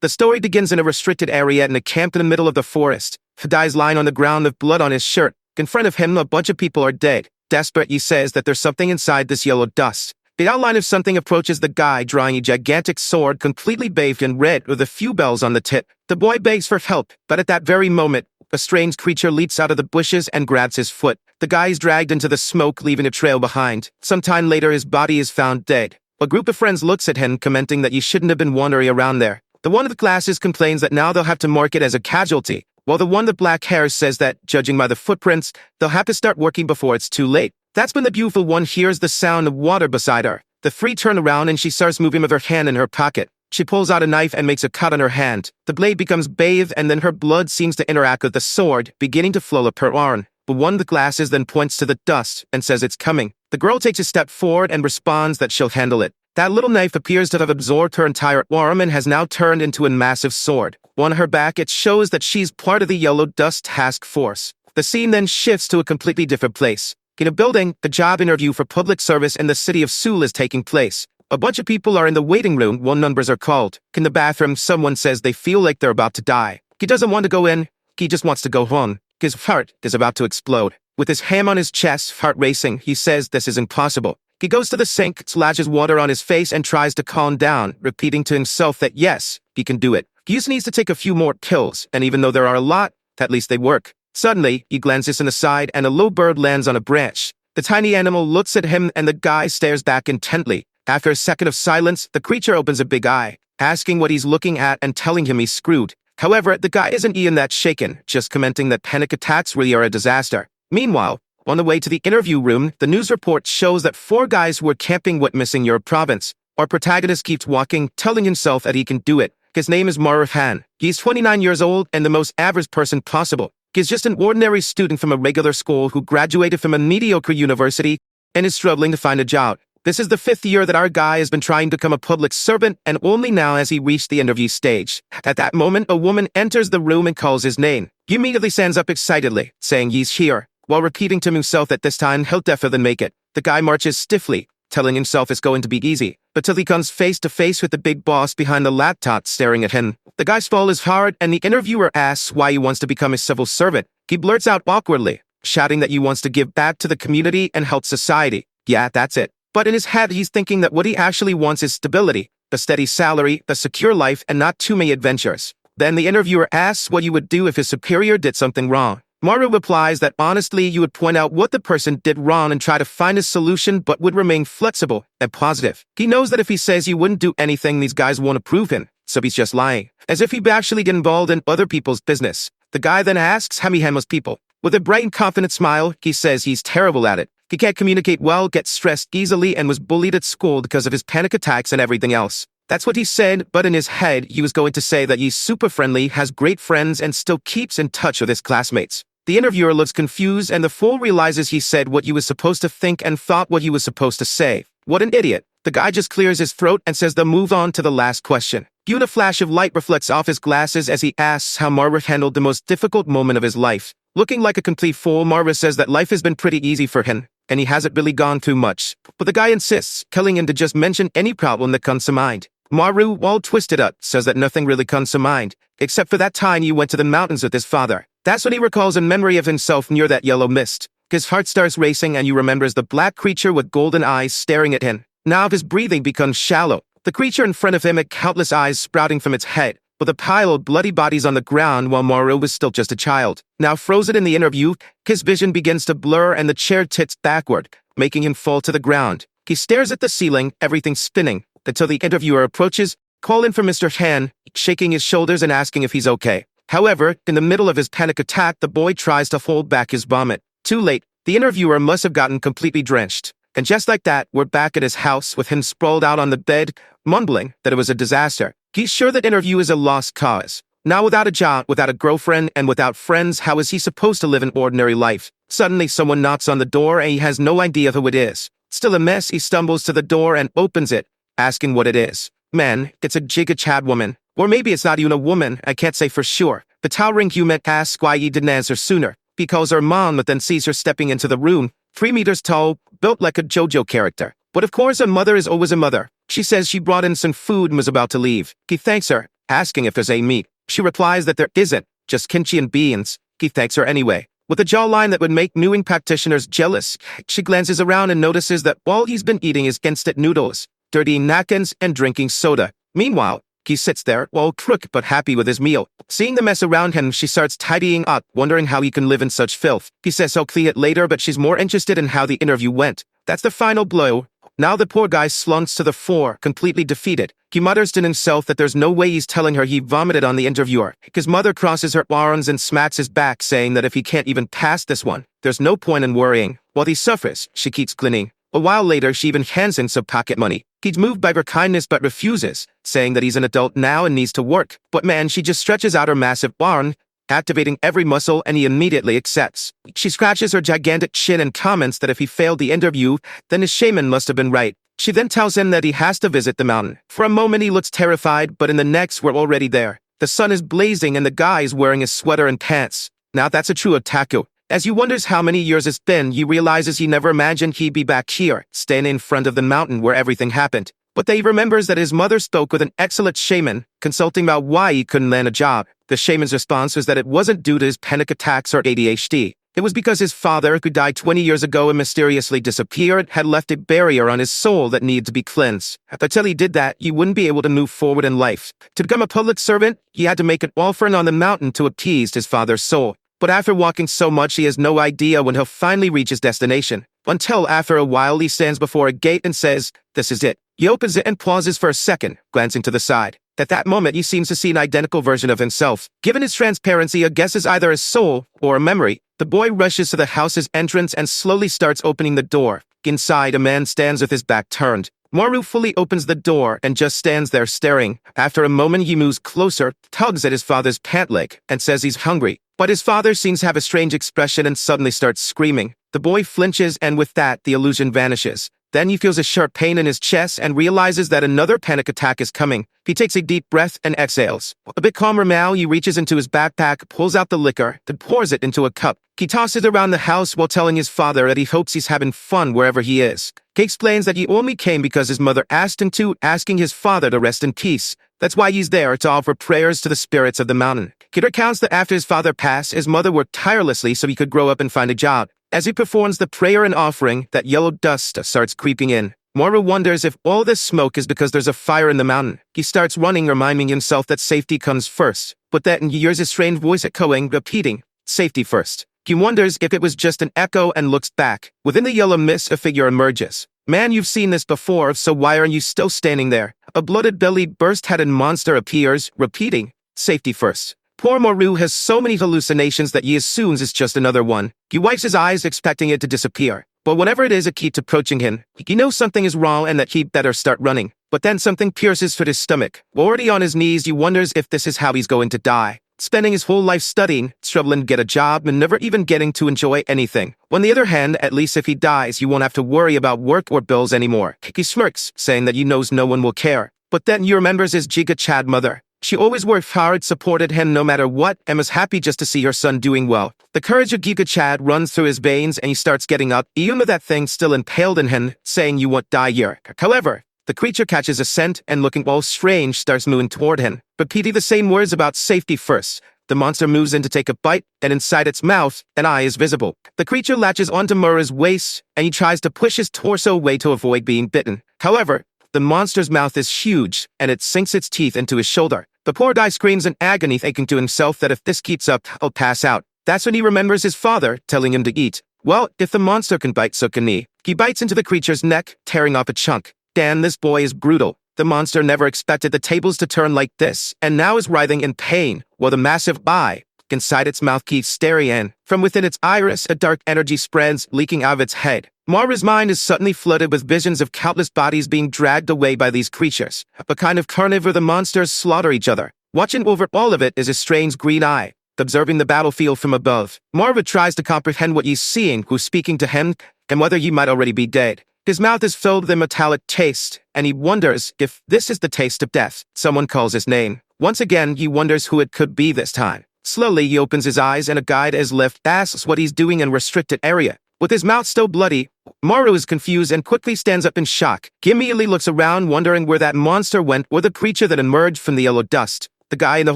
The story begins in a restricted area in a camp in the middle of the forest. The guy's lying on the ground with blood on his shirt. In front of him, a bunch of people are dead. Desperate, he says that there's something inside this yellow dust. The outline of something approaches the guy, drawing a gigantic sword completely bathed in red with a few bells on the tip. The boy begs for help, but at that very moment, a strange creature leaps out of the bushes and grabs his foot. The guy is dragged into the smoke, leaving a trail behind. Some time later, his body is found dead. A group of friends looks at him, commenting that he shouldn't have been wandering around there. The one with glasses complains that now they'll have to mark it as a casualty, while the one with black hair says that, judging by the footprints, they'll have to start working before it's too late. That's when the beautiful one hears the sound of water beside her. The three turn around and she starts moving with her hand in her pocket. She pulls out a knife and makes a cut on her hand. The blade becomes bathed and then her blood seems to interact with the sword, beginning to flow up her arm. The one with glasses then points to the dust and says it's coming. The girl takes a step forward and responds that she'll handle it. That little knife appears to have absorbed her entire arm and has now turned into a massive sword. On her back, it shows that she's part of the Yellow Dust Task Force. The scene then shifts to a completely different place. In a building, the job interview for public service in the city of Seoul is taking place. A bunch of people are in the waiting room while numbers are called. In the bathroom, someone says they feel like they're about to die. He doesn't want to go in, he just wants to go home. His heart is about to explode. With his hand on his chest, heart racing, he says this is impossible. He goes to the sink, splashes water on his face, and tries to calm down, repeating to himself that yes, he can do it. He just needs to take a few more pills, and even though there are a lot, at least they work. Suddenly, he glances aside and a low bird lands on a branch. The tiny animal looks at him and the guy stares back intently. After a second of silence, the creature opens a big eye, asking what he's looking at and telling him he's screwed. However, the guy isn't even that shaken, just commenting that panic attacks really are a disaster. Meanwhile, on the way to the interview room, the news report shows that 4 guys who were camping went missing Europe province. Our protagonist keeps walking, telling himself that he can do it. His name is Han. He's 29 years old and the most average person possible. He's just an ordinary student from a regular school who graduated from a mediocre university and is struggling to find a job. This is the 5th year that our guy has been trying to become a public servant, and only now has he reached the interview stage. At that moment, a woman enters the room and calls his name. He immediately stands up excitedly, saying he's here, while repeating to himself that this time he'll definitely make it. The guy marches stiffly, telling himself it's going to be easy, but till he comes face to face with the big boss behind the laptop staring at him. The guy's fall is hard, and the interviewer asks why he wants to become a civil servant. He blurts out awkwardly, shouting that he wants to give back to the community and help society. Yeah, that's it. But in his head, he's thinking that what he actually wants is stability, a steady salary, a secure life, and not too many adventures. Then the interviewer asks what you would do if his superior did something wrong. Maru replies that honestly, you would point out what the person did wrong and try to find a solution, but would remain flexible and positive. He knows that if he says he wouldn't do anything, these guys won't approve him, so he's just lying, as if he'd actually get involved in other people's business. The guy then asks how he handles people. With a bright and confident smile, he says he's terrible at it. He can't communicate well, gets stressed easily, and was bullied at school because of his panic attacks and everything else. That's what he said, but in his head, he was going to say that he's super friendly, has great friends, and still keeps in touch with his classmates. The interviewer looks confused, and the fool realizes he said what he was supposed to think and thought what he was supposed to say. What an idiot. The guy just clears his throat and says they'll move on to the last question. A flash of light reflects off his glasses as he asks how Marva handled the most difficult moment of his life. Looking like a complete fool, Marva says that life has been pretty easy for him, and he hasn't really gone through much. But the guy insists, telling him to just mention any problem that comes to mind. Maru, all twisted up, says that nothing really comes to mind, except for that time he went to the mountains with his father. That's what he recalls in memory of himself near that yellow mist. His heart starts racing and he remembers the black creature with golden eyes staring at him. Now his breathing becomes shallow. The creature in front of him had countless eyes sprouting from its head, with a pile of bloody bodies on the ground while Maru was still just a child. Now frozen in the interview, his vision begins to blur and the chair tilts backward, making him fall to the ground. He stares at the ceiling, everything spinning, until the interviewer approaches, calling for Mr. Han, shaking his shoulders and asking if he's okay. However, in the middle of his panic attack, the boy tries to hold back his vomit. Too late, the interviewer must have gotten completely drenched. And just like that, we're back at his house with him sprawled out on the bed, mumbling that it was a disaster. He's sure that interview is a lost cause. Now without a job, without a girlfriend, and without friends, how is he supposed to live an ordinary life? Suddenly someone knocks on the door and he has no idea who it is. Still a mess, he stumbles to the door and opens it, asking what it is. Man, it's a Giga Chad woman. Or maybe it's not even a woman, I can't say for sure. The towering human asks why he didn't answer sooner. He calls her mom, but then sees her stepping into the room, 3 meters tall, built like a JoJo character. But of course a mother is always a mother. She says she brought in some food and was about to leave. He thanks her, asking if there's any meat. She replies that there isn't, just kimchi and beans. He thanks her anyway. With a jawline that would make newing practitioners jealous, she glances around and notices that all he's been eating is instant noodles, dirty napkins, and drinking soda. Meanwhile, he sits there, all crook but happy with his meal. Seeing the mess around him, she starts tidying up, wondering how he can live in such filth. He says he'll clean it later, but she's more interested in how the interview went. That's the final blow. Now the poor guy slunks to the floor, completely defeated. He mutters to himself that there's no way he's telling her he vomited on the interviewer. His mother crosses her arms and smacks his back, saying that if he can't even pass this one, there's no point in worrying. While he suffers, she keeps cleaning. A while later, she even hands him some pocket money. He's moved by her kindness but refuses, saying that he's an adult now and needs to work. But man, she just stretches out her massive arm, activating every muscle, and he immediately accepts. She scratches her gigantic chin and comments that if he failed the interview, then his shaman must have been right. She then tells him that he has to visit the mountain. For a moment he looks terrified, but in the next we're already there. The sun is blazing and the guy is wearing a sweater and pants. Now that's a true otaku. As he wonders how many years it's been, he realizes he never imagined he'd be back here, standing in front of the mountain where everything happened. But then he remembers that his mother spoke with an excellent shaman, consulting about why he couldn't land a job. The shaman's response was that it wasn't due to his panic attacks or ADHD. It was because his father, who died 20 years ago and mysteriously disappeared, had left a barrier on his soul that needed to be cleansed. Until he did that, he wouldn't be able to move forward in life. To become a public servant, he had to make an offering on the mountain to appease his father's soul. But after walking so much, he has no idea when he'll finally reach his destination. Until after a while, he stands before a gate and says, "This is it." He opens it and pauses for a second, glancing to the side. At that moment, he seems to see an identical version of himself. Given his transparency, a guess is either a soul or a memory. The boy rushes to the house's entrance and slowly starts opening the door. Inside, a man stands with his back turned. Maru fully opens the door and just stands there staring. After a moment, he moves closer, tugs at his father's pant leg, and says he's hungry. But his father seems to have a strange expression and suddenly starts screaming. The boy flinches, and with that, the illusion vanishes. Then he feels a sharp pain in his chest and realizes that another panic attack is coming. He takes a deep breath and exhales. A bit calmer now, he reaches into his backpack, pulls out the liquor, then pours it into a cup. He tosses it around the house while telling his father that he hopes he's having fun wherever he is. He explains that he only came because his mother asked him to, asking his father to rest in peace. That's why he's there, to offer prayers to the spirits of the mountain. He recounts that after his father passed, his mother worked tirelessly so he could grow up and find a job. As he performs the prayer and offering, that yellow dust starts creeping in. Maru wonders if all this smoke is because there's a fire in the mountain. He starts running, reminding himself that safety comes first. But then he hears a strange voice echoing, repeating, "Safety first." He wonders if it was just an echo and looks back. Within the yellow mist, a figure emerges. "Man, you've seen this before, so why are you still standing there?" A bloated-bellied, burst-headed monster appears, repeating, "Safety first." Poor Maru has so many hallucinations that he assumes it's just another one. He wipes his eyes, expecting it to disappear. But whenever it is, it keeps approaching him. He knows something is wrong and that he'd better start running. But then something pierces through his stomach. Already on his knees, he wonders if this is how he's going to die. Spending his whole life studying, struggling to get a job, and never even getting to enjoy anything. On the other hand, at least if he dies, you won't have to worry about work or bills anymore. He smirks, saying that he knows no one will care. But then he remembers his Giga Chad mother. She always worked hard, supported him no matter what, and was happy just to see her son doing well. The courage of Giga Chad runs through his veins and he starts getting up, even with that thing still impaled in him, saying you won't die here. However, the creature catches a scent and looking all strange starts moving toward him, repeating the same words about safety first. The monster moves in to take a bite, and inside its mouth, an eye is visible. The creature latches onto Mura's waist, and he tries to push his torso away to avoid being bitten. However, the monster's mouth is huge, and it sinks its teeth into his shoulder. The poor guy screams in agony, thinking to himself that if this keeps up, he'll pass out. That's when he remembers his father telling him to eat. Well, if the monster can bite, so can he. He bites into the creature's neck, tearing off a chunk. Damn, this boy is brutal. The monster never expected the tables to turn like this, and now is writhing in pain, while the massive eye inside its mouth keeps staring in. From within its iris, a dark energy spreads, leaking out of its head. Mara's mind is suddenly flooded with visions of countless bodies being dragged away by these creatures, a kind of carnival where the monsters slaughter each other. Watching over all of it is a strange green eye, observing the battlefield from above. Marva tries to comprehend what he's seeing, who's speaking to him, and whether he might already be dead. His mouth is filled with a metallic taste, and he wonders if this is the taste of death. Someone calls his name. Once again, he wonders who it could be this time. Slowly, he opens his eyes, and a guide as left asks what he's doing in a restricted area. With his mouth still bloody, Maru is confused and quickly stands up in shock. He immediately looks around, wondering where that monster went or the creature that emerged from the yellow dust. The guy in the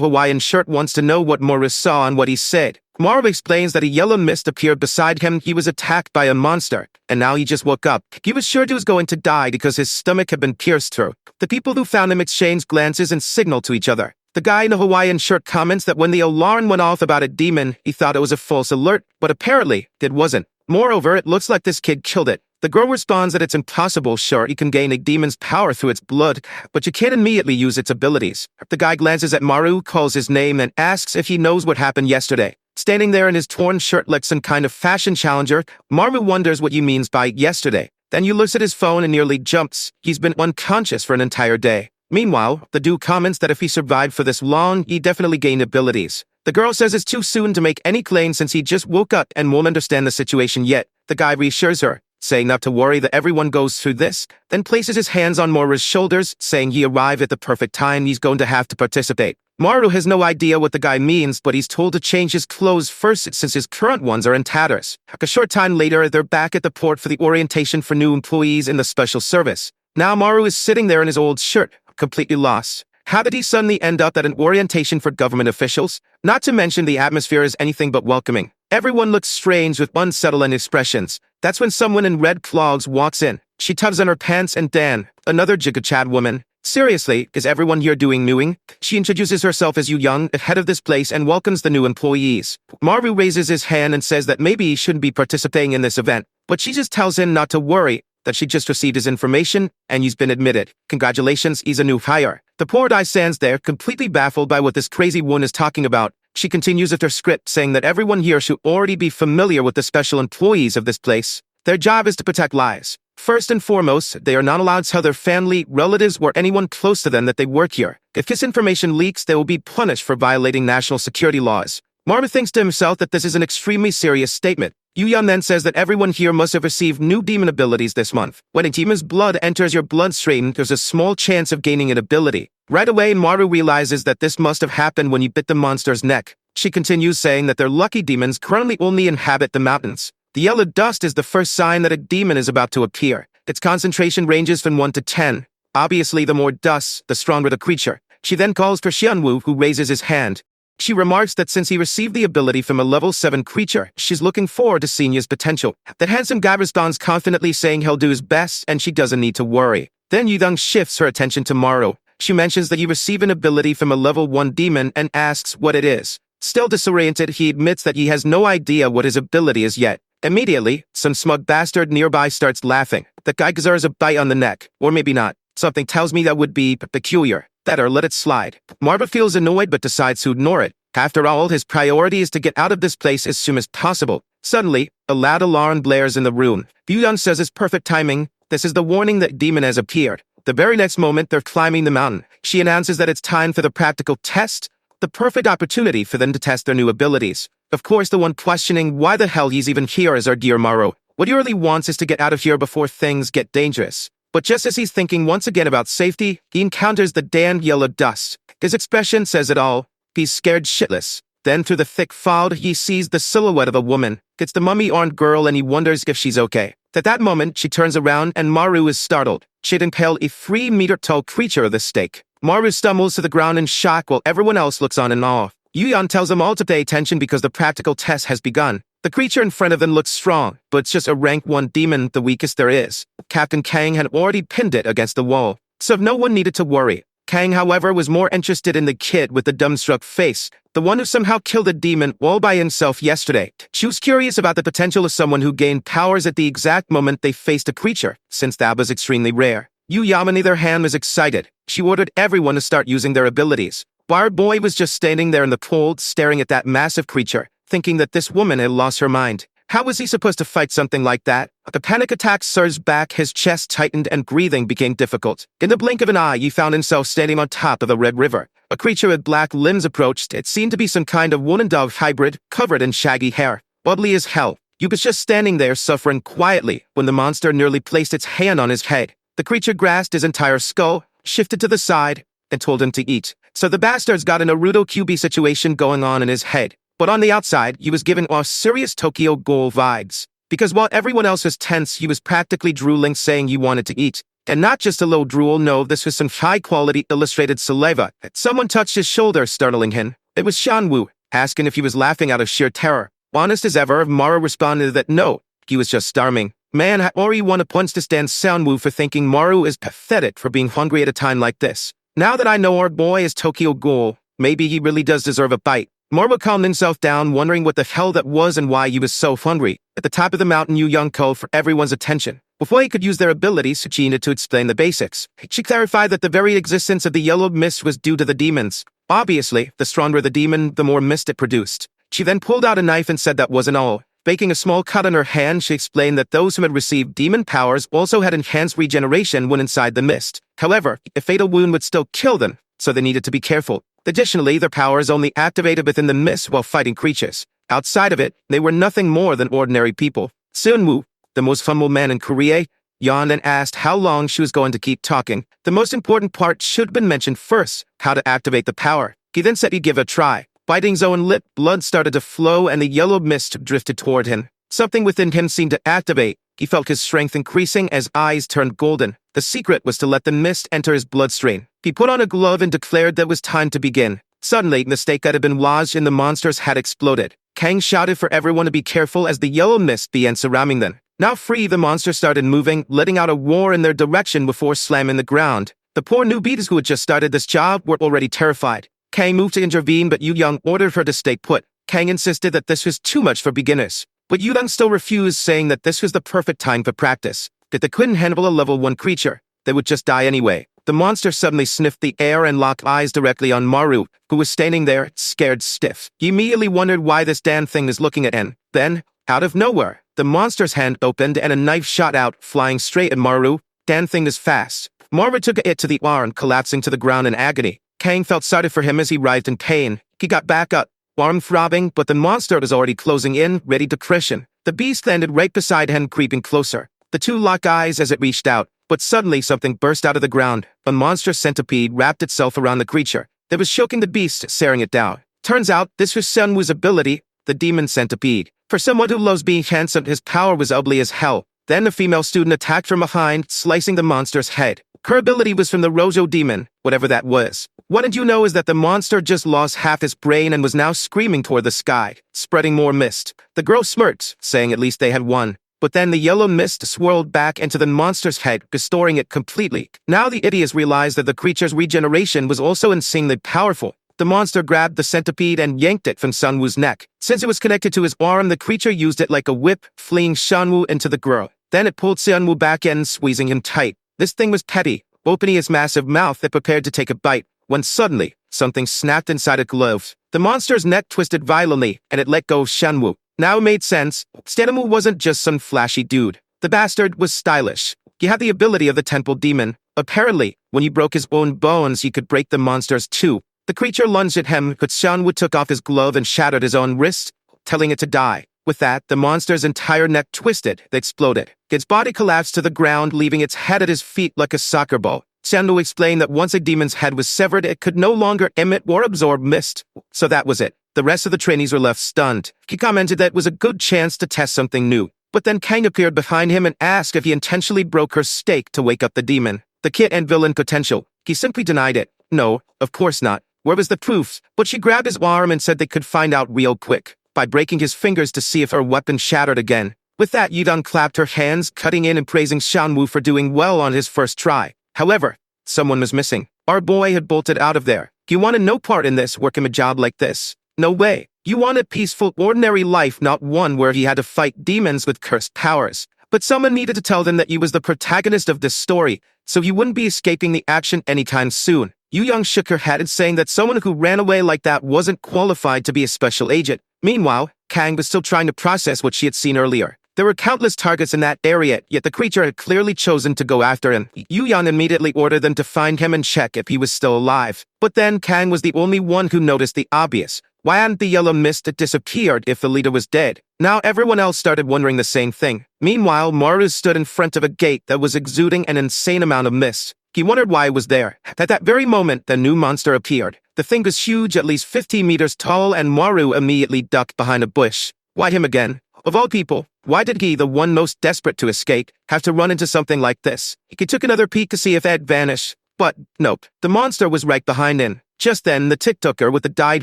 Hawaiian shirt wants to know what Morris saw and what he said. Maru explains that a yellow mist appeared beside him. He was attacked by a monster, and now he just woke up. He was sure he was going to die because his stomach had been pierced through. The people who found him exchanged glances and signaled to each other. The guy in the Hawaiian shirt comments that when the alarm went off about a demon, he thought it was a false alert, but apparently it wasn't. Moreover, it looks like this kid killed it. The girl responds that it's impossible. Sure, you can gain a demon's power through its blood, but you can't immediately use its abilities. The guy glances at Maru, calls his name, and asks if he knows what happened yesterday. Standing there in his torn shirt like some kind of fashion challenger, Maru wonders what he means by yesterday. Then he looks at his phone and nearly jumps. He's been unconscious for an entire day. Meanwhile, the dude comments that if he survived for this long, he definitely gained abilities. The girl says it's too soon to make any claim since he just woke up and won't understand the situation yet. The guy reassures her, saying not to worry, that everyone goes through this, then places his hands on Moru's shoulders, saying he arrived at the perfect time, he's going to have to participate. Maru has no idea what the guy means, but he's told to change his clothes first since his current ones are in tatters. A short time later, they're back at the port for the orientation for new employees in the special service. Now Maru is sitting there in his old shirt, completely lost. How did he suddenly end up at an orientation for government officials? Not to mention the atmosphere is anything but welcoming. Everyone looks strange with unsettling expressions. That's when someone in red clogs walks in. She tugs on her pants and Dan, another Jigachad woman. Seriously, is everyone here doing newing? She introduces herself as Yu Young, head of this place, and welcomes the new employees. Maru raises his hand and says that maybe he shouldn't be participating in this event, but she just tells him not to worry, that she just received his information, and he's been admitted. Congratulations, he's a new hire. The poor guy stands there, completely baffled by what this crazy woman is talking about. She continues with her script, saying that everyone here should already be familiar with the special employees of this place. Their job is to protect lives. First and foremost, they are not allowed to tell their family, relatives, or anyone close to them that they work here. If this information leaks, they will be punished for violating national security laws. Maru thinks to himself that this is an extremely serious statement. Yu-Yan then says that everyone here must have received new demon abilities this month. When a demon's blood enters your bloodstream, there's a small chance of gaining an ability. Right away, Maru realizes that this must have happened when you bit the monster's neck. She continues saying that their lucky demons currently only inhabit the mountains. The yellow dust is the first sign that a demon is about to appear. Its concentration ranges from 1 to 10. Obviously, the more dust, the stronger the creature. She then calls for Xianwu, who raises his hand. She remarks that since he received the ability from a level 7 creature, she's looking forward to seeing his potential. That handsome guy responds confidently, saying he'll do his best and she doesn't need to worry. Then Yudong shifts her attention to Maru. She mentions that you receive an ability from a level 1 demon and asks what it is. Still disoriented, he admits that he has no idea what his ability is yet. Immediately, some smug bastard nearby starts laughing. The guy deserves a bite on the neck. Or maybe not. Something tells me that would be peculiar. Better let it slide. Marva feels annoyed but decides to ignore it. After all, his priority is to get out of this place as soon as possible. Suddenly, a loud alarm blares in the room. Yudong says it's perfect timing. This is the warning that demon has appeared. The very next moment, they're climbing the mountain. She announces that it's time for the practical test. The perfect opportunity for them to test their new abilities. Of course, the one questioning why the hell he's even here is our dear Maru. What he really wants is to get out of here before things get dangerous. But just as he's thinking once again about safety, he encounters the damned yellow dust. His expression says it all. He's scared shitless. Then through the thick fog, he sees the silhouette of a woman. It's the mummy-armed girl and he wonders if she's okay. At that moment, she turns around and Maru is startled. She'd impaled a 3-meter-tall creature with a stake. Maru stumbles to the ground in shock while everyone else looks on in awe. Yuyan tells them all to pay attention because the practical test has begun. The creature in front of them looks strong, but it's just a rank 1 demon, the weakest there is. Captain Kang had already pinned it against the wall, so no one needed to worry. Kang, however, was more interested in the kid with the dumbstruck face, the one who somehow killed a demon all by himself yesterday. She was curious about the potential of someone who gained powers at the exact moment they faced a creature, since that was extremely rare. Yu Yam, on the other hand, was excited. She ordered everyone to start using their abilities. Our boy was just standing there in the cold, staring at that massive creature, thinking that this woman had lost her mind. How was he supposed to fight something like that? The panic attack surged back, his chest tightened, and breathing became difficult. In the blink of an eye, he found himself standing on top of the Red River. A creature with black limbs approached. It seemed to be some kind of woman-dove hybrid, covered in shaggy hair. Ugly as hell. He was just standing there, suffering quietly, when the monster nearly placed its hand on his head. The creature grasped his entire skull, shifted to the side, and told him to eat. So the bastard's got a Naruto QB situation going on in his head. But on the outside, he was giving off serious Tokyo Ghoul vibes. Because while everyone else was tense, he was practically drooling, saying he wanted to eat. And not just a low drool, no, this was some high-quality illustrated saliva. Someone touched his shoulder, startling him. It was Shanwoo, asking if he was laughing out of sheer terror. Honest as ever, Maru responded that no, he was just starving. Man, I already want to punch this damn Shanwoo for thinking Maru is pathetic for being hungry at a time like this. Now that I know our boy is Tokyo Ghoul, maybe he really does deserve a bite. Maru calmed himself down, wondering what the hell that was and why he was so hungry. At the top of the mountain, Yu Young called for everyone's attention. Before he could use their abilities, she needed to explain the basics. She clarified that the very existence of the yellow mist was due to the demons. Obviously, the stronger the demon, the more mist it produced. She then pulled out a knife and said that wasn't all. Making a small cut on her hand, she explained that those who had received demon powers also had enhanced regeneration when inside the mist. However, a fatal wound would still kill them, so they needed to be careful. Additionally, their powers only activated within the mist while fighting creatures. Outside of it, they were nothing more than ordinary people. Seunwoo, the most humble man in Korea, yawned and asked how long she was going to keep talking. The most important part should have been mentioned first, how to activate the power. He then said he'd give it a try. Biting his own lip, blood started to flow and the yellow mist drifted toward him. Something within him seemed to activate. He felt his strength increasing as eyes turned golden. The secret was to let the mist enter his bloodstream. He put on a glove and declared that it was time to begin. Suddenly, the stake that had been lodged in the monster's head exploded. Kang shouted for everyone to be careful as the yellow mist began surrounding them. Now free, the monster started moving, letting out a roar in their direction before slamming the ground. The poor newbies who had just started this job were already terrified. Kang moved to intervene, but Yu Young ordered her to stay put. Kang insisted that this was too much for beginners. But Yu Young still refused, saying that this was the perfect time for practice. That they couldn't handle a level 1 creature. They would just die anyway. The monster suddenly sniffed the air and locked eyes directly on Maru, who was standing there, scared stiff. He immediately wondered why this damn thing was looking at him. Then, out of nowhere, the monster's hand opened and a knife shot out, flying straight at Maru. Damn thing is fast. Maru took it to the arm, collapsing to the ground in agony. Kang felt sorry for him as he writhed in pain. He got back up, arm throbbing, but the monster was already closing in, ready to crush him. The beast landed right beside him, creeping closer. The two locked eyes as it reached out, but suddenly something burst out of the ground. A monstrous centipede wrapped itself around the creature. It was choking the beast, staring it down. Turns out, this was Sunwoo's ability, the demon centipede. For someone who loves being handsome, his power was ugly as hell. Then the female student attacked from behind, slicing the monster's head. Her ability was from the Rojo demon, whatever that was. What did you know is that the monster just lost half his brain and was now screaming toward the sky, spreading more mist. The girl smirked, saying at least they had won. But then the yellow mist swirled back into the monster's head, restoring it completely. Now the idiots realized that the creature's regeneration was also insanely powerful. The monster grabbed the centipede and yanked it from Sunwoo's neck. Since it was connected to his arm, the creature used it like a whip, fleeing Shanwoo into the girl. Then it pulled Sunwoo back in, squeezing him tight. This thing was petty. Opening its massive mouth, it prepared to take a bite, when suddenly, something snapped inside its glove. The monster's neck twisted violently, and it let go of Shanwoo. Now it made sense. Stanmu wasn't just some flashy dude. The bastard was stylish. He had the ability of the temple demon. Apparently, when he broke his own bones, he could break the monster's too. The creature lunged at him, but Shanwoo took off his glove and shattered his own wrist, telling it to die. With that, the monster's entire neck twisted. It exploded. Its body collapsed to the ground, leaving its head at his feet like a soccer ball. Shanwoo explained that once a demon's head was severed, it could no longer emit or absorb mist. So that was it. The rest of the trainees were left stunned. He commented that it was a good chance to test something new. But then Kang appeared behind him and asked if he intentionally broke her stake to wake up the demon. The kid and villain potential. He simply denied it. No, of course not. Where was the proof? But she grabbed his arm and said they could find out real quick, by breaking his fingers to see if her weapon shattered again. With that, Yudong clapped her hands, cutting in and praising Shanwoo for doing well on his first try. However, someone was missing. Our boy had bolted out of there. He wanted no part in this, working a job like this. No way. You want a peaceful, ordinary life, not one where he had to fight demons with cursed powers. But someone needed to tell them that he was the protagonist of this story, so he wouldn't be escaping the action anytime soon. Yu Young shook her head, saying that someone who ran away like that wasn't qualified to be a special agent. Meanwhile, Kang was still trying to process what she had seen earlier. There were countless targets in that area, yet the creature had clearly chosen to go after him. Yu Young immediately ordered them to find him and check if he was still alive. But then Kang was the only one who noticed the obvious. Why hadn't the yellow mist disappeared if the leader was dead? Now everyone else started wondering the same thing. Meanwhile, Maru stood in front of a gate that was exuding an insane amount of mist. He wondered why it was there. At that very moment, the new monster appeared. The thing was huge, at least 15 meters tall, and Maru immediately ducked behind a bush. Why him again? Of all people, why did he, the one most desperate to escape, have to run into something like this? He took another peek to see if Ed vanished, but nope, the monster was right behind him. Just then, the TikToker with the dyed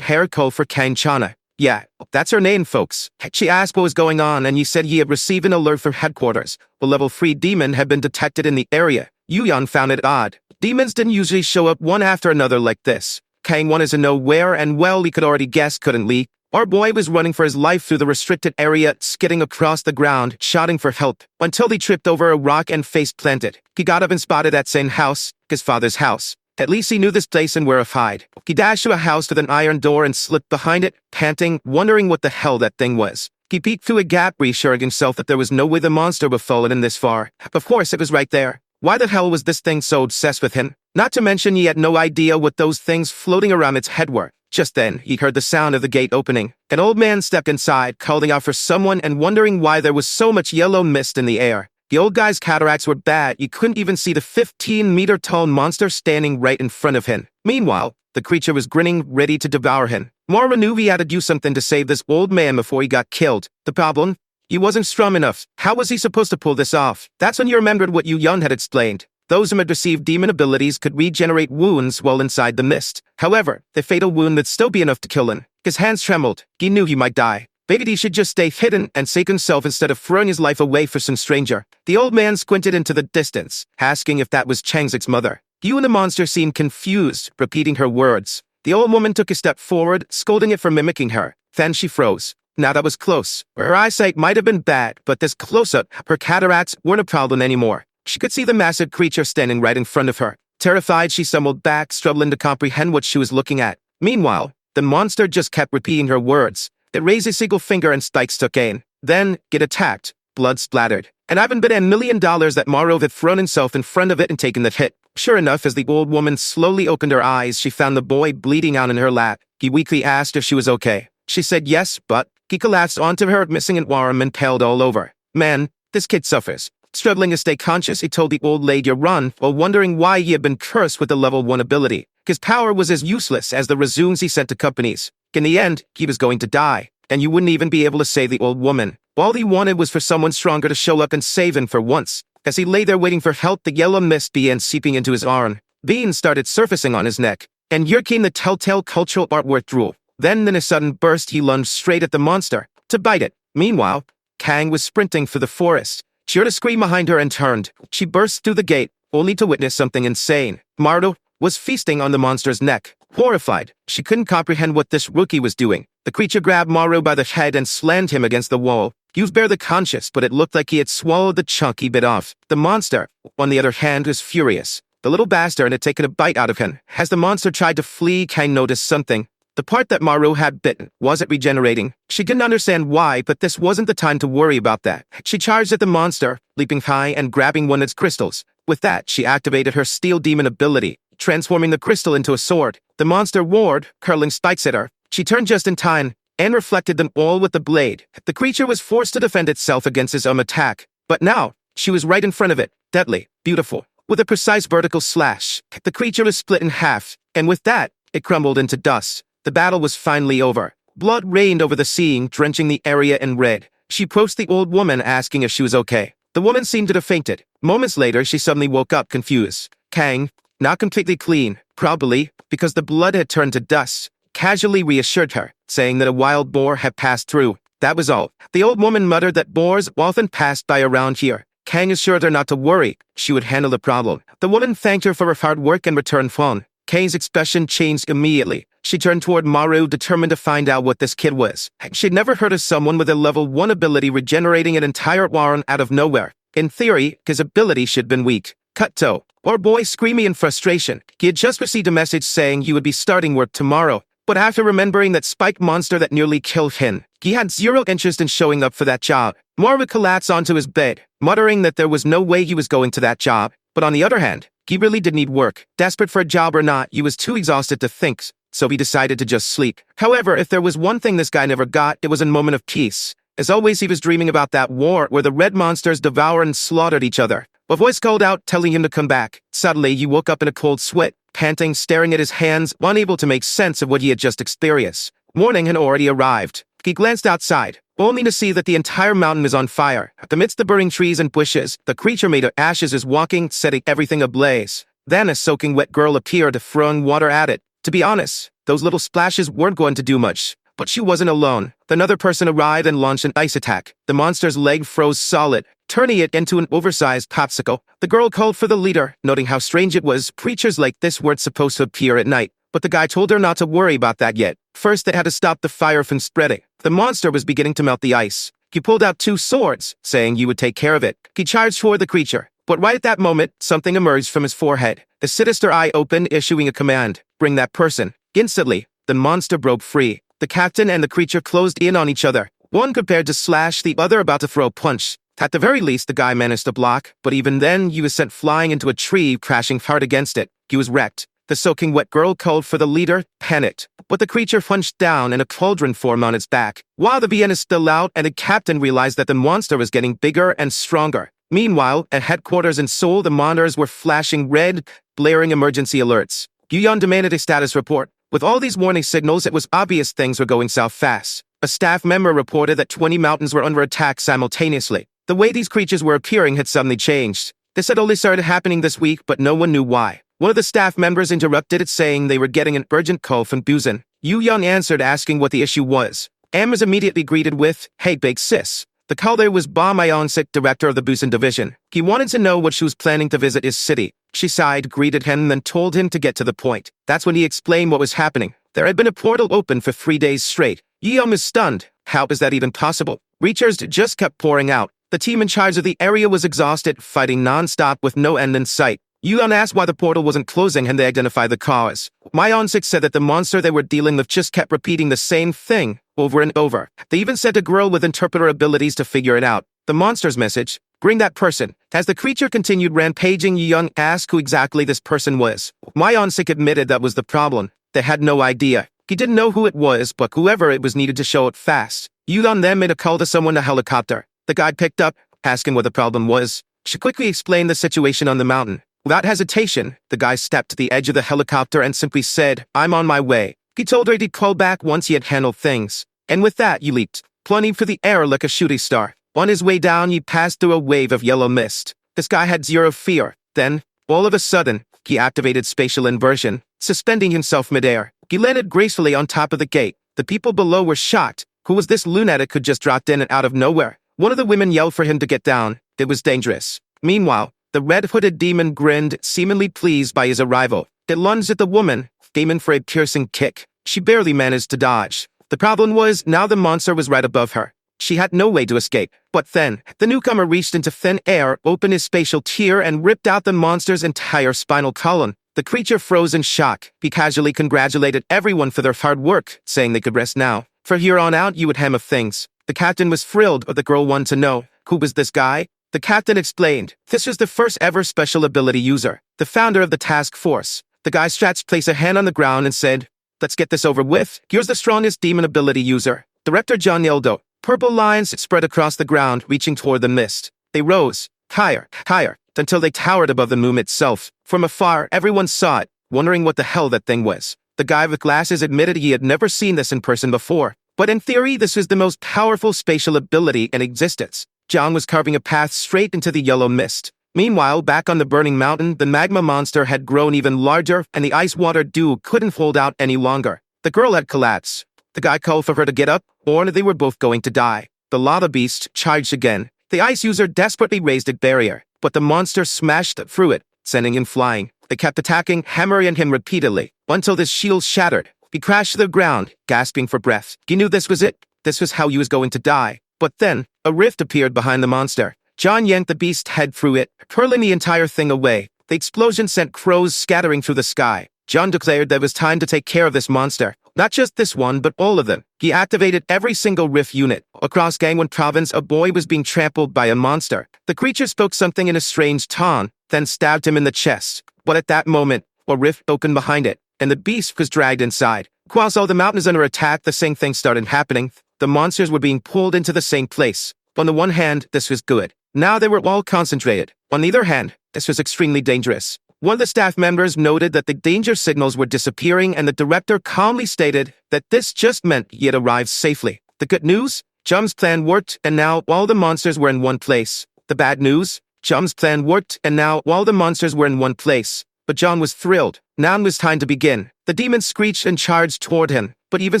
hair called for Kang Chana. Yeah, that's her name, folks. She asked what was going on, and he said he had received an alert from headquarters. A level 3 demon had been detected in the area. Yuyan found it odd. Demons didn't usually show up one after another like this. Kang wanted to know where, and well, he could already guess, couldn't he? Our boy was running for his life through the restricted area, skidding across the ground, shouting for help, until he tripped over a rock and face planted. He got up and spotted that same house, his father's house. At least he knew this place and where to hide. He dashed to a house with an iron door and slipped behind it, panting, wondering what the hell that thing was. He peeked through a gap, reassuring himself that there was no way the monster would fall in this far. Of course, it was right there. Why the hell was this thing so obsessed with him? Not to mention he had no idea what those things floating around its head were. Just then, he heard the sound of the gate opening. An old man stepped inside, calling out for someone and wondering why there was so much yellow mist in the air. The old guy's cataracts were bad. You couldn't even see the 15-meter-tall monster standing right in front of him. Meanwhile, the creature was grinning, ready to devour him. Mora knew he had to do something to save this old man before he got killed. The problem? He wasn't strong enough. How was he supposed to pull this off? That's when he remembered what Yu Yun had explained. Those who had received demon abilities could regenerate wounds while inside the mist. However, the fatal wound would still be enough to kill him. His hands trembled. He knew he might die. Maybe he should just stay hidden and save himself instead of throwing his life away for some stranger. The old man squinted into the distance, asking if that was Changzik's mother. Yu and the monster seemed confused, repeating her words. The old woman took a step forward, scolding it for mimicking her. Then she froze. Now that was close. Her eyesight might have been bad, but this close-up, her cataracts weren't a problem anymore. She could see the massive creature standing right in front of her. Terrified, she stumbled back, struggling to comprehend what she was looking at. Meanwhile, the monster just kept repeating her words. It raised a single finger and spikes took aim. Then, get attacked. Blood splattered. And I haven't bet $1 million that Morrow had thrown himself in front of it and taken the hit. Sure enough, as the old woman slowly opened her eyes, she found the boy bleeding out in her lap. He weakly asked if she was okay. She said yes, but he collapsed onto her, missing an arm and paled all over. Man, this kid suffers. Struggling to stay conscious, he told the old lady to run, while wondering why he had been cursed with the level 1 ability. His power was as useless as the resumes he sent to companies. In the end, he was going to die, and you wouldn't even be able to save the old woman. All he wanted was for someone stronger to show up and save him for once. As he lay there waiting for help, the yellow mist began seeping into his arm. Veins started surfacing on his neck, and here came the telltale cultural artwork drool. Then, in a sudden burst, he lunged straight at the monster, to bite it. Meanwhile, Kang was sprinting for the forest. She heard a scream behind her and turned. She burst through the gate, only to witness something insane. Mardo was feasting on the monster's neck. Horrified, she couldn't comprehend what this rookie was doing. The creature grabbed Maru by the head and slammed him against the wall. He was barely conscious, but it looked like he had swallowed the chunk he bit off. The monster, on the other hand, was furious. The little bastard had taken a bite out of him. As the monster tried to flee, Kang noticed something. The part that Maru had bitten wasn't regenerating. She couldn't understand why, but this wasn't the time to worry about that. She charged at the monster, leaping high and grabbing one of its crystals. With that, she activated her steel demon ability, transforming the crystal into a sword. The monster roared, curling spikes at her. She turned just in time, and reflected them all with the blade. The creature was forced to defend itself against his attack. But now, she was right in front of it, deadly, beautiful. With a precise vertical slash, the creature was split in half, and with that, it crumbled into dust. The battle was finally over. Blood rained over the scene, drenching the area in red. She approached the old woman, asking if she was okay. The woman seemed to have fainted. Moments later, she suddenly woke up, confused. Kang, not completely clean, probably because the blood had turned to dust, casually reassured her, saying that a wild boar had passed through. That was all. The old woman muttered that boars often passed by around here. Kang assured her not to worry. She would handle the problem. The woman thanked her for her hard work and returned phone. Kang's expression changed immediately. She turned toward Maru, determined to find out what this kid was. She'd never heard of someone with a level 1 ability regenerating an entire warren out of nowhere. In theory, his ability should have been weak. Cut to. Our boy screaming in frustration. He had just received a message saying he would be starting work tomorrow. But after remembering that spike monster that nearly killed him, he had zero interest in showing up for that job. Maru collapsed onto his bed, muttering that there was no way he was going to that job. But on the other hand, he really did need work. Desperate for a job or not, he was too exhausted to think, so he decided to just sleep. However, if there was one thing this guy never got, it was a moment of peace. As always, he was dreaming about that war where the red monsters devoured and slaughtered each other. A voice called out, telling him to come back. Suddenly, he woke up in a cold sweat, panting, staring at his hands, unable to make sense of what he had just experienced. Morning had already arrived. He glanced outside. only to see that the entire mountain is on fire. Amidst the burning trees and bushes, the creature made of ashes is walking, setting everything ablaze. Then a soaking wet girl appeared, throwing water at it. To be honest, those little splashes weren't going to do much. But she wasn't alone. Another person arrived and launched an ice attack. The monster's leg froze solid, turning it into an oversized popsicle. The girl called for the leader, noting how strange it was. Creatures like this weren't supposed to appear at night. But the guy told her not to worry about that yet. First, they had to stop the fire from spreading. The monster was beginning to melt the ice. He pulled out 2 swords, saying he would take care of it. He charged toward the creature. But right at that moment, something emerged from his forehead. The sinister eye opened, issuing a command. Bring that person. Instantly, the monster broke free. The captain and the creature closed in on each other. One prepared to slash, the other about to throw a punch. At the very least, the guy managed to block, but even then, he was sent flying into a tree, crashing hard against it. He was wrecked. The soaking wet girl called for the leader, panicked. But the creature punched down and a cauldron formed on its back. While the BN is still out, and the captain realized that the monster was getting bigger and stronger. Meanwhile, at headquarters in Seoul, the monitors were flashing red, blaring emergency alerts. Yuyeon demanded a status report. With all these warning signals, it was obvious things were going south fast. A staff member reported that 20 mountains were under attack simultaneously. The way these creatures were appearing had suddenly changed. This had only started happening this week, but no one knew why. One of the staff members interrupted it, saying they were getting an urgent call from Busan. Yuyeon answered, asking what the issue was. Am was immediately greeted with, "Hey, big sis." The caller was Ba Myeon-sik, director of the Busan division. He wanted to know what she was planning to visit his city. She sighed, greeted him, then told him to get to the point. That's when he explained what was happening. There had been a portal open for 3 days straight. Yeom was stunned. How is that even possible? Reachers just kept pouring out. The team in charge of the area was exhausted, fighting non-stop with no end in sight. Yeon asked why the portal wasn't closing, and they identified the cause. Myeon-sik said that the monster they were dealing with just kept repeating the same thing over and over. They even sent a girl with interpreter abilities to figure it out. The monster's message: bring that person. As the creature continued rampaging, Yeon asked who exactly this person was. Myeon-sik admitted that was the problem. They had no idea. He didn't know who it was, but whoever it was needed to show it fast. Yeon then made a call to someone, a helicopter. The guide picked up, asking what the problem was. She quickly explained the situation on the mountain. Without hesitation, the guy stepped to the edge of the helicopter and simply said, "I'm on my way." He told her he'd call back once he had handled things. And with that, he leaped, plunging through the air like a shooting star. On his way down, he passed through a wave of yellow mist. This guy had zero fear. Then, all of a sudden, he activated spatial inversion, suspending himself midair. He landed gracefully on top of the gate. The people below were shocked. Who was this lunatic who just dropped in and out of nowhere? One of the women yelled for him to get down. It was dangerous. Meanwhile, the red-hooded demon grinned, seemingly pleased by his arrival. It lunged at the woman, aiming for a piercing kick. She barely managed to dodge. The problem was, now the monster was right above her. She had no way to escape. But then, the newcomer reached into thin air, opened his spatial tear, and ripped out the monster's entire spinal column. The creature froze in shock. He casually congratulated everyone for their hard work, saying they could rest now. For here on out, you would hem of things. The captain was thrilled, but the girl wanted to know, who was this guy? The captain explained, this was the first ever special ability user, the founder of the task force. The guy stretched, placed a hand on the ground and said, let's get this over with. Here's the strongest demon ability user. Director John Yeldo. Purple lines spread across the ground, reaching toward the mist. They rose, higher, higher, until they towered above the moon itself. From afar, everyone saw it, wondering what the hell that thing was. The guy with glasses admitted he had never seen this in person before. But in theory, this was the most powerful spatial ability in existence. John was carving a path straight into the yellow mist. Meanwhile, back on the burning mountain, the magma monster had grown even larger, and the ice-water dew couldn't hold out any longer. The girl had collapsed. The guy called for her to get up, or they were both going to die. The lava beast charged again. The ice user desperately raised a barrier, but the monster smashed through it, sending him flying. They kept attacking, hammering him repeatedly, until his shield shattered. He crashed to the ground, gasping for breath. He knew this was it. This was how he was going to die. But then, a rift appeared behind the monster. John yanked the beast's head through it, hurling the entire thing away. The explosion sent crows scattering through the sky. John declared that it was time to take care of this monster. Not just this one, but all of them. He activated every single rift unit. Across Gangwon province, a boy was being trampled by a monster. The creature spoke something in a strange tone, then stabbed him in the chest. But at that moment, a rift opened behind it, and the beast was dragged inside. Whilst all the mountain is under attack, the same thing started happening. The monsters were being pulled into the same place. On the one hand, this was good. Now they were all concentrated. On the other hand, this was extremely dangerous. One of the staff members noted that the danger signals were disappearing, and the director calmly stated that this just meant he had arrived safely. The good news? Jum's plan worked, and now all the monsters were in one place. The bad news? Jum's plan worked, and now all the monsters were in one place. But John was thrilled. Now it was time to begin. The demon screeched and charged toward him, but even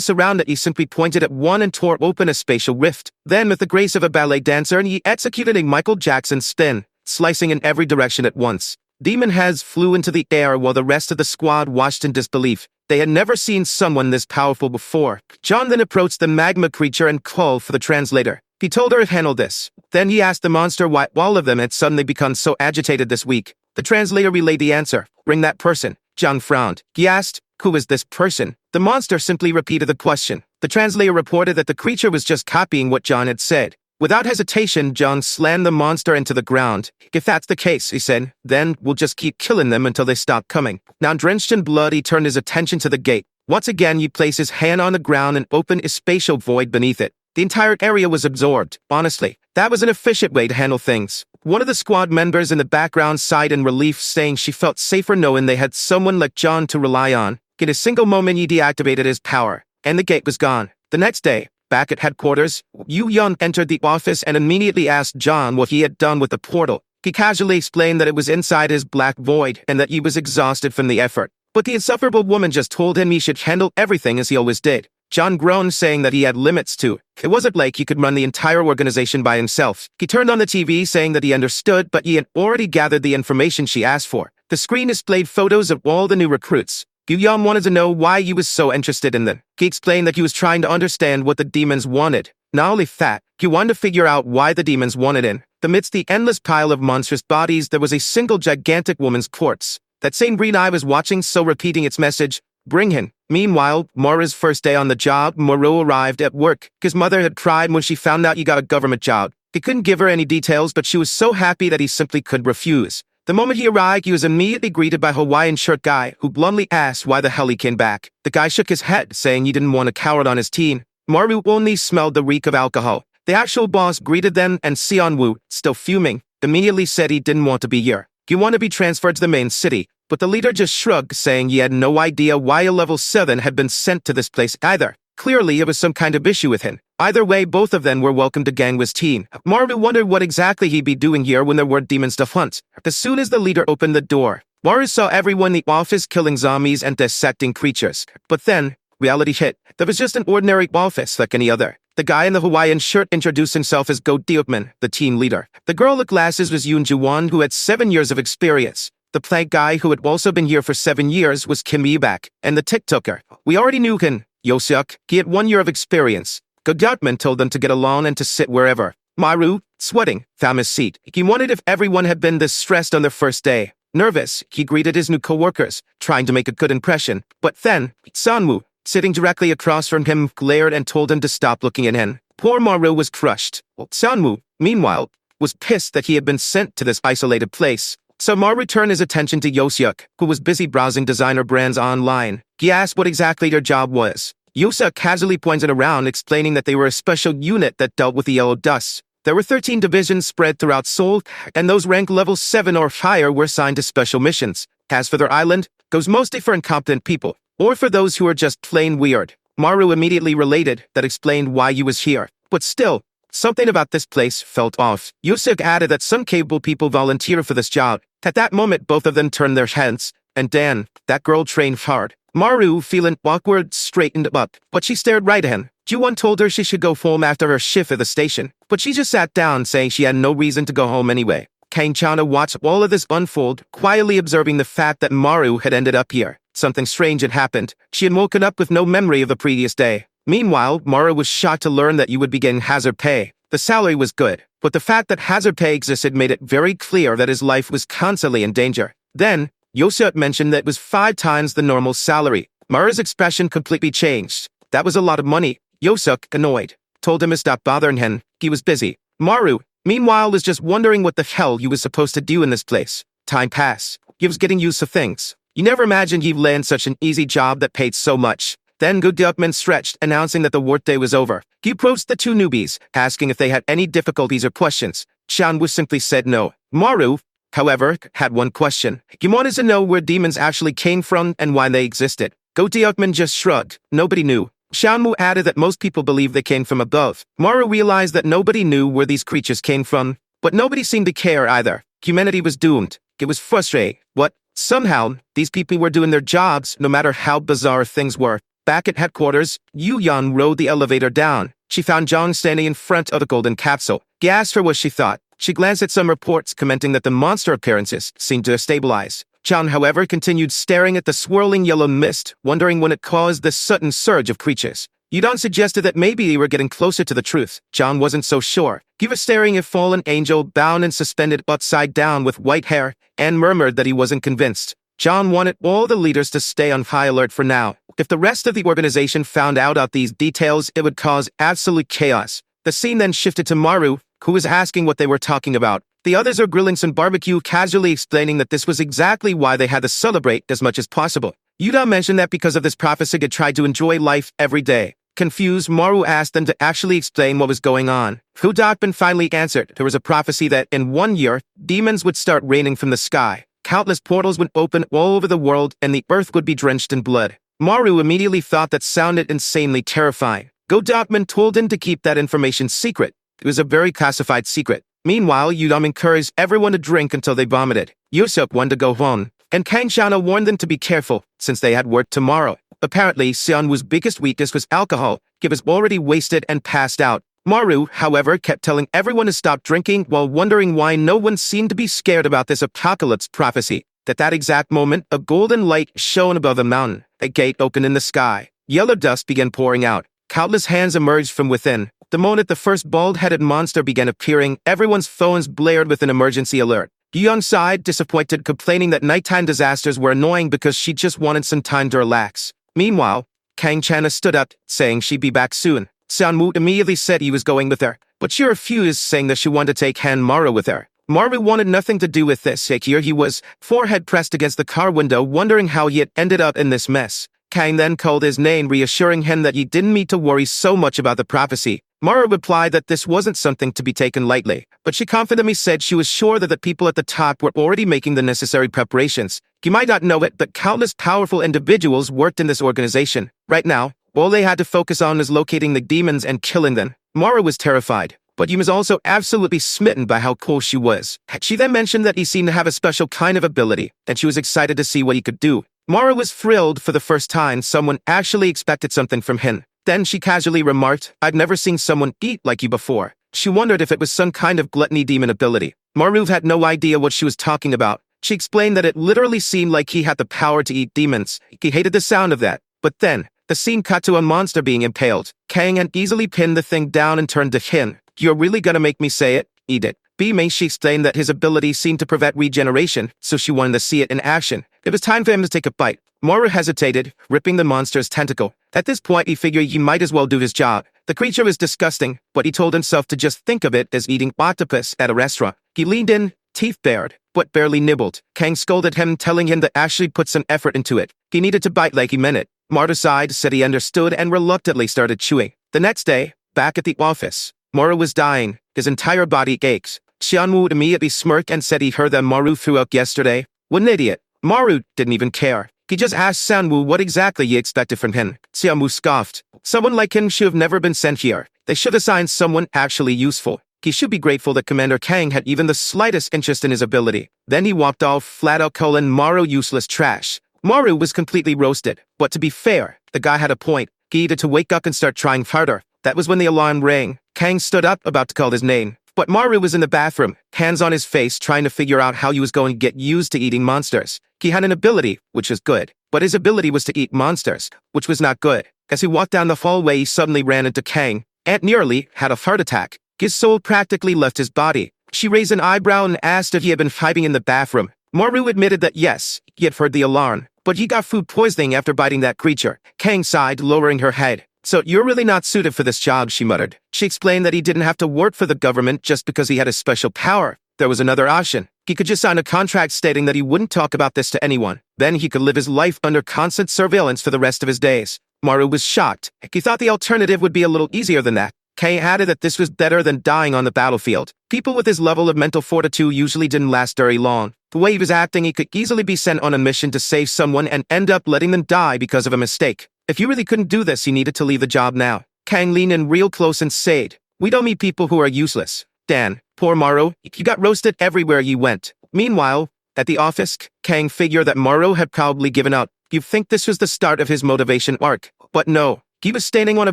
surrounded he simply pointed at one and tore open a spatial rift. Then, with the grace of a ballet dancer, he executed a Michael Jackson spin, slicing in every direction at once. Demon heads flew into the air while the rest of the squad watched in disbelief. They had never seen someone this powerful before. John then approached the magma creature and called for the translator. He told her to handle this. Then he asked the monster why all of them had suddenly become so agitated this week. The translator relayed the answer. Bring that person. John frowned. He asked, who is this person? The monster simply repeated the question. The translator reported that the creature was just copying what John had said. Without hesitation, John slammed the monster into the ground. If that's the case, he said, then we'll just keep killing them until they stop coming. Now drenched in blood, he turned his attention to the gate. Once again, he placed his hand on the ground and opened a spatial void beneath it. The entire area was absorbed. Honestly, that was an efficient way to handle things. One of the squad members in the background sighed in relief, saying she felt safer knowing they had someone like John to rely on. In a single moment, he deactivated his power, and the gate was gone. The next day, back at headquarters, Yu Yun entered the office and immediately asked John what he had done with the portal. He casually explained that it was inside his black void and that he was exhausted from the effort. But the insufferable woman just told him he should handle everything as he always did. John groaned, saying that he had limits too. It wasn't like he could run the entire organization by himself. He turned on the TV, saying that he understood, but he had already gathered the information she asked for. The screen displayed photos of all the new recruits. Yu Yun wanted to know why he was so interested in them. He explained that he was trying to understand what the demons wanted. Not only that, he wanted to figure out why the demons wanted in. Amidst the endless pile of monstrous bodies, there was a single gigantic woman's corpse. That same green eye was watching, so repeating its message, bring him. Meanwhile, Mora's first day on the job, Moro arrived at work. His mother had cried when she found out he got a government job. He couldn't give her any details, but she was so happy that he simply couldn't refuse. The moment he arrived, he was immediately greeted by a Hawaiian shirt guy, who bluntly asked why the hell he came back. The guy shook his head, saying he didn't want a coward on his team. Maru only smelled the reek of alcohol. The actual boss greeted them, and Xianwu, still fuming, immediately said he didn't want to be here. He wanted to be transferred to the main city, but the leader just shrugged, saying he had no idea why a level 7 had been sent to this place either. Clearly, it was some kind of issue with him. Either way, both of them were welcome to Gangwa's team. Maru wondered what exactly he'd be doing here when there were demons to hunt. As soon as the leader opened the door, Maru saw everyone in the office killing zombies and dissecting creatures. But then, reality hit. There was just an ordinary office like any other. The guy in the Hawaiian shirt introduced himself as Go Diokman, the team leader. The girl with glasses was Yoon Ju-won, who had 7 years of experience. The plank guy, who had also been here for 7 years, was Kim Yi-bak. And the TikToker, we already knew him, Yoseok. He had 1 year of experience. Go Diokman told them to get along and to sit wherever. Maru, sweating, found his seat. He wondered if everyone had been this stressed on their first day. Nervous, he greeted his new co-workers, trying to make a good impression. But then, Sanwoo, sitting directly across from him, glared and told him to stop looking at him. Poor Maru was crushed. Sanwoo, meanwhile, was pissed that he had been sent to this isolated place. So Maru turned his attention to Yoseok, who was busy browsing designer brands online. He asked what exactly their job was. Yoseok casually pointed around, explaining that they were a special unit that dealt with the yellow dust. There were 13 divisions spread throughout Seoul, and those ranked level 7 or higher were assigned to special missions. As for their island, goes mostly for incompetent people, or for those who are just plain weird. Maru immediately related, that explained why he was here. But still, something about this place felt off. Yoseok added that some capable people volunteer for this job. At that moment, both of them turned their heads, and Dan, that girl, trained hard. Maru, feeling awkward, straightened up, but she stared right at him. Ju-won told her she should go home after her shift at the station, but she just sat down, saying she had no reason to go home anyway. Kang Chana watched all of this unfold, quietly observing the fact that Maru had ended up here. Something strange had happened. She had woken up with no memory of the previous day. Meanwhile, Maru was shocked to learn that you would be getting hazard pay. The salary was good, but the fact that hazard pay existed made it very clear that his life was constantly in danger. Then, Yoseok mentioned that it was 5 times the normal salary. Maru's expression completely changed. That was a lot of money. Yoseok, annoyed, told him to stop bothering him. He was busy. Maru, meanwhile, was just wondering what the hell he was supposed to do in this place. Time passed. He was getting used to things. You never imagined he'd land such an easy job that paid so much. Then Go Diokman stretched, announcing that the workday was over. He approached the 2 newbies, asking if they had any difficulties or questions. Xianwu simply said no. Maru, however, had one question. He wanted to know where demons actually came from and why they existed. Go Diokman just shrugged. Nobody knew. Xiaomu added that most people believe they came from above. Maru realized that nobody knew where these creatures came from, but nobody seemed to care either. Humanity was doomed. It was frustrating. What? Somehow, these people were doing their jobs, no matter how bizarre things were. Back at headquarters, Yu Yan rode the elevator down. She found Zhang standing in front of the golden capsule. He asked her what she thought. She glanced at some reports commenting that the monster appearances seemed to have stabilized. Zhang, however, continued staring at the swirling yellow mist, wondering when it caused this sudden surge of creatures. Yudong suggested that maybe they were getting closer to the truth. Zhang wasn't so sure. He was staring at a fallen angel bound and suspended upside down with white hair, and murmured that he wasn't convinced. Zhang wanted all the leaders to stay on high alert for now. If the rest of the organization found out about these details, it would cause absolute chaos. The scene then shifted to Maru, who was asking what they were talking about. The others are grilling some barbecue, casually explaining that this was exactly why they had to celebrate as much as possible. Yuda mentioned that because of this prophecy they tried to enjoy life every day. Confused, Maru asked them to actually explain what was going on. Hu Dakban finally answered. There was a prophecy that, in 1 year, demons would start raining from the sky. Countless portals would open all over the world, and the earth would be drenched in blood. Maru immediately thought that sounded insanely terrifying. Go Dakman told him to keep that information secret. It was a very classified secret. Meanwhile, Yudam encouraged everyone to drink until they vomited. Yusuf wanted to go home, and Kang Shana warned them to be careful, since they had work tomorrow. Apparently, Xianwu's biggest weakness was alcohol. He was already wasted and passed out. Maru, however, kept telling everyone to stop drinking while wondering why no one seemed to be scared about this apocalypse prophecy. At that exact moment, a golden light shone above the mountain. A gate opened in the sky. Yellow dust began pouring out. Countless hands emerged from within. The moment the first bald-headed monster began appearing, everyone's phones blared with an emergency alert. Young sighed, disappointed, complaining that nighttime disasters were annoying because she just wanted some time to relax. Meanwhile, Kang Chana stood up, saying she'd be back soon. Xianwu immediately said he was going with her, but she refused, saying that she wanted to take Han Maru with her. Maru wanted nothing to do with this. Here he was, forehead pressed against the car window, wondering how he had ended up in this mess. Kang then called his name, reassuring him that he didn't need to worry so much about the prophecy. Maru replied that this wasn't something to be taken lightly, but she confidently said she was sure that the people at the top were already making the necessary preparations. You might not know it, but countless powerful individuals worked in this organization. Right now, all they had to focus on was locating the demons and killing them. Maru was terrified, but he was also absolutely smitten by how cool she was. She then mentioned that he seemed to have a special kind of ability, and she was excited to see what he could do. Maru was thrilled for the first time someone actually expected something from him. Then she casually remarked, "I've never seen someone eat like you before." She wondered if it was some kind of gluttony demon ability. Maru had no idea what she was talking about. She explained that it literally seemed like he had the power to eat demons. He hated the sound of that. But then, the scene cut to a monster being impaled. Kang had easily pinned the thing down and turned to him. "You're really gonna make me say it? Eat it." B-May, she explained that his ability seemed to prevent regeneration, so she wanted to see it in action. It was time for him to take a bite. Maru hesitated, ripping the monster's tentacle. At this point, he figured he might as well do his job. The creature was disgusting, but he told himself to just think of it as eating octopus at a restaurant. He leaned in, teeth bared, but barely nibbled. Kang scolded him, telling him to actually put some effort into it. He needed to bite like he meant it. Maru sighed, said he understood, and reluctantly started chewing. The next day, back at the office, Maru was dying. His entire body ached. Xianwu immediately smirked and said he heard that Maru threw up yesterday. What an idiot. Maru didn't even care. He just asked Xianwu what exactly he expected from him. Xianwu scoffed. Someone like him should have never been sent here. They should assign someone actually useful. He should be grateful that Commander Kang had even the slightest interest in his ability. Then he walked off, flat out calling Maru useless trash. Maru was completely roasted. But to be fair, the guy had a point. He needed to wake up and start trying harder. That was when the alarm rang. Kang stood up, about to call his name. But Maru was in the bathroom, hands on his face, trying to figure out how he was going to get used to eating monsters. He had an ability, which was good, but his ability was to eat monsters, which was not good. As he walked down the hallway, he suddenly ran into Kang, and nearly had a heart attack. His soul practically left his body. She raised an eyebrow and asked if he had been hiding in the bathroom. Maru admitted that yes, he had heard the alarm, but he got food poisoning after biting that creature. Kang sighed, lowering her head. "So you're really not suited for this job," she muttered. She explained that he didn't have to work for the government just because he had a special power. There was another option. He could just sign a contract stating that he wouldn't talk about this to anyone. Then he could live his life under constant surveillance for the rest of his days. Maru was shocked. He thought the alternative would be a little easier than that. Kay added that this was better than dying on the battlefield. People with his level of mental fortitude usually didn't last very long. The way he was acting, he could easily be sent on a mission to save someone and end up letting them die because of a mistake. If you really couldn't do this, you needed to leave the job now. Kang leaned in real close and said, "We don't meet people who are useless." Dan, poor Maru, you got roasted everywhere you went. Meanwhile, at the office, Kang figured that Maru had probably given up. You'd think this was the start of his motivation arc. But no, he was standing on a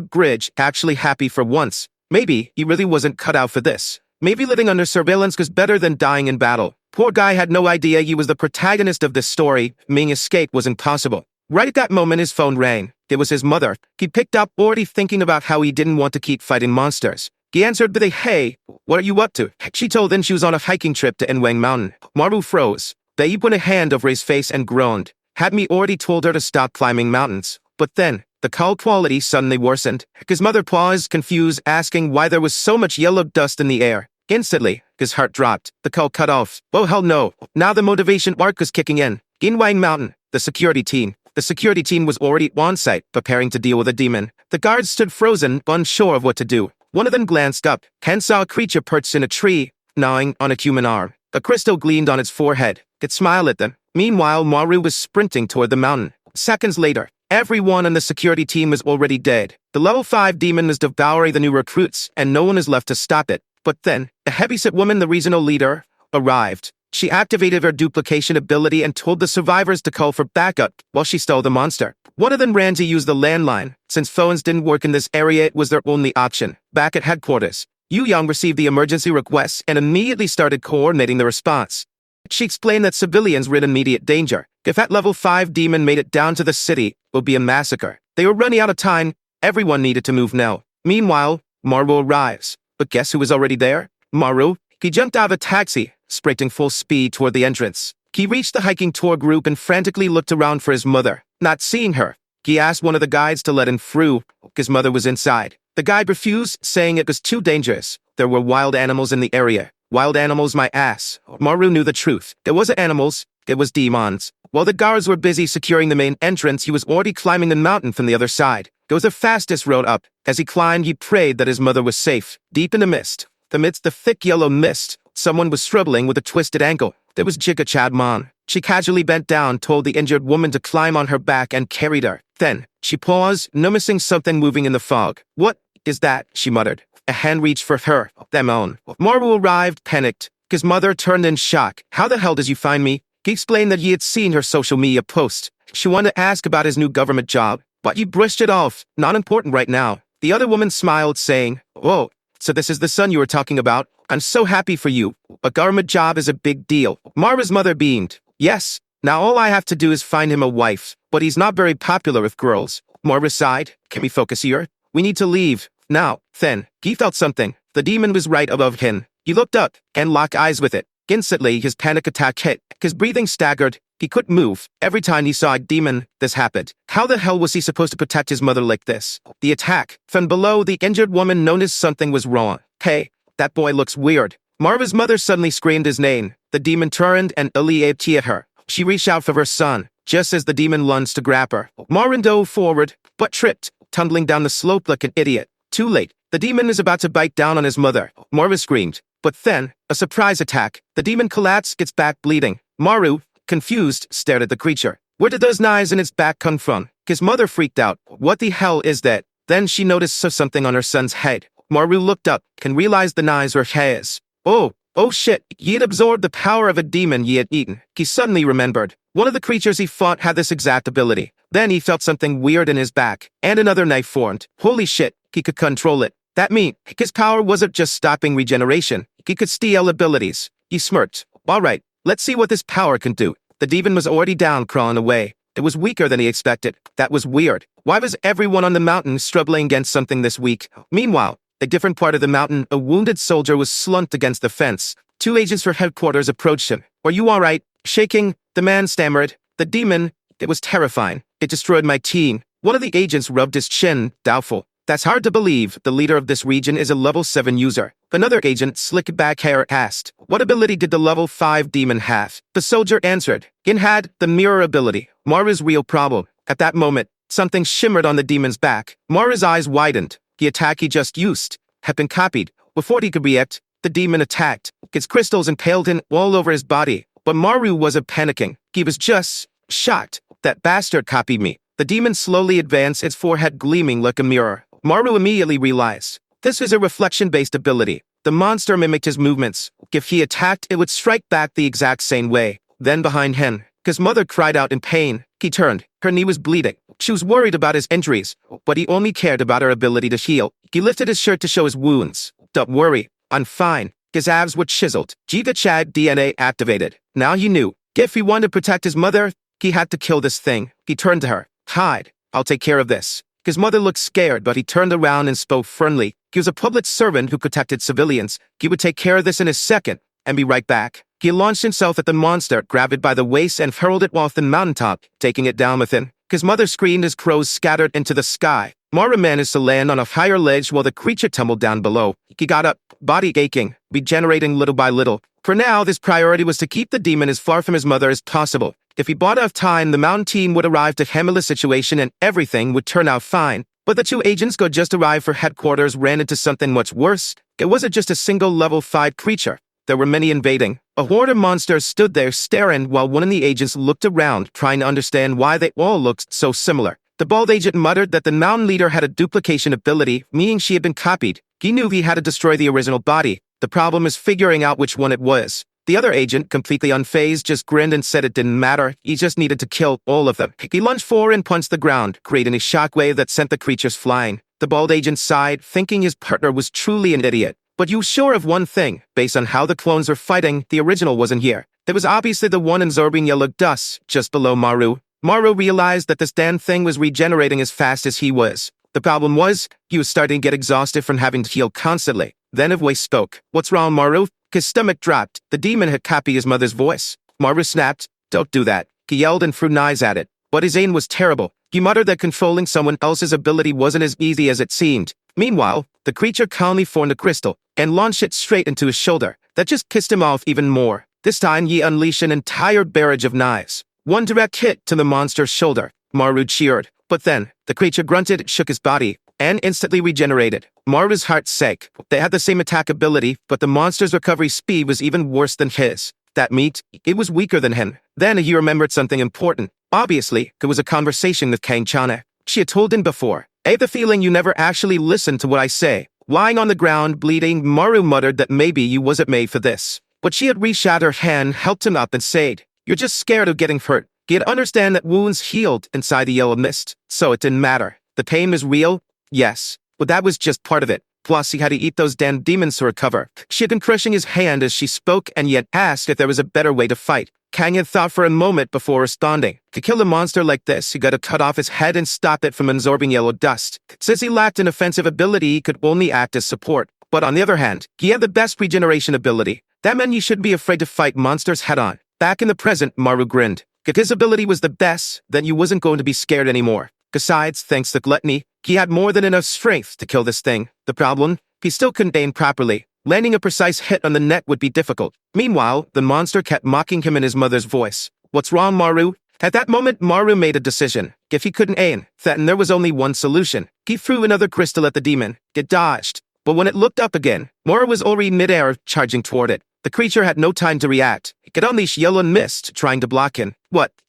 bridge, actually happy for once. Maybe he really wasn't cut out for this. Maybe living under surveillance was better than dying in battle. Poor guy had no idea he was the protagonist of this story. Ming escape was impossible. Right at that moment his phone rang. It was his mother. He picked up, already thinking about how he didn't want to keep fighting monsters. He answered with a, "Hey, what are you up to?" She told him she was on a hiking trip to Enwang Mountain. Maru froze. They put a hand over his face and groaned. Had me already told her to stop climbing mountains. But then, the call quality suddenly worsened. His mother paused, confused, asking why there was so much yellow dust in the air. Instantly, his heart dropped. The call cut off. Oh hell no. Now the motivation arc was kicking in. Enwang Mountain, the security team. The security team was already on site, preparing to deal with a demon. The guards stood frozen, unsure of what to do. One of them glanced up. Ken saw a creature perched in a tree, gnawing on a human arm. A crystal gleamed on its forehead. It smiled at them. Meanwhile, Maru was sprinting toward the mountain. Seconds later, everyone on the security team was already dead. The level 5 demon was devouring the new recruits, and no one is left to stop it. But then, a heavyset woman, the regional leader, arrived. She activated her duplication ability and told the survivors to call for backup while she stole the monster. One of them ran to use the landline. Since phones didn't work in this area, it was their only option. Back at headquarters, Yu Yang received the emergency request and immediately started coordinating the response. She explained that civilians were in immediate danger. If that level 5 demon made it down to the city, it would be a massacre. They were running out of time. Everyone needed to move now. Meanwhile, Maru arrives. But guess who was already there? Maru. He jumped out of a taxi, sprinting full speed toward the entrance. He reached the hiking tour group and frantically looked around for his mother. Not seeing her, he asked one of the guides to let him through. His mother was inside. The guide refused, saying it was too dangerous. There were wild animals in the area. Wild animals, my ass. Maru knew the truth. There wasn't animals, it was demons. While the guards were busy securing the main entrance, he was already climbing the mountain from the other side. It was the fastest road up. As he climbed, he prayed that his mother was safe. Deep in the mist, amidst the thick yellow mist, someone was struggling with a twisted ankle. There was Jika Chadman. She casually bent down, told the injured woman to climb on her back, and carried her. Then, she paused, noticing something moving in the fog. "What is that?" she muttered. A hand reached for her. Them own. Maru arrived, panicked. His mother turned in shock. "How the hell did you find me?" He explained that he had seen her social media post. She wanted to ask about his new government job, but he brushed it off. Not important right now. The other woman smiled, saying, "Oh, so this is the son you were talking about? I'm so happy for you. A government job is a big deal." Mara's mother beamed. "Yes, now all I have to do is find him a wife, but he's not very popular with girls." Mara sighed. "Can we focus here? We need to leave. Now." Then, he felt something. The demon was right above him. He looked up and locked eyes with it. Instantly, his panic attack hit. His breathing staggered. He couldn't move. Every time he saw a demon, this happened. How the hell was he supposed to protect his mother like this? The attack. From below, the injured woman noticed something was wrong. "Hey, that boy looks weird." Marva's mother suddenly screamed his name. The demon turned and Eliab at her. She reached out for her son, just as the demon lunged to grab her. Marvin dove forward, but tripped, tumbling down the slope like an idiot. Too late. The demon is about to bite down on his mother. Marva screamed. But then, a surprise attack. The demon collapsed, its back bleeding. Maru, confused, stared at the creature. Where did those knives in its back come from? His mother freaked out. What the hell is that? Then she noticed something on her son's head. Maru looked up and realized the knives were his. Oh shit, he had absorbed the power of a demon he had eaten. He suddenly remembered. One of the creatures he fought had this exact ability. Then he felt something weird in his back, and another knife formed. Holy shit, he could control it. That meant his power wasn't just stopping regeneration. He could steal abilities. He smirked. Alright, let's see what this power can do. The demon was already down, crawling away. It was weaker than he expected. That was weird. Why was everyone on the mountain struggling against something this weak? Meanwhile, a different part of the mountain, a wounded soldier was slumped against the fence. 2 agents from headquarters approached him. "Are you alright?" Shaking, the man stammered. "The demon, it was terrifying. It destroyed my team." One of the agents rubbed his chin, doubtful. "That's hard to believe. The leader of this region is a level 7 user." Another agent, slick back hair, asked, "What ability did the level 5 demon have?" The soldier answered, "It had the mirror ability." Mara's real problem. At that moment, something shimmered on the demon's back. Mara's eyes widened. The attack he just used had been copied. Before he could react, the demon attacked. Its crystals impaled him all over his body. But Maru wasn't panicking. He was just shocked. "That bastard copied me." The demon slowly advanced, its forehead gleaming like a mirror. Maru immediately realized this is a reflection-based ability. The monster mimicked his movements. If he attacked, it would strike back the exact same way. Then behind him, his mother cried out in pain. He turned. Her knee was bleeding. She was worried about his injuries, but he only cared about her ability to heal. He lifted his shirt to show his wounds. Don't worry, I'm fine. His abs were chiseled. Giga Chad DNA activated. Now he knew. If he wanted to protect his mother, he had to kill this thing. He turned to her. Hide. I'll take care of this. His mother looked scared, but he turned around and spoke firmly. He was a public servant who protected civilians. He would take care of this in a second, and be right back. He launched himself at the monster, grabbed it by the waist, and hurled it off the mountaintop, taking it down with him. His mother screamed as crows scattered into the sky. Maru managed to land on a higher ledge while the creature tumbled down below. He got up, body aching, regenerating little by little. For now, his priority was to keep the demon as far from his mother as possible. If he bought enough time, the mountain team would arrive to handle the situation and everything would turn out fine. But the two agents who had just arrived for headquarters ran into something much worse. It wasn't just a single level 5 creature. There were many invading. A horde of monsters stood there staring while one of the agents looked around, trying to understand why they all looked so similar. The bald agent muttered that the mountain leader had a duplication ability, meaning she had been copied. He knew he had to destroy the original body. The problem is figuring out which one it was. The other agent, completely unfazed, just grinned and said it didn't matter. He just needed to kill all of them. He lunged forward and punched the ground, creating a shockwave that sent the creatures flying. The bald agent sighed, thinking his partner was truly an idiot. But you were sure of one thing, based on how the clones were fighting, the original wasn't here. There was obviously the one absorbing yellow dust, just below Maru. Maru realized that this damn thing was regenerating as fast as he was. The problem was, he was starting to get exhausted from having to heal constantly. Then a voice spoke. What's wrong, Maru? His stomach dropped. The demon had copied his mother's voice. Maru snapped. Don't do that. He yelled and threw knives at it. But his aim was terrible. He muttered that controlling someone else's ability wasn't as easy as it seemed. Meanwhile, the creature calmly formed a crystal and launched it straight into his shoulder. That just pissed him off even more. This time, he unleashed an entire barrage of knives. One direct hit to the monster's shoulder. Maru cheered. But then, the creature grunted, shook his body, and instantly regenerated. Maru's heart sank. They had the same attack ability, but the monster's recovery speed was even worse than his. That meat, it was weaker than him. Then he remembered something important. Obviously, it was a conversation with Kang Chana. She had told him before. I have the feeling you never actually listened to what I say. Lying on the ground, bleeding, Maru muttered that maybe you wasn't made for this. But she had reached out her hand, helped him up, and said, You're just scared of getting hurt. He had understand that wounds healed inside the yellow mist, so it didn't matter. The pain was real, yes, but that was just part of it. Plus, he had to eat those damn demons to recover. She had been crushing his hand as she spoke and yet asked if there was a better way to fight. Kang had thought for a moment before responding. To kill a monster like this, he got to cut off his head and stop it from absorbing yellow dust. Since he lacked an offensive ability, he could only act as support. But on the other hand, he had the best regeneration ability. That meant you shouldn't be afraid to fight monsters head-on. Back in the present, Maru grinned. If his ability was the best, then you wasn't going to be scared anymore. Besides, thanks to gluttony, he had more than enough strength to kill this thing. The problem? He still couldn't aim properly. Landing a precise hit on the neck would be difficult. Meanwhile, the monster kept mocking him in his mother's voice. What's wrong, Maru? At that moment, Maru made a decision. If he couldn't aim, then there was only one solution. He threw another crystal at the demon. It dodged. But when it looked up again, Maru was already midair, charging toward it. The creature had no time to react. It could unleash yellow mist, trying to block him.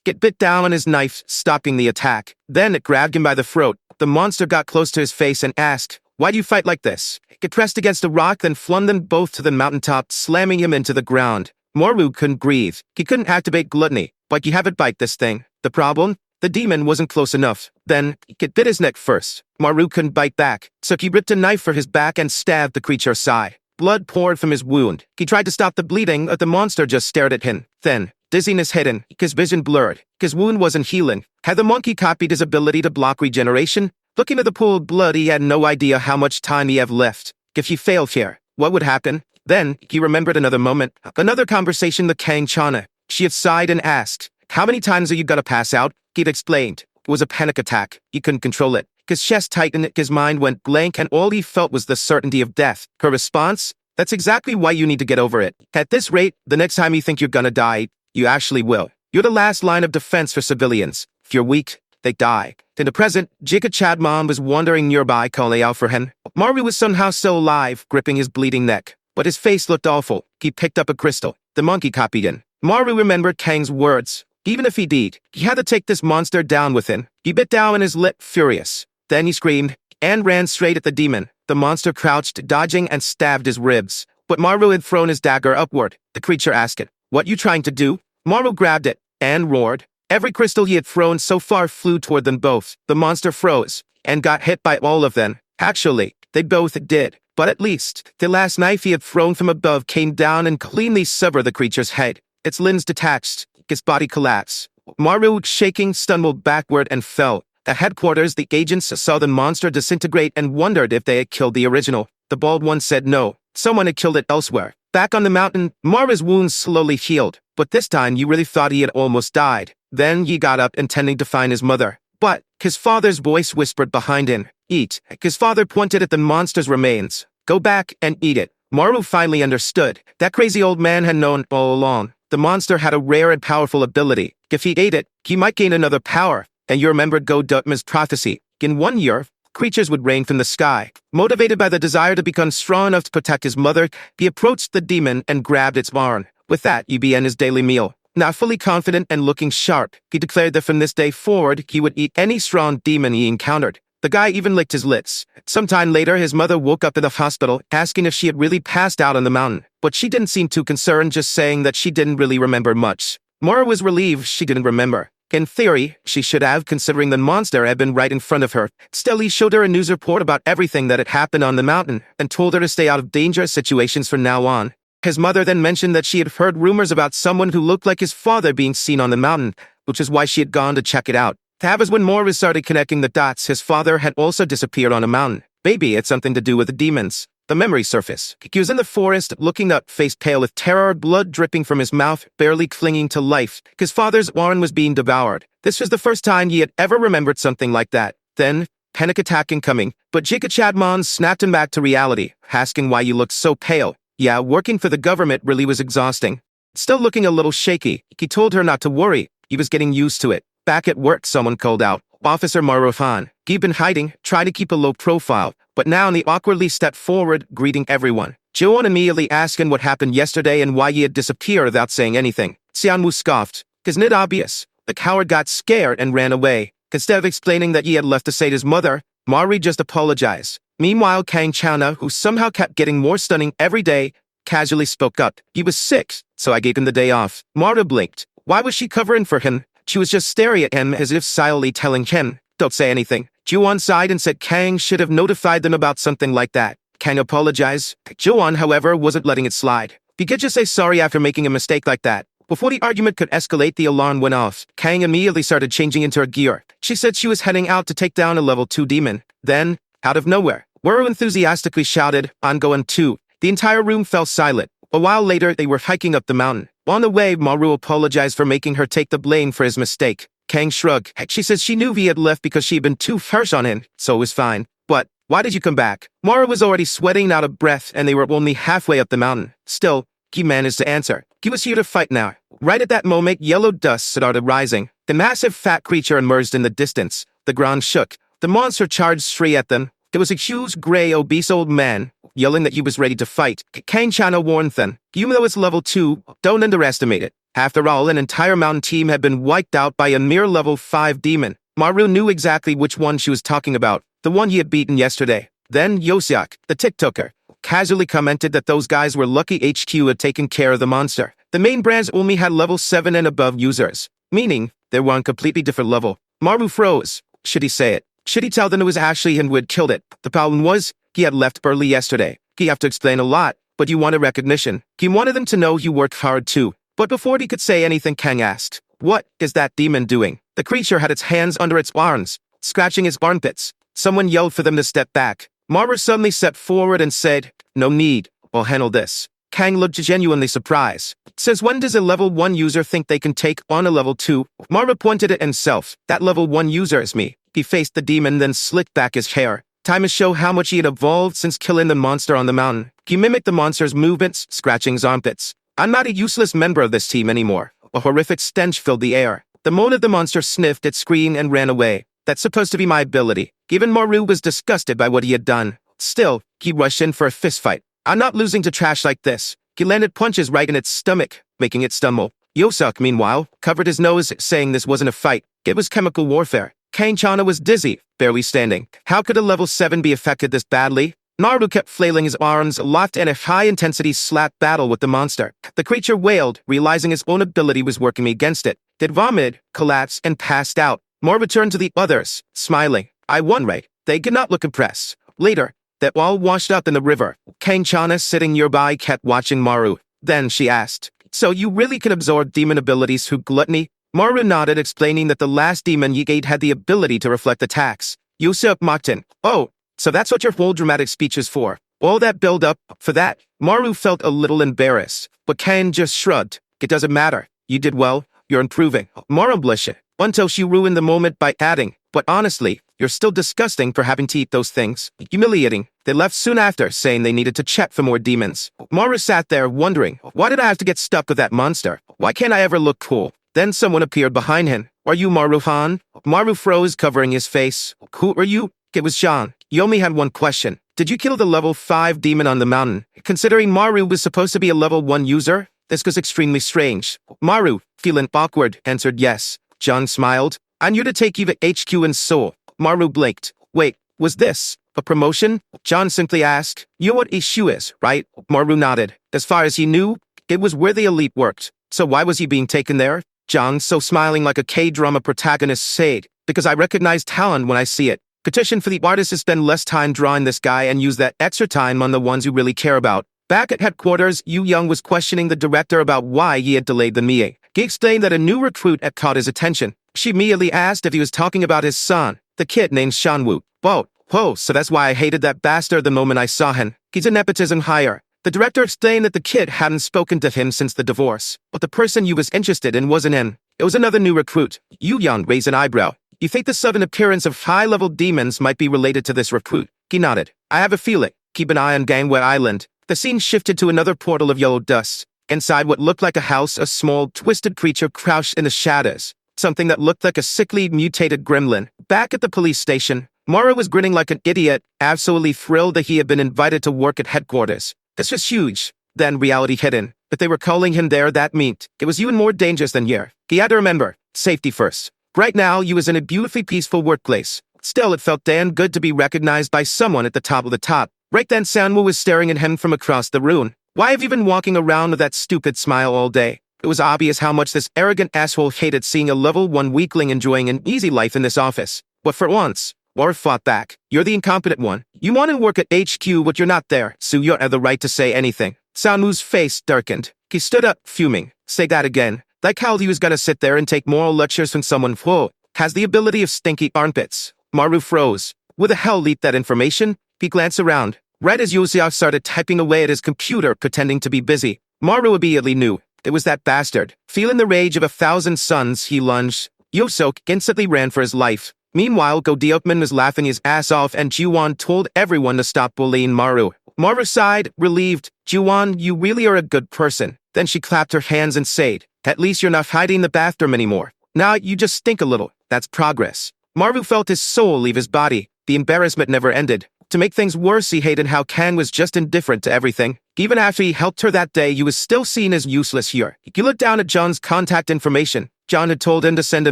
It bit down on his knife, stopping the attack. Then it grabbed him by the throat. The monster got close to his face and asked, Why do you fight like this? It pressed against a rock, then flung them both to the mountaintop, slamming him into the ground. Maru couldn't breathe. He couldn't activate gluttony, but you have it bite this thing. The problem? The demon wasn't close enough. Then, it bit his neck first. Maru couldn't bite back, so he ripped a knife for his back and stabbed the creature's side. Blood poured from his wound. He tried to stop the bleeding, but the monster just stared at him. Then, dizziness hit him. His vision blurred. His wound wasn't healing. Had the monkey copied his ability to block regeneration? Looking at the pool of blood, he had no idea how much time he had left. If he failed here, what would happen? Then, he remembered another moment. Another conversation with Kang Chana. She had sighed and asked, How many times are you gonna pass out? He'd explained. It was a panic attack. He couldn't control it. His chest tightened, his mind went blank, and all he felt was the certainty of death. Her response? That's exactly why you need to get over it. At this rate, the next time you think you're gonna die, you actually will. You're the last line of defense for civilians. If you're weak, they die. In the present, Giga Chadmon was wandering nearby, calling out for him. Maru was somehow still alive, gripping his bleeding neck. But his face looked awful. He picked up a crystal. The monkey copied in. Maru remembered Kang's words. Even if he did, he had to take this monster down with him. He bit down his lip, furious. Then he screamed, and ran straight at the demon. The monster crouched, dodging and stabbed his ribs. But Maru had thrown his dagger upward. The creature asked it, "What you trying to do?" Maru grabbed it, and roared. Every crystal he had thrown so far flew toward them both. The monster froze, and got hit by all of them. Actually, they both did. But at least, the last knife he had thrown from above came down and cleanly severed the creature's head. Its limbs detached, its body collapsed. Maru, shaking, stumbled backward and fell. At headquarters, the agents saw the monster disintegrate and wondered if they had killed the original. The bald one said no, someone had killed it elsewhere. Back on the mountain, Maru's wounds slowly healed, but this time you really thought he had almost died. Then he got up intending to find his mother. But his father's voice whispered behind him, "Eat." His father pointed at the monster's remains. "Go back and eat it." Maru finally understood. That crazy old man had known all along. The monster had a rare and powerful ability. If he ate it, he might gain another power. And you remembered Go-Dutma's prophecy. In 1 year, creatures would rain from the sky. Motivated by the desire to become strong enough to protect his mother, he approached the demon and grabbed its arm. With that, he began his daily meal. Now fully confident and looking sharp, he declared that from this day forward, he would eat any strong demon he encountered. The guy even licked his lips. Sometime later, his mother woke up in the hospital, asking if she had really passed out on the mountain. But she didn't seem too concerned, just saying that she didn't really remember much. Maru was relieved she didn't remember. In theory, she should have, considering the monster had been right in front of her. Still, he showed her a news report about everything that had happened on the mountain, and told her to stay out of dangerous situations from now on. His mother then mentioned that she had heard rumors about someone who looked like his father being seen on the mountain, which is why she had gone to check it out. That was when Maru started connecting the dots. His father had also disappeared on a mountain. Maybe it's something to do with the demons. The memory surfaced. He was in the forest, looking up, face pale with terror, blood dripping from his mouth, barely clinging to life. His father's arm was being devoured. This was the first time he had ever remembered something like that. Then, panic attack incoming, but Jigachadmon snapped him back to reality, asking why you looked so pale. Yeah, working for the government really was exhausting. Still looking a little shaky, he told her not to worry. He was getting used to it. Back at work, someone called out, "Officer Marufan." He'd been hiding, trying to keep a low profile, but now he awkwardly stepped forward, greeting everyone. Joan immediately asked him what happened yesterday and why he had disappeared without saying anything. Xianwu scoffed. "'Cause it obvious." The coward got scared and ran away. Instead of explaining that he had left to save his mother, Mari just apologized. Meanwhile, Kang Chana, who somehow kept getting more stunning every day, casually spoke up. He was sick, so I gave him the day off. Mara blinked. Why was she covering for him? She was just staring at him as if silently telling him, "Don't say anything." Juan sighed and said Kang should have notified them about something like that. Kang apologized. Juan, however, wasn't letting it slide. He could just say sorry after making a mistake like that. Before the argument could escalate, the alarm went off. Kang immediately started changing into her gear. She said she was heading out to take down a level 2 demon. Then, out of nowhere, Wuru enthusiastically shouted, "I'm going too." The entire room fell silent. A while later, they were hiking up the mountain. On the way, Maru apologized for making her take the blame for his mistake. Kang shrugged. She said she knew he had left because she had been too harsh on him, so it was fine. But, why did you come back? Maru was already sweating out of breath and they were only halfway up the mountain. Still, he managed to answer. He was here to fight now. Right at that moment, yellow dust started rising. The massive fat creature emerged in the distance. The ground shook. The monster charged straight at them. There was a huge, gray, obese old man, yelling that he was ready to fight. Kang Chana warned them, even though it's level 2, don't underestimate it. After all, an entire mountain team had been wiped out by a mere level 5 demon. Maru knew exactly which one she was talking about, the one he had beaten yesterday. Then Yosiak, the TikToker, casually commented that those guys were lucky HQ had taken care of the monster. The main brands only had level 7 and above users, meaning they were on completely different level. Maru froze. Should he say it? Should he tell them it was actually him who had killed it? The problem was, he had left early yesterday. He had to explain a lot, but you wanted recognition. He wanted them to know you worked hard too. But before he could say anything, Kang asked, "What is that demon doing?" The creature had its hands under its arms, scratching his armpits. Someone yelled for them to step back. Maru suddenly stepped forward and said, "No need, I'll handle this." Kang looked genuinely surprised. "Since when does a level 1 user think they can take on a level 2? Maru pointed at himself. "That level 1 user is me." He faced the demon, then slicked back his hair. Time to show how much he had evolved since killing the monster on the mountain. He mimicked the monster's movements, scratching his armpits. "I'm not a useless member of this team anymore." A horrific stench filled the air. The moment the monster sniffed, it screamed and ran away. "That's supposed to be my ability." Even Maru was disgusted by what he had done. Still, he rushed in for a fistfight. "I'm not losing to trash like this." He landed punches right in its stomach, making it stumble. Yosuk, meanwhile, covered his nose, saying this wasn't a fight. It was chemical warfare. Kane-chana was dizzy, barely standing. How could a level 7 be affected this badly? Naru kept flailing his arms, locked in a high-intensity slap battle with the monster. The creature wailed, realizing his own ability was working against it. Did vomit, collapsed, and passed out. Maru turned to the others, smiling. I won, right? They could not look impressed. Later, they all washed up in the river. Kane-chana, sitting nearby, kept watching Maru. Then she asked, so you really can absorb demon abilities through gluttony? Maru nodded, explaining that the last demon ye ate had the ability to reflect attacks. Yusuf mocked him. Oh, so that's what your whole dramatic speech is for. All that build-up for that? Maru felt a little embarrassed, but Kane just shrugged. It doesn't matter. You did well. You're improving. Maru blushed, until she ruined the moment by adding, but honestly, you're still disgusting for having to eat those things. Humiliating. They left soon after, saying they needed to check for more demons. Maru sat there, wondering, why did I have to get stuck with that monster? Why can't I ever look cool? Then someone appeared behind him. Are you Maru-han? Maru froze, covering his face. Who are you? It was Jean. You only had one question. Did you kill the level 5 demon on the mountain? Considering Maru was supposed to be a level 1 user, this was extremely strange. Maru, feeling awkward, answered yes. Jean smiled. I knew to take you to HQ in Seoul. Maru blinked. Wait, was this a promotion? John simply asked. You know what issue is, right? Maru nodded. As far as he knew, it was where the elite worked. So why was he being taken there? John, so smiling like a K-drama protagonist, said, because I recognize talent when I see it. Petition for the artist to spend less time drawing this guy and use that extra time on the ones you really care about. Back at headquarters, Yu Young was questioning the director about why he had delayed the meeting. He explained that a new recruit had caught his attention. She immediately asked if he was talking about his son, the kid named Shanwoo. Whoa, so that's why I hated that bastard the moment I saw him. He's a nepotism hire. The director explained that the kid hadn't spoken to him since the divorce, but the person you was interested in wasn't him. It was another new recruit. Yu Young raised an eyebrow. You think the sudden appearance of high-level demons might be related to this recruit? He nodded. I have a feeling. Keep an eye on Gangway Island. The scene shifted to another portal of yellow dust. Inside what looked like a house, a small, twisted creature crouched in the shadows. Something that looked like a sickly, mutated gremlin. Back at the police station, Maru was grinning like an idiot, absolutely thrilled that he had been invited to work at headquarters. This was huge. Then reality hit in. But they were calling him there, that meant it was even more dangerous than here. He had to remember, safety first. Right now, you was in a beautifully peaceful workplace. Still, it felt damn good to be recognized by someone at the top of the top. Right then, Sanwoo was staring at him from across the room. Why have you been walking around with that stupid smile all day? It was obvious how much this arrogant asshole hated seeing a level 1 weakling enjoying an easy life in this office. But for once, War fought back. You're the incompetent one. You want to work at HQ, but you're not there, so you don't have the right to say anything. Sanwoo's face darkened. He stood up, fuming. Say that again. Like how he was gonna sit there and take moral lectures from someone who has the ability of stinky armpits. Maru froze. Where the hell leaked that information? He glanced around. Right as Yosef started typing away at his computer, pretending to be busy. Maru immediately knew. It was that bastard. Feeling the rage of 1,000 suns, he lunged. Yosok instantly ran for his life. Meanwhile, Go-Deokman was laughing his ass off and Juwon told everyone to stop bullying Maru. Maru sighed, relieved. Juwon, you really are a good person. Then she clapped her hands and said, at least you're not hiding in the bathroom anymore. Now you just stink a little. That's progress. Maru felt his soul leave his body. The embarrassment never ended. To make things worse, he hated how Kang was just indifferent to everything. Even after he helped her that day, he was still seen as useless here. He looked down at John's contact information. John had told him to send a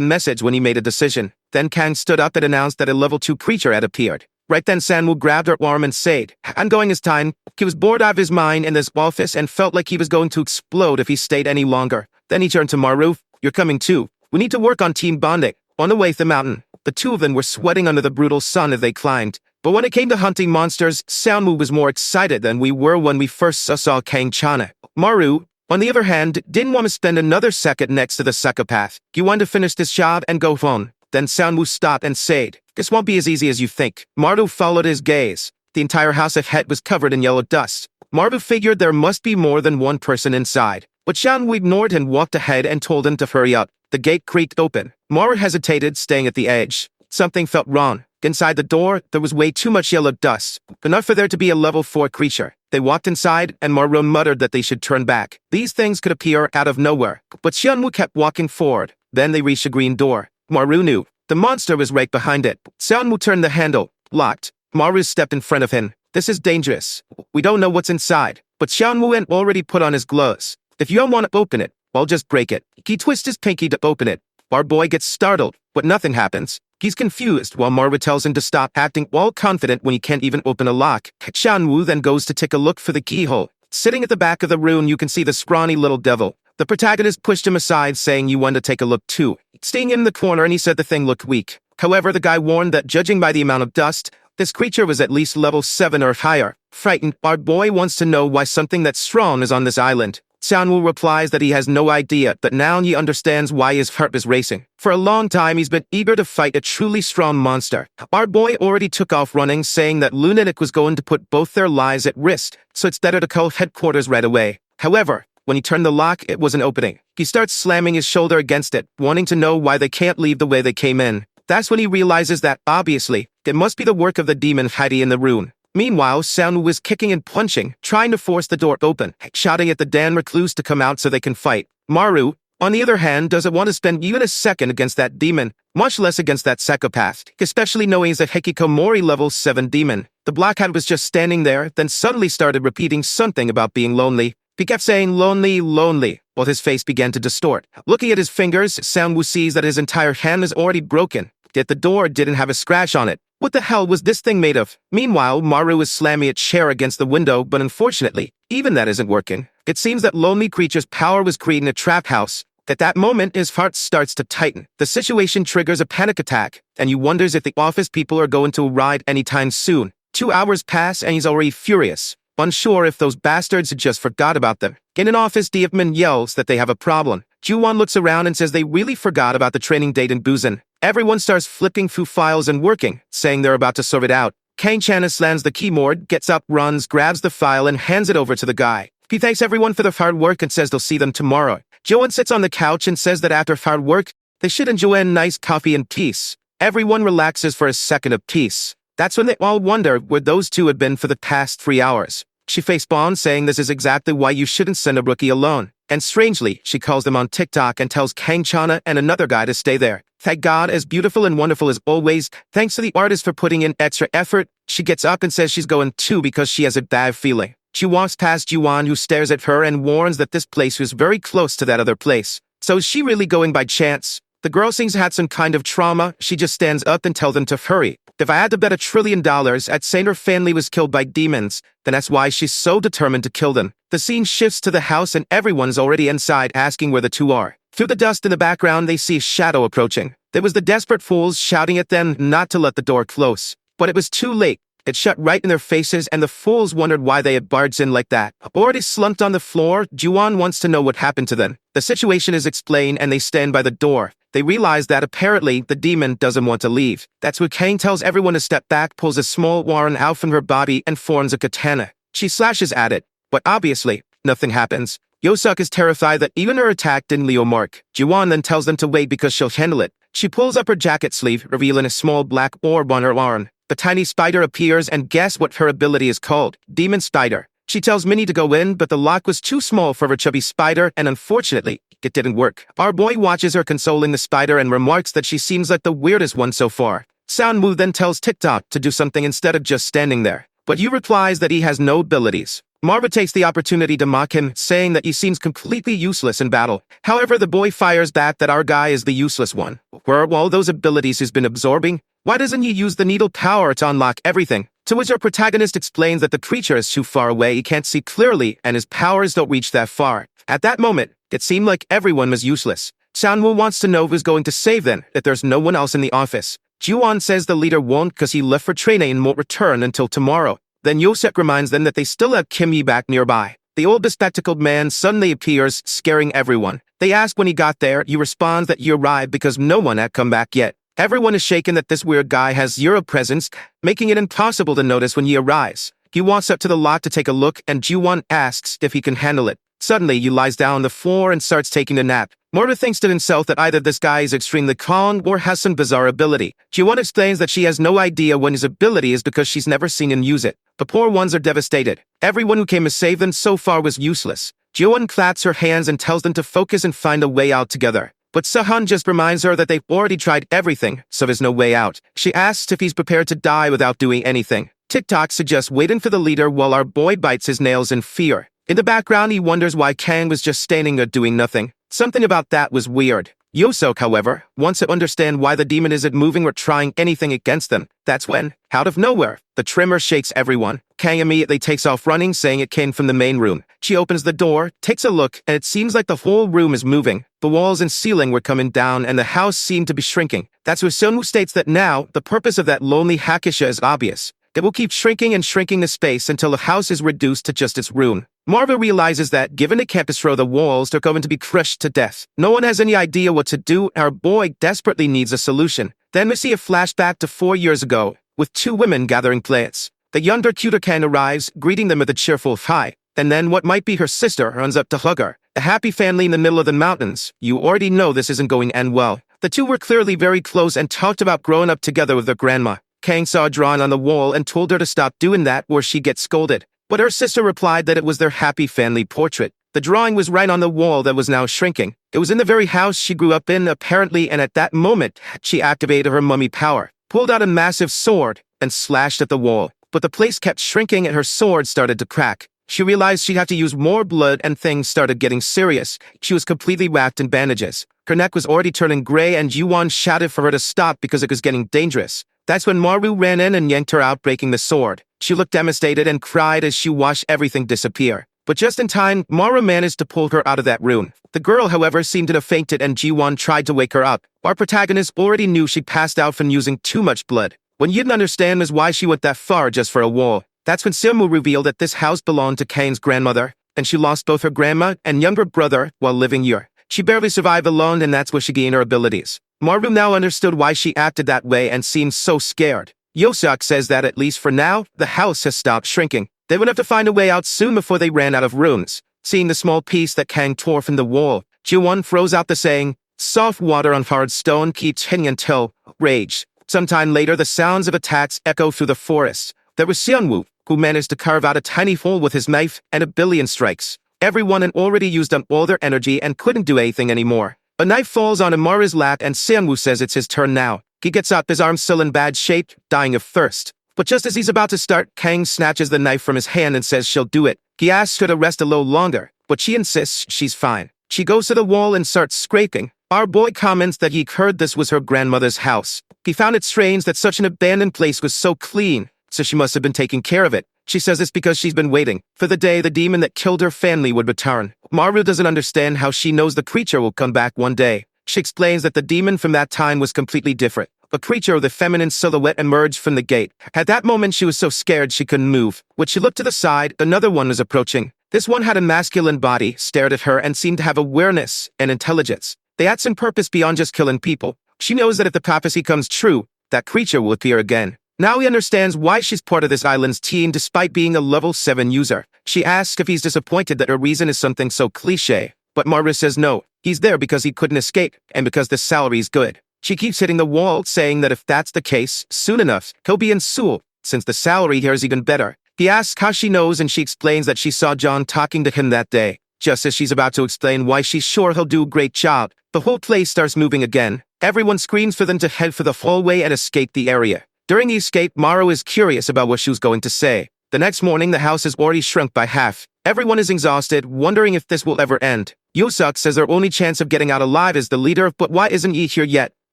message when he made a decision. Then Kang stood up and announced that a level 2 creature had appeared. Right then Sanwoo grabbed her arm and said, I'm going this time. He was bored out of his mind in this office and felt like he was going to explode if he stayed any longer. Then he turned to Maru. You're coming too. We need to work on team bonding. On the way to the mountain, the two of them were sweating under the brutal sun as they climbed. But when it came to hunting monsters, Sanwoo was more excited than we were when we first saw Kang-chana. Maru, on the other hand, didn't want to spend another second next to the psychopath. He wanted to finish this job and go home. Then Sanwoo stopped and said, this won't be as easy as you think. Maru followed his gaze. The entire house of Het was covered in yellow dust. Maru figured there must be more than one person inside. But Sanwoo ignored and walked ahead and told him to hurry up. The gate creaked open. Maru hesitated, staying at the edge. Something felt wrong. Inside the door, there was way too much yellow dust, enough for there to be a level 4 creature. They walked inside, and Maru muttered that they should turn back. These things could appear out of nowhere. But Xianwu kept walking forward. Then they reached a green door. Maru knew. The monster was right behind it. Xianwu turned the handle. Locked. Maru stepped in front of him. This is dangerous. We don't know what's inside. But Xianwu had already put on his gloves. If you don't want to open it, Well, just break it. He twists his pinky to open it. Our boy gets startled, but nothing happens. He's confused while Marwa tells him to stop acting all confident when he can't even open a lock. Shanwoo then goes to take a look for the keyhole. Sitting at the back of the room, you can see the scrawny little devil. The protagonist pushed him aside, saying you want to take a look too. Staying in the corner, and he said the thing looked weak. However, the guy warned that judging by the amount of dust, this creature was at least level 7 or higher. Frightened, our boy wants to know why something that strong is on this island. Sanwoo replies that he has no idea, but now he understands why his heart is racing. For a long time, he's been eager to fight a truly strong monster. Our boy already took off running, saying that Lunatic was going to put both their lives at risk, so it's better to call headquarters right away. However, when he turned the lock, it was an opening. He starts slamming his shoulder against it, wanting to know why they can't leave the way they came in. That's when he realizes that, obviously, it must be the work of the demon hiding in the room. Meanwhile, Sanwoo is kicking and punching, trying to force the door open, shouting at the Dan recluse to come out so they can fight. Maru, on the other hand, doesn't want to spend even a second against that demon, much less against that psychopath, especially knowing he's a Hikikomori level 7 demon. The black hat was just standing there, then suddenly started repeating something about being lonely. He kept saying lonely, lonely, while his face began to distort. Looking at his fingers, Sanwoo sees that his entire hand is already broken, yet the door didn't have a scratch on it. What the hell was this thing made of? Meanwhile, Maru is slamming a chair against the window, but unfortunately, even that isn't working. It seems that lonely creature's power was creating a trap house. At that moment, his heart starts to tighten. The situation triggers a panic attack, and he wonders if the office people are going to arrive anytime soon. 2 hours pass, and he's already furious, unsure if those bastards had just forgot about them. In an office, Diepman yells that they have a problem. Juwon looks around and says they really forgot about the training date in Busan. Everyone starts flipping through files and working, saying they're about to sort it out. Kang Chan slams the keyboard, gets up, runs, grabs the file, and hands it over to the guy. He thanks everyone for their hard work and says they'll see them tomorrow. Juwon sits on the couch and says that after hard work, they should enjoy a nice coffee and peace. Everyone relaxes for a second of peace. That's when they all wonder where those two had been for the past 3 hours. She facepalms, saying this is exactly why you shouldn't send a rookie alone. And strangely, she calls them on TikTok and tells Kang Chana and another guy to stay there. Thank God, as beautiful and wonderful as always, thanks to the artist for putting in extra effort, she gets up and says she's going too because she has a bad feeling. She walks past Juwon, who stares at her and warns that this place was very close to that other place. So is she really going by chance? The girl seems to have some kind of trauma. She just stands up and tells them to hurry. If I had to bet $1 trillion, I'd say her family was killed by demons, then that's why she's so determined to kill them. The scene shifts to the house and everyone's already inside asking where the two are. Through the dust in the background, they see a shadow approaching. There was the desperate fools shouting at them not to let the door close. But it was too late. It shut right in their faces, and the fools wondered why they had barged in like that. Already slumped on the floor, Juwon wants to know what happened to them. The situation is explained, and they stand by the door. They realize that apparently the demon doesn't want to leave. That's when Kang tells everyone to step back, pulls a small warren out from her body, and forms a katana. She slashes at it, but obviously, nothing happens. Yosuk is terrified that even her attack didn't leave a mark. Juwon then tells them to wait because she'll handle it. She pulls up her jacket sleeve, revealing a small black orb on her arm. The tiny spider appears, and guess what her ability is called? Demon Spider. She tells Minnie to go in, but the lock was too small for her chubby spider, and unfortunately, it didn't work. Our boy watches her consoling the spider and remarks that she seems like the weirdest one so far. Soundwoo then tells TikTok to do something instead of just standing there. But Yu replies that he has no abilities. Marva takes the opportunity to mock him, saying that he seems completely useless in battle. However, the boy fires back that our guy is the useless one. Where are all those abilities he's been absorbing? Why doesn't he use the needle power to unlock everything? To which our protagonist explains that the creature is too far away, he can't see clearly, and his powers don't reach that far. At that moment, it seemed like everyone was useless. Sanwoo wants to know who's going to save them, if there's no one else in the office. Juwon says the leader won't because he left for training and won't return until tomorrow. Then Yosek reminds them that they still have Kim Yi back nearby. The old bespectacled man suddenly appears, scaring everyone. They ask when he got there. He responds that he arrived because no one had come back yet. Everyone is shaken that this weird guy has zero presence, making it impossible to notice when he arrives. He walks up to the lock to take a look, and Juwon asks if he can handle it. Suddenly, he lies down on the floor and starts taking a nap. Morta thinks to himself that either this guy is extremely calm or has some bizarre ability. Juwon explains that she has no idea when his ability is because she's never seen him use it. The poor ones are devastated. Everyone who came to save them so far was useless. Juwon claps her hands and tells them to focus and find a way out together. But Sehun just reminds her that they've already tried everything, so there's no way out. She asks if he's prepared to die without doing anything. TikTok suggests waiting for the leader while our boy bites his nails in fear. In the background, he wonders why Kang was just standing there doing nothing. Something about that was weird. Yosok, however, wants to understand why the demon isn't moving or trying anything against them. That's when, out of nowhere, the tremor shakes everyone. Kang immediately takes off running, saying it came from the main room. She opens the door, takes a look, and it seems like the whole room is moving. The walls and ceiling were coming down, and the house seemed to be shrinking. That's where Sunwoo states that now, the purpose of that lonely Hakisha is obvious. It will keep shrinking and shrinking the space until the house is reduced to just its room. Marva realizes that, given they can't destroy the walls, they're going to be crushed to death. No one has any idea what to do, and our boy desperately needs a solution. Then we see a flashback to 4 years ago, with 2 women gathering plants. The younger Kang arrives, greeting them with a cheerful hi, and then what might be her sister runs up to hug her. A happy family in the middle of the mountains. You already know this isn't going to end well. The 2 were clearly very close and talked about growing up together with their grandma. Kang saw a drawing on the wall and told her to stop doing that or she'd get scolded. But her sister replied that it was their happy family portrait. The drawing was right on the wall that was now shrinking. It was in the very house she grew up in, apparently, and at that moment, she activated her mummy power, pulled out a massive sword, and slashed at the wall. But the place kept shrinking and her sword started to crack. She realized she'd have to use more blood and things started getting serious. She was completely wrapped in bandages. Her neck was already turning gray and Yuan shouted for her to stop because it was getting dangerous. That's when Maru ran in and yanked her out, breaking the sword. She looked devastated and cried as she watched everything disappear. But just in time, Maru managed to pull her out of that room. The girl, however, seemed to have fainted and Ji-won tried to wake her up. Our protagonist already knew she passed out from using too much blood. What you didn't understand was why she went that far just for a wall. That's when Sunwoo revealed that this house belonged to Kang's grandmother, and she lost both her grandma and younger brother while living here. She barely survived alone, and that's where she gained her abilities. Maru now understood why she acted that way and seemed so scared. Yosok says that at least for now, the house has stopped shrinking. They would have to find a way out soon before they ran out of rooms. Seeing the small piece that Kang tore from the wall, Ji-won throws out the saying, "Soft water on hard stone keeps hitting until rage." Sometime later, the sounds of attacks echo through the forest. There was Sunwoo, who managed to carve out a tiny hole with his knife and 1,000,000,000 strikes. Everyone had already used up all their energy and couldn't do anything anymore. A knife falls on Amara's lap and Sunwoo says it's his turn now. He gets up, his arms still in bad shape, dying of thirst. But just as he's about to start, Kang snatches the knife from his hand and says she'll do it. He asks her to rest a little longer, but she insists she's fine. She goes to the wall and starts scraping. Our boy comments that he heard this was her grandmother's house. He found it strange that such an abandoned place was so clean, so she must have been taking care of it. She says it's because she's been waiting for the day the demon that killed her family would return. Maru doesn't understand how she knows the creature will come back one day. She explains that the demon from that time was completely different. A creature with a feminine silhouette emerged from the gate. At that moment, she was so scared she couldn't move. When she looked to the side, another one was approaching. This one had a masculine body, stared at her, and seemed to have awareness and intelligence. They had some purpose beyond just killing people. She knows that if the prophecy comes true, that creature will appear again. Now he understands why she's part of this island's team despite being a level 7 user. She asks if he's disappointed that her reason is something so cliché. But Maru says no, he's there because he couldn't escape, and because the salary's good. She keeps hitting the wall, saying that if that's the case, soon enough, he'll be in Seoul, since the salary here is even better. He asks how she knows and she explains that she saw John talking to him that day. Just as she's about to explain why she's sure he'll do a great job, the whole place starts moving again. Everyone screams for them to head for the hallway and escape the area. During the escape, Maru is curious about what she was going to say. The next morning, the house has already shrunk by half. Everyone is exhausted, wondering if this will ever end. Yosok says their only chance of getting out alive is the leader, but why isn't he here yet?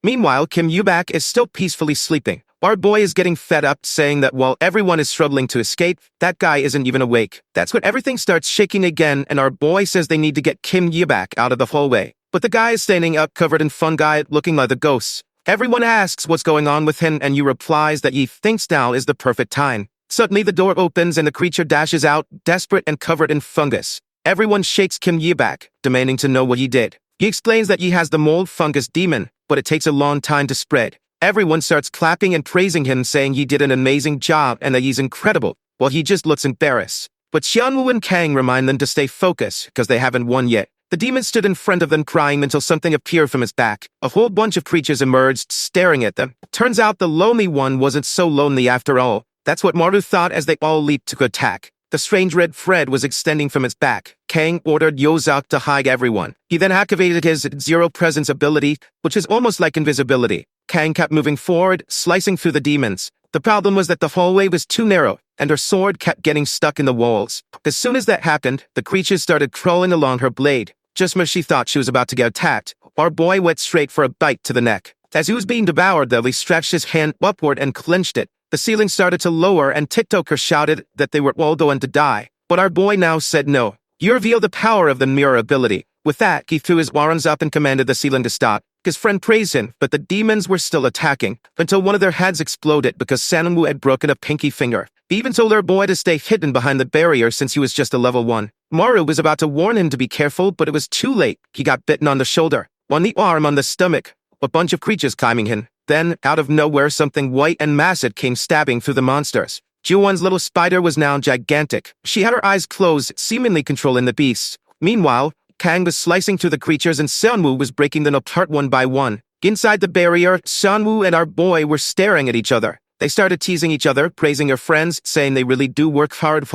Meanwhile, Kim Yubak is still peacefully sleeping. Our boy is getting fed up, saying that while everyone is struggling to escape, that guy isn't even awake. That's when everything starts shaking again, and our boy says they need to get Kim Yubak out of the hallway. But the guy is standing up, covered in fungi, looking like a ghost. Everyone asks what's going on with him, and Yu replies that he thinks now is the perfect time. Suddenly, the door opens and the creature dashes out, desperate and covered in fungus. Everyone shakes Kim Yubak, demanding to know what he did. He explains that he has the mold fungus demon, but it takes a long time to spread. Everyone starts clapping and praising him, saying he did an amazing job and that he's incredible, while he just looks embarrassed. But Xianwu and Kang remind them to stay focused, because they haven't won yet. The demon stood in front of them crying until something appeared from his back. A whole bunch of creatures emerged, staring at them. Turns out the lonely one wasn't so lonely after all. That's what Maru thought as they all leaped to attack. The strange red thread was extending from its back. Kang ordered Yozak to hide everyone. He then activated his zero presence ability, which is almost like invisibility. Kang kept moving forward, slicing through the demons. The problem was that the hallway was too narrow, and her sword kept getting stuck in the walls. As soon as that happened, the creatures started crawling along her blade. Just when she thought she was about to get attacked, our boy went straight for a bite to the neck. As he was being devoured though, he stretched his hand upward and clenched it. The ceiling started to lower and TikToker shouted that they were all going to die. But our boy now said no. You reveal the power of the mirror ability. With that, he threw his arms up and commanded the ceiling to stop. His friend praised him, but the demons were still attacking, until one of their heads exploded because Sanmu had broken a pinky finger. He even told our boy to stay hidden behind the barrier since he was just a level 1. Maru was about to warn him to be careful, but it was too late. He got bitten on the shoulder, on the arm, on the stomach. A bunch of creatures climbing him. Then, out of nowhere, something white and massive came stabbing through the monsters. Juwon's little spider was now gigantic. She had her eyes closed, seemingly controlling the beasts. Meanwhile, Kang was slicing through the creatures and Seonwoo was breaking them apart one by one. Inside the barrier, Seonwoo and our boy were staring at each other. They started teasing each other, praising their friends, saying they really do work hard,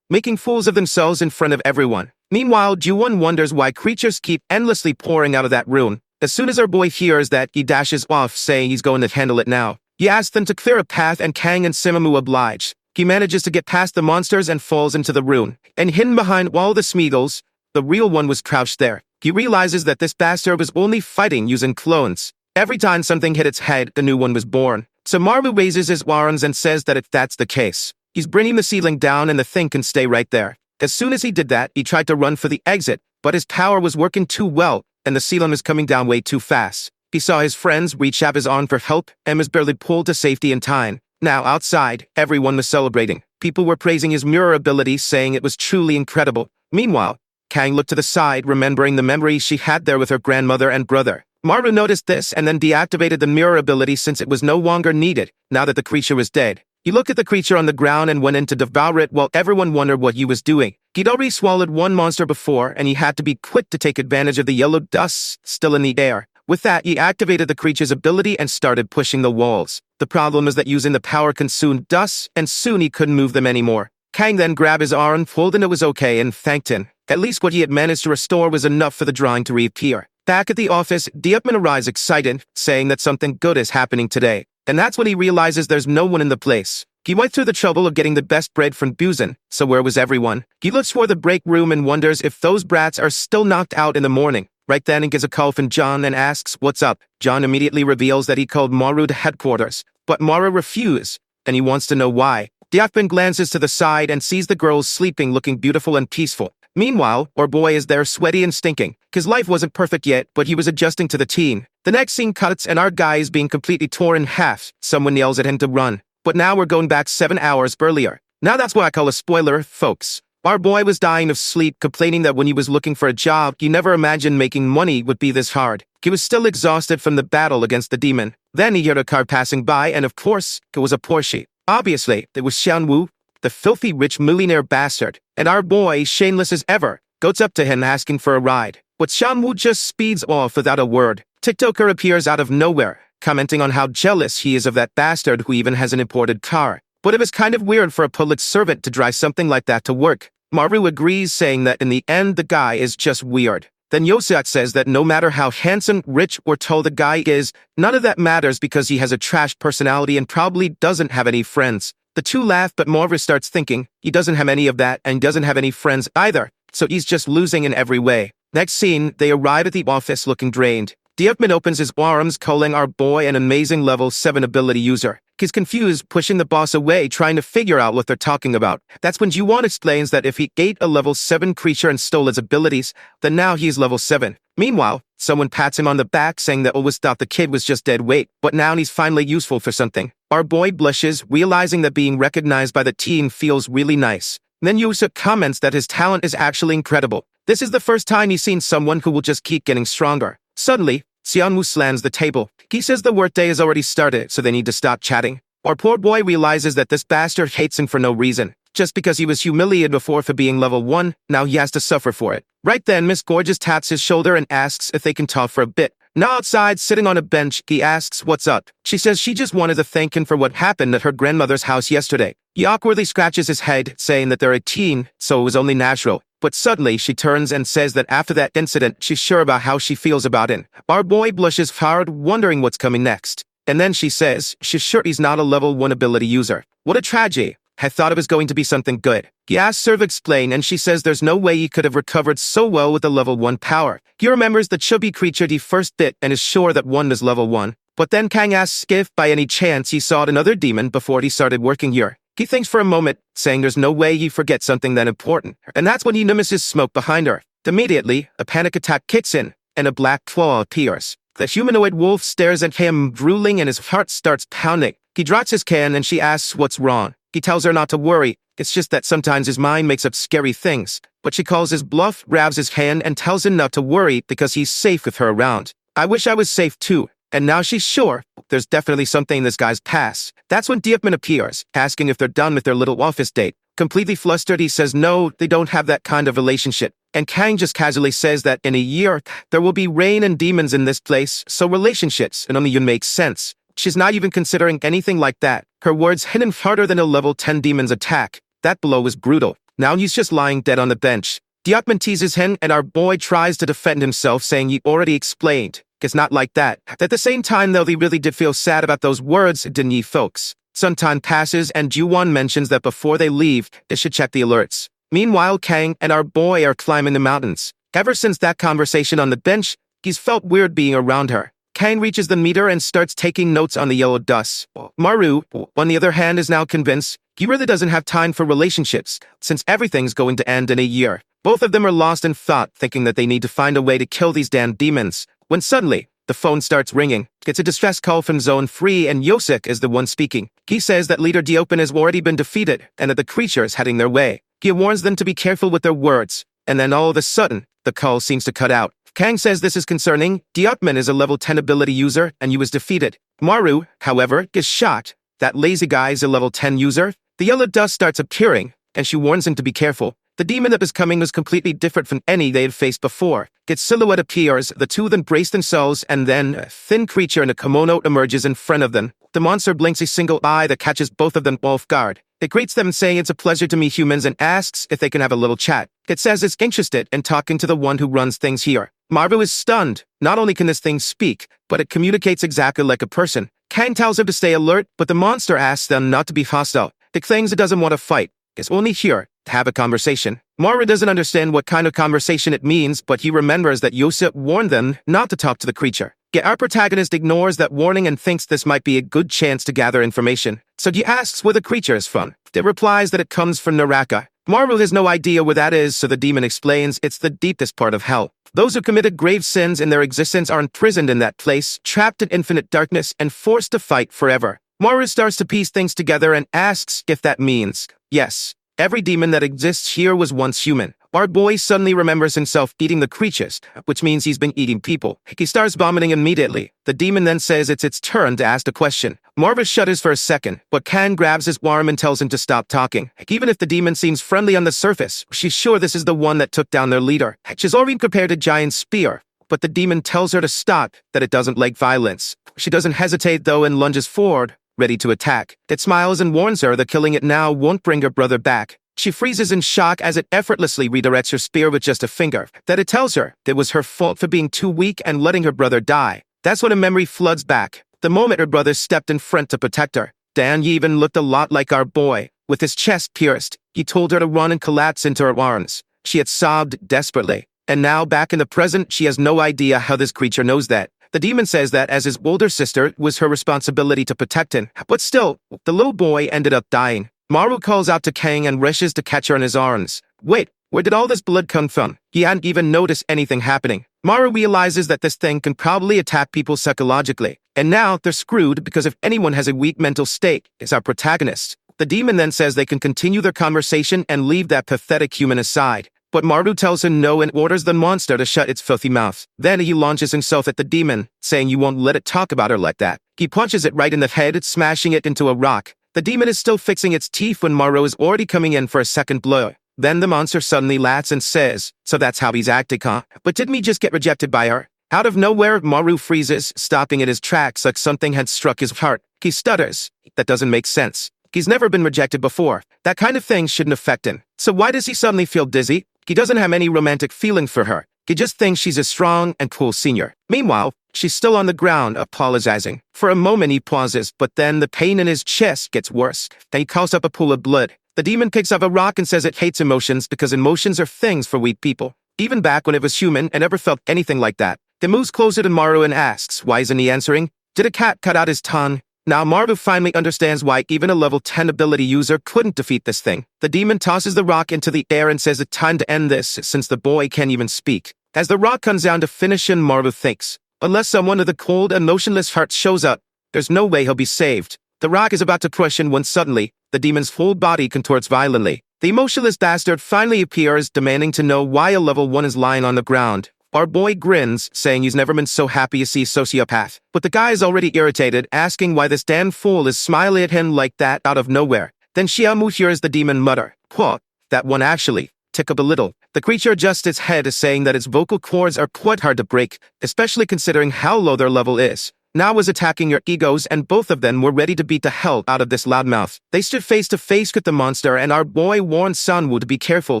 making fools of themselves in front of everyone. Meanwhile, Juwon wonders why creatures keep endlessly pouring out of that room. As soon as our boy hears that, he dashes off, saying he's going to handle it now. He asks them to clear a path and Kang and Simamu oblige. He manages to get past the monsters and falls into the room. And hidden behind all the Smeagol's, the real one was crouched there. He realizes that this bastard was only fighting using clones. Every time something hit its head, the new one was born. So Maru raises his arms and says that if that's the case, he's bringing the ceiling down and the thing can stay right there. As soon as he did that, he tried to run for the exit, but his power was working too well, and the ceiling was coming down way too fast. He saw his friends reach out his arm for help and was barely pulled to safety in time. Now outside, everyone was celebrating. People were praising his mirror ability, saying it was truly incredible. Meanwhile, Kang looked to the side, remembering the memories she had there with her grandmother and brother. Maru noticed this and then deactivated the mirror ability since it was no longer needed, now that the creature was dead. He looked at the creature on the ground and went in to devour it while everyone wondered what he was doing. He'd already swallowed one monster before, and he had to be quick to take advantage of the yellow dust still in the air. With that, he activated the creature's ability and started pushing the walls. The problem is that using the power consumed dust, and soon he couldn't move them anymore. Kang then grabbed his arm, told him it was okay, and thanked him. At least what he had managed to restore was enough for the drawing to reappear. Back at the office, dcmanhwa arrives excited, saying that something good is happening today. And that's when he realizes there's no one in the place. He went through the trouble of getting the best bread from Busan, so where was everyone? He looks for the break room and wonders if those brats are still knocked out in the morning. Right then he gets a call from John and asks, "What's up?" John immediately reveals that he called Maru to headquarters, but Maru refused, and he wants to know why. Dcman glances to the side and sees the girls sleeping, looking beautiful and peaceful. Meanwhile, our boy is there sweaty and stinking. His life wasn't perfect yet, but he was adjusting to the teen. The next scene cuts and our guy is being completely torn in half. Someone yells at him to run. But now we're going back 7 hours earlier. Now that's what I call a spoiler, folks. Our boy was dying of sleep, complaining that when he was looking for a job, he never imagined making money would be this hard. He was still exhausted from the battle against the demon. Then he heard a car passing by, and of course, it was a Porsche. Obviously, it was Seonwoo, the filthy rich millionaire bastard. And our boy, shameless as ever, goes up to him asking for a ride. But Seonwoo just speeds off without a word. TikToker appears out of nowhere, commenting on how jealous he is of that bastard who even has an imported car. But it was kind of weird for a public servant to drive something like that to work. Maru agrees, saying that in the end the guy is just weird. Then Yoseok says that no matter how handsome, rich, or tall the guy is, none of that matters because he has a trash personality and probably doesn't have any friends. The two laugh, but Maru starts thinking he doesn't have any of that and doesn't have any friends either, so he's just losing in every way. Next scene, they arrive at the office looking drained. dcman opens his arms, calling our boy an amazing level 7 ability user. He's confused, pushing the boss away, trying to figure out what they're talking about. That's when Juwon explains that if he ate a level 7 creature and stole its abilities, then now he's level 7. Meanwhile, someone pats him on the back, saying that always thought the kid was just dead weight, but now he's finally useful for something. Our boy blushes, realizing that being recognized by the teen feels really nice. Then Yoseok comments that his talent is actually incredible. This is the first time he's seen someone who will just keep getting stronger. Suddenly, Seonwoo slams the table. He says the workday has already started, so they need to stop chatting. Our poor boy realizes that this bastard hates him for no reason. Just because he was humiliated before for being level 1, now he has to suffer for it. Right then, Miss Gorgeous taps his shoulder and asks if they can talk for a bit. Now outside, sitting on a bench, he asks what's up. She says she just wanted to thank him for what happened at her grandmother's house yesterday. He awkwardly scratches his head, saying that they're a teen, so it was only natural. But suddenly, she turns and says that after that incident, she's sure about how she feels about it. Our boy blushes hard, wondering what's coming next. And then she says she's sure he's not a level 1 ability user. What a tragedy. I thought it was going to be something good. He asks her to explain and she says there's no way he could have recovered so well with the level 1 power. He remembers the chubby creature he first bit and is sure that one is level 1. But then Kang asks if by any chance he saw another demon before he started working here. He thinks for a moment, saying there's no way he forgets something that important. And that's when he notices smoke behind her. Immediately, a panic attack kicks in, and a black claw appears. The humanoid wolf stares at him, drooling, and his heart starts pounding. He drops his can and she asks what's wrong. He tells her not to worry, it's just that sometimes his mind makes up scary things. But she calls his bluff, grabs his hand, and tells him not to worry because he's safe with her around. I wish I was safe too. And now she's sure there's definitely something in this guy's past. That's when Diepman appears, asking if they're done with their little office date. Completely flustered, he says no, they don't have that kind of relationship. And Kang just casually says that in a year, there will be rain and demons in this place, so relationships, and only you make sense. She's not even considering anything like that. Her words hit him harder than a level 10 demon's attack. That blow was brutal. Now he's just lying dead on the bench. Diepman teases him and our boy tries to defend himself, saying he already explained. It's not like that. At the same time though, they really did feel sad about those words, didn't ye folks? Some time passes and Ju-won mentions that before they leave, they should check the alerts. Meanwhile, Kang and our boy are climbing the mountains. Ever since that conversation on the bench, he's felt weird being around her. Kang reaches the meter and starts taking notes on the yellow dust. Maru, on the other hand, is now convinced he really doesn't have time for relationships, since everything's going to end in a year. Both of them are lost in thought, thinking that they need to find a way to kill these damn demons. When suddenly, the phone starts ringing. It's a distress call from Zone 3 and Yosek is the one speaking. He says that Leader Diopin has already been defeated and that the creature is heading their way. He warns them to be careful with their words. And then all of a sudden, the call seems to cut out. Kang says this is concerning. Diopman is a level 10 ability user and he was defeated. Maru, however, gets shocked. That lazy guy is a level 10 user. The yellow dust starts appearing and she warns him to be careful. The demon that was coming was completely different from any they had faced before. Its silhouette appears, the two then brace themselves, and then a thin creature in a kimono emerges in front of them. The monster blinks a single eye that catches both of them off guard. It greets them saying it's a pleasure to meet humans and asks if they can have a little chat. It says it's interested in talking to the one who runs things here. Maru is stunned. Not only can this thing speak, but it communicates exactly like a person. Kang tells him to stay alert, but the monster asks them not to be hostile. It claims it doesn't want to fight. It's only here to have a conversation. Maru doesn't understand what kind of conversation it means, but he remembers that Yosef warned them not to talk to the creature. Yet our protagonist ignores that warning and thinks this might be a good chance to gather information. So he asks where the creature is from. It replies that it comes from Naraka. Maru has no idea where that is, so the demon explains it's the deepest part of hell. Those who committed grave sins in their existence are imprisoned in that place, trapped in infinite darkness, and forced to fight forever. Maru starts to piece things together and asks if that means, yes, every demon that exists here was once human. Our boy suddenly remembers himself eating the creatures, which means he's been eating people. He starts vomiting immediately. The demon then says it's its turn to ask a question. Marva shudders for a second, but Kang grabs his arm and tells him to stop talking. Even if the demon seems friendly on the surface, she's sure this is the one that took down their leader. She's already prepared a giant spear, but the demon tells her to stop, that it doesn't like violence. She doesn't hesitate though and lunges forward, ready to attack. It smiles and warns her that killing it now won't bring her brother back. She freezes in shock as it effortlessly redirects her spear with just a finger. That it tells her it was her fault for being too weak and letting her brother die. That's when a memory floods back. The moment her brother stepped in front to protect her. Dan even looked a lot like our boy. With his chest pierced, he told her to run and collapse into her arms. She had sobbed desperately. And now, back in the present, she has no idea how this creature knows that. The demon says that as his older sister, it was her responsibility to protect him. But still, the little boy ended up dying. Maru calls out to Kang and rushes to catch her in his arms. Wait, where did all this blood come from? He hadn't even noticed anything happening. Maru realizes that this thing can probably attack people psychologically. And now they're screwed because if anyone has a weak mental state, it's our protagonist. The demon then says they can continue their conversation and leave that pathetic human aside. But Maru tells him no and orders the monster to shut its filthy mouth. Then he launches himself at the demon, saying you won't let it talk about her like that. He punches it right in the head, smashing it into a rock. The demon is still fixing its teeth when Maru is already coming in for a second blow. Then the monster suddenly laughs and says, so that's how he's acting, huh? But didn't he just get rejected by her? Out of nowhere, Maru freezes, stopping in his tracks like something had struck his heart. He stutters. That doesn't make sense. He's never been rejected before. That kind of thing shouldn't affect him. So why does he suddenly feel dizzy? He doesn't have any romantic feeling for her. He just thinks she's a strong and cool senior. Meanwhile, she's still on the ground, apologizing. For a moment he pauses, but then the pain in his chest gets worse. Then he coughs up a pool of blood. The demon picks up a rock and says it hates emotions because emotions are things for weak people. Even back when it was human, it never felt anything like that. He moves closer to Maru and asks, why isn't he answering? Did a cat cut out his tongue? Now Maru finally understands why even a level 10 ability user couldn't defeat this thing. The demon tosses the rock into the air and says it's time to end this since the boy can't even speak. As the rock comes down to finish him, Maru thinks, unless someone with a cold and motionless heart shows up, there's no way he'll be saved. The rock is about to crush him when suddenly, the demon's whole body contorts violently. The emotionless bastard finally appears, demanding to know why a level 1 is lying on the ground. Our boy grins, saying he's never been so happy to see a sociopath. But the guy is already irritated, asking why this damn fool is smiling at him like that out of nowhere. Then Xiaomu hears the demon mutter, "What? That one actually tick up a little." The creature adjusts its head, saying that its vocal cords are quite hard to break, especially considering how low their level is. Now was attacking your egos, and both of them were ready to beat the hell out of this loudmouth. They stood face to face with the monster, and our boy warned Sanwoo to be careful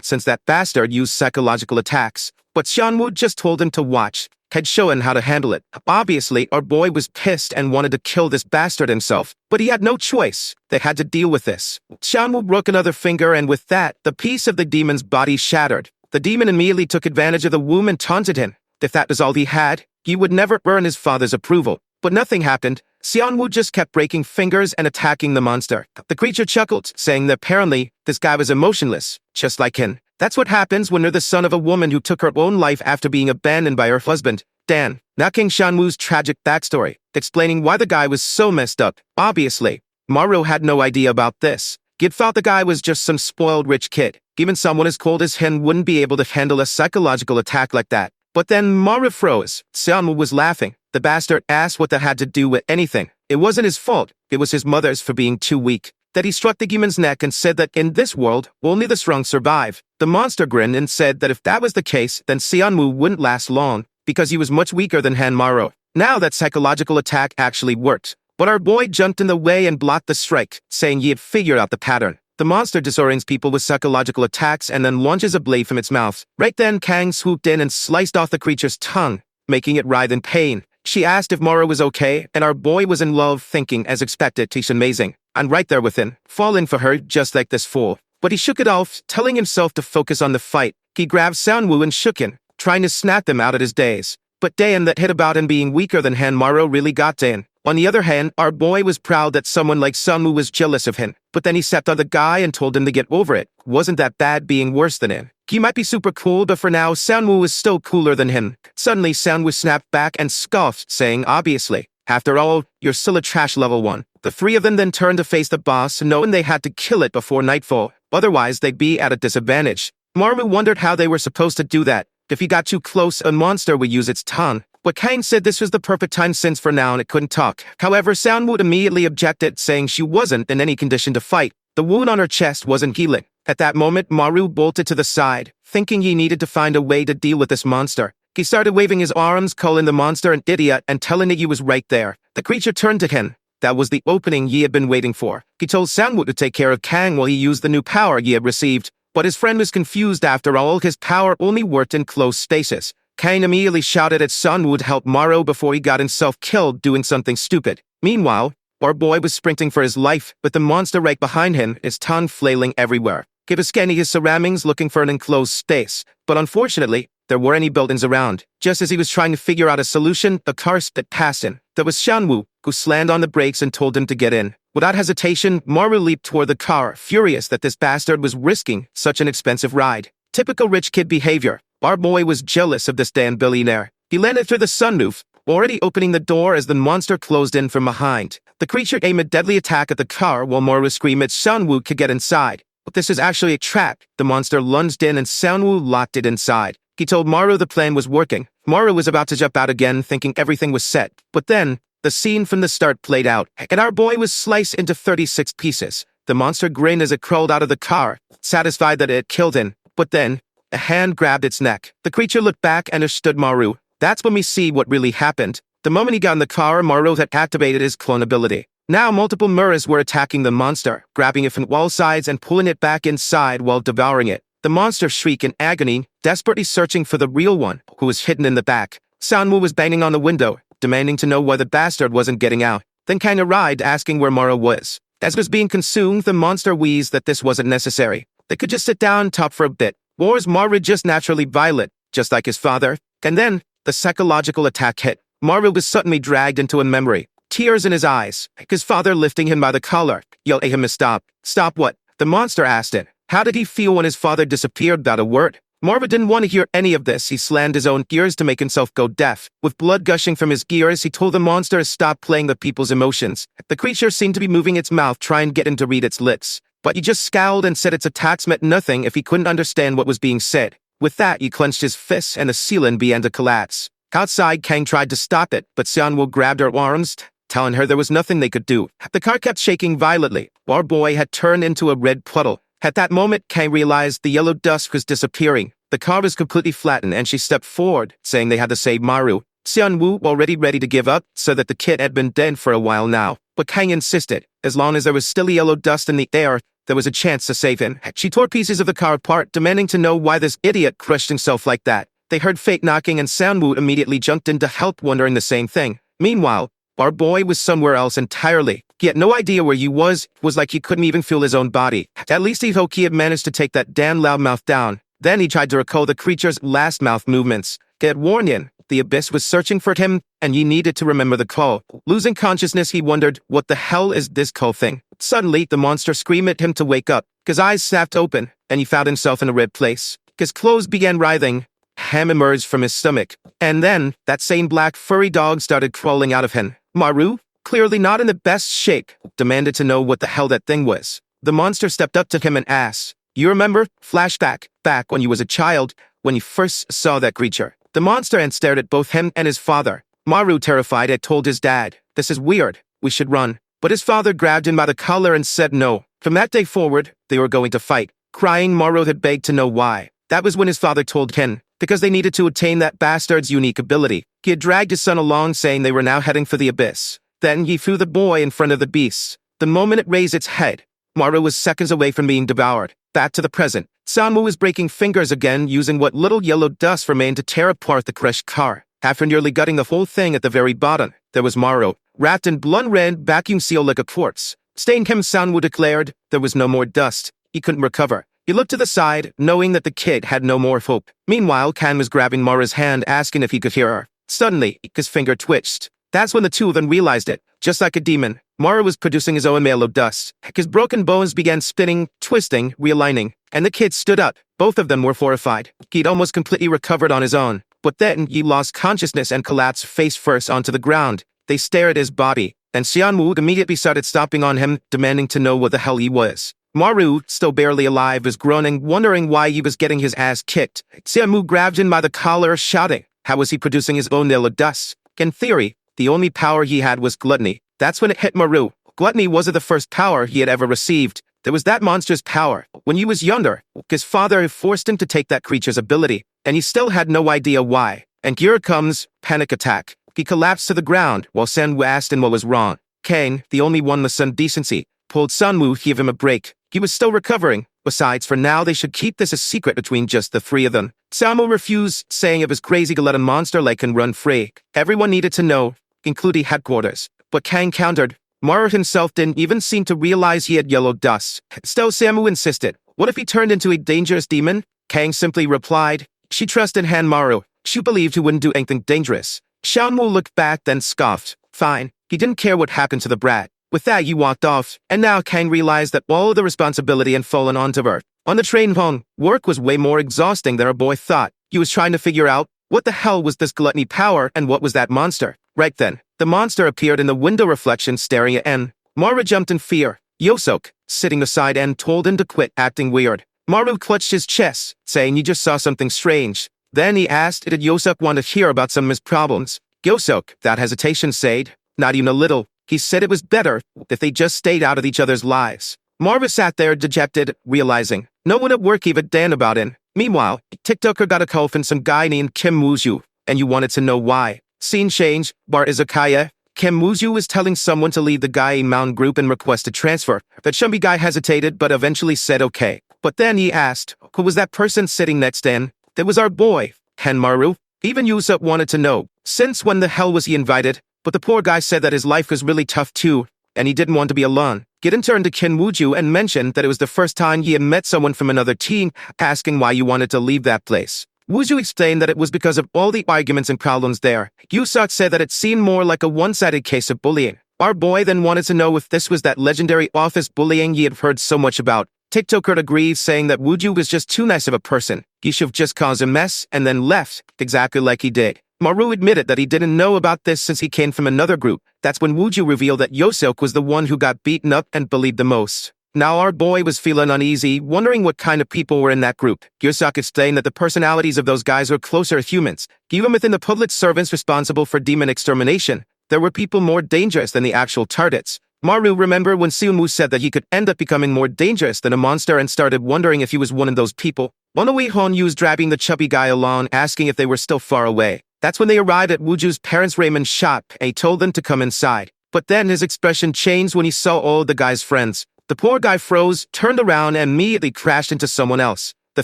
since that bastard used psychological attacks. But Sanwoo just told him to watch, had shown how to handle it. Obviously, our boy was pissed and wanted to kill this bastard himself, but he had no choice. They had to deal with this. Sanwoo broke another finger, and with that, the piece of the demon's body shattered. The demon immediately took advantage of the wound and taunted him. If that was all he had, he would never earn his father's approval. But nothing happened. Xianwu just kept breaking fingers and attacking the monster. The creature chuckled, saying that apparently, this guy was emotionless, just like him. That's what happens when you're the son of a woman who took her own life after being abandoned by her husband, Dan. Now King Shanwu's tragic backstory, explaining why the guy was so messed up. Obviously, Maru had no idea about this. He'd thought the guy was just some spoiled rich kid. Even someone as cold as him wouldn't be able to handle a psychological attack like that. But then Maru froze. Xianwu was laughing. The bastard asked what that had to do with anything. It wasn't his fault. It was his mother's for being too weak. That he struck the demon's neck and said that in this world, only the strong survive. The monster grinned and said that if that was the case, then Xianwu wouldn't last long, because he was much weaker than Han Maru. Now that psychological attack actually worked. But our boy jumped in the way and blocked the strike, saying he had figured out the pattern. The monster disorients people with psychological attacks and then launches a blade from its mouth. Right then, Kang swooped in and sliced off the creature's tongue, making it writhe in pain. She asked if Maru was okay, and our boy was in love, thinking, as expected, she's amazing. And right there with him, falling for her just like this fool. But he shook it off, telling himself to focus on the fight. He grabbed Sanwoo and shook him, trying to snap him out of his daze. But Dan that hit about him being weaker than Han Maru really got to him. On the other hand, our boy was proud that someone like Sanwoo was jealous of him. But then he stepped on the guy and told him to get over it. Wasn't that bad being worse than him? He might be super cool, but for now, Sanwoo is still cooler than him. Suddenly, Sanwoo snapped back and scoffed, saying, obviously, after all, you're still a trash level 1. The three of them then turned to face the boss, knowing they had to kill it before nightfall. Otherwise, they'd be at a disadvantage. Maru wondered how they were supposed to do that. If he got too close, a monster would use its tongue. But Kang said this was the perfect time since for now it couldn't talk. However, Sanwoo immediately objected, saying she wasn't in any condition to fight. The wound on her chest wasn't healing. At that moment, Maru bolted to the side, thinking he needed to find a way to deal with this monster. He started waving his arms, calling the monster an idiot and telling it he was right there. The creature turned to him. That was the opening he had been waiting for. He told Sanwoo to take care of Kang while he used the new power he had received. But his friend was confused. After all, his power only worked in close stasis. Kang immediately shouted at Sanwoo to help Maru before he got himself killed doing something stupid. Meanwhile, our boy was sprinting for his life, with the monster right behind him, his tongue flailing everywhere. He was scanning his surroundings looking for an enclosed space, but unfortunately, there weren't any buildings around. Just as he was trying to figure out a solution, the car sped past him. There was Sanwoo, who slammed on the brakes and told him to get in. Without hesitation, Maru leaped toward the car, furious that this bastard was risking such an expensive ride. Typical rich kid behavior. Our boy was jealous of this damn billionaire. He landed through the sunroof, already opening the door as the monster closed in from behind. The creature aimed a deadly attack at the car while Maru screamed at Sanwoo could get inside. But this is actually a trap. The monster lunged in and Sanwoo locked it inside. He told Maru the plan was working. Maru was about to jump out again, thinking everything was set. But then, the scene from the start played out, and our boy was sliced into 36 pieces. The monster grinned as it crawled out of the car, satisfied that it had killed him. But then, a hand grabbed its neck. The creature looked back and understood Maru. That's when we see what really happened. The moment he got in the car, Maru had activated his clone ability. Now multiple mirrors were attacking the monster, grabbing it from all sides and pulling it back inside while devouring it. The monster shrieked in agony, desperately searching for the real one, who was hidden in the back. Sanwoo was banging on the window, demanding to know why the bastard wasn't getting out. Then Kang arrived asking where Mara was. As it was being consumed, the monster wheezed that this wasn't necessary. They could just sit down and talk for a bit. Was Mara just naturally violent, just like his father? And then, the psychological attack hit. Mara was suddenly dragged into a memory. Tears in his eyes. His father lifting him by the collar, yelled at him to stop. Stop what? The monster asked it. How did he feel when his father disappeared without a word? Marva didn't want to hear any of this. He slammed his own gears to make himself go deaf. With blood gushing from his gears, he told the monster to stop playing with people's emotions. The creature seemed to be moving its mouth, trying to get him to read its lips. But he just scowled and said its attacks meant nothing if he couldn't understand what was being said. With that, he clenched his fists and the ceiling began to collapse. Outside, Kang tried to stop it, but Seonwoo grabbed her arms, telling her there was nothing they could do. The car kept shaking violently. Our boy had turned into a red puddle. At that moment, Kang realized the yellow dust was disappearing. The car was completely flattened and she stepped forward, saying they had to save Maru. Seonwoo, already ready to give up, said that the kid had been dead for a while now. But Kang insisted, as long as there was still yellow dust in the air, there was a chance to save him. She tore pieces of the car apart, demanding to know why this idiot crushed himself like that. They heard fate knocking and Seonwoo immediately jumped in to help, wondering the same thing. Meanwhile, our boy was somewhere else entirely. He had no idea where he was. It was like he couldn't even feel his own body. At least he hoped he had managed to take that damn loudmouth down. Then he tried to recall the creature's last mouth movements. He had warned him. The abyss was searching for him, and he needed to remember the call. Losing consciousness, he wondered, what the hell is this call thing? Suddenly, the monster screamed at him to wake up. His eyes snapped open, and he found himself in a red place. His clothes began writhing. Ham emerged from his stomach. And then, that same black furry dog started crawling out of him. Maru, clearly not in the best shape, demanded to know what the hell that thing was. The monster stepped up to him and asked, "You remember? Flashback, back when you was a child, when you first saw that creature." The monster and stared at both him and his father. Maru, terrified, had told his dad, "This is weird, we should run." But his father grabbed him by the collar and said no. From that day forward, they were going to fight. Crying, Maru had begged to know why. That was when his father told Ken, because they needed to attain that bastard's unique ability. He had dragged his son along, saying they were now heading for the abyss. Then he threw the boy in front of the beast. The moment it raised its head, Maru was seconds away from being devoured. Back to the present. Sanwoo was breaking fingers again, using what little yellow dust remained to tear apart the crushed car. After nearly gutting the whole thing at the very bottom, there was Maru, wrapped in blood-red, vacuum-sealed like a corpse. Staying him, Sanwoo declared, there was no more dust. He couldn't recover. He looked to the side, knowing that the kid had no more hope. Meanwhile, Kan was grabbing Mara's hand, asking if he could hear her. Suddenly, his finger twitched. That's when the two of them realized it. Just like a demon, Mara was producing his own yellow dust. His broken bones began spinning, twisting, realigning, and the kid stood up. Both of them were horrified. He'd almost completely recovered on his own. But then, he lost consciousness and collapsed face first onto the ground. They stared at his body, and Seonwoo immediately started stomping on him, demanding to know what the hell he was. Maru, still barely alive, was groaning, wondering why he was getting his ass kicked. Seonwoo grabbed him by the collar, shouting, how was he producing his own yellow dust? In theory, the only power he had was gluttony. That's when it hit Maru. Gluttony wasn't the first power he had ever received. There was that monster's power. When he was younger, his father had forced him to take that creature's ability, and he still had no idea why. And here comes panic attack. He collapsed to the ground, while Sanwoo asked him what was wrong. Kang, the only one with some decency, pulled Sanwoo to give him a break. He was still recovering. Besides, for now, they should keep this a secret between just the three of them. Sanwoo refused, saying it was crazy to let a monster like him run free. Everyone needed to know, including headquarters. But Kang countered. Mara himself didn't even seem to realize he had yellow dust. Still, Sanwoo insisted. What if he turned into a dangerous demon? Kang simply replied, she trusted Han Maru. She believed he wouldn't do anything dangerous. Seonwoo looked back, then scoffed. Fine. He didn't care what happened to the brat. With that, he walked off, and now Kang realized that all of the responsibility had fallen onto her. On the train home, work was way more exhausting than our boy thought. He was trying to figure out, what the hell was this gluttony power, and what was that monster? Right then, the monster appeared in the window reflection staring at En. Mara jumped in fear. Yosok, sitting beside En, told him to quit acting weird. Maru clutched his chest, saying he just saw something strange. Then he asked, did Yosok want to hear about some of his problems? Yosok, without hesitation, said, not even a little. He said it was better if they just stayed out of each other's lives. Marva sat there dejected, realizing no one at work gave a damn about him. Meanwhile, TikToker got a call from some guy named Kim Wooju, and you wanted to know why. Scene change, bar izakaya. Kim Wooju was telling someone to leave the guy Mountain group and request a transfer. That chumby guy hesitated but eventually said okay. But then he asked, who was that person sitting next to him? That was our boy, Maru. Even Yusup wanted to know, since when the hell was he invited? But the poor guy said that his life was really tough too, and he didn't want to be alone. Giden turned to Kin Wooju and mentioned that it was the first time he had met someone from another team, asking why you wanted to leave that place. Wooju explained that it was because of all the arguments and problems there. Yusup said that it seemed more like a one-sided case of bullying. Our boy then wanted to know if this was that legendary office bullying he had heard so much about. TikToker agreed, saying that Wooju was just too nice of a person. He should have just caused a mess and then left, exactly like he did. Maru admitted that he didn't know about this since he came from another group. That's when Wooju revealed that Yoseok was the one who got beaten up and bullied the most. Now our boy was feeling uneasy, wondering what kind of people were in that group. Yoseok explained that the personalities of those guys were closer to humans. Even within the public servants responsible for demon extermination, there were people more dangerous than the actual targets. Maru remembered when Seonwoo said that he could end up becoming more dangerous than a monster and started wondering if he was one of those people. Monoe Hon-yu's dragging the chubby guy along, asking if they were still far away. That's when they arrived at Wooju's parents' ramen shop, and he told them to come inside. But then his expression changed when he saw all of the guy's friends. The poor guy froze, turned around, and immediately crashed into someone else. The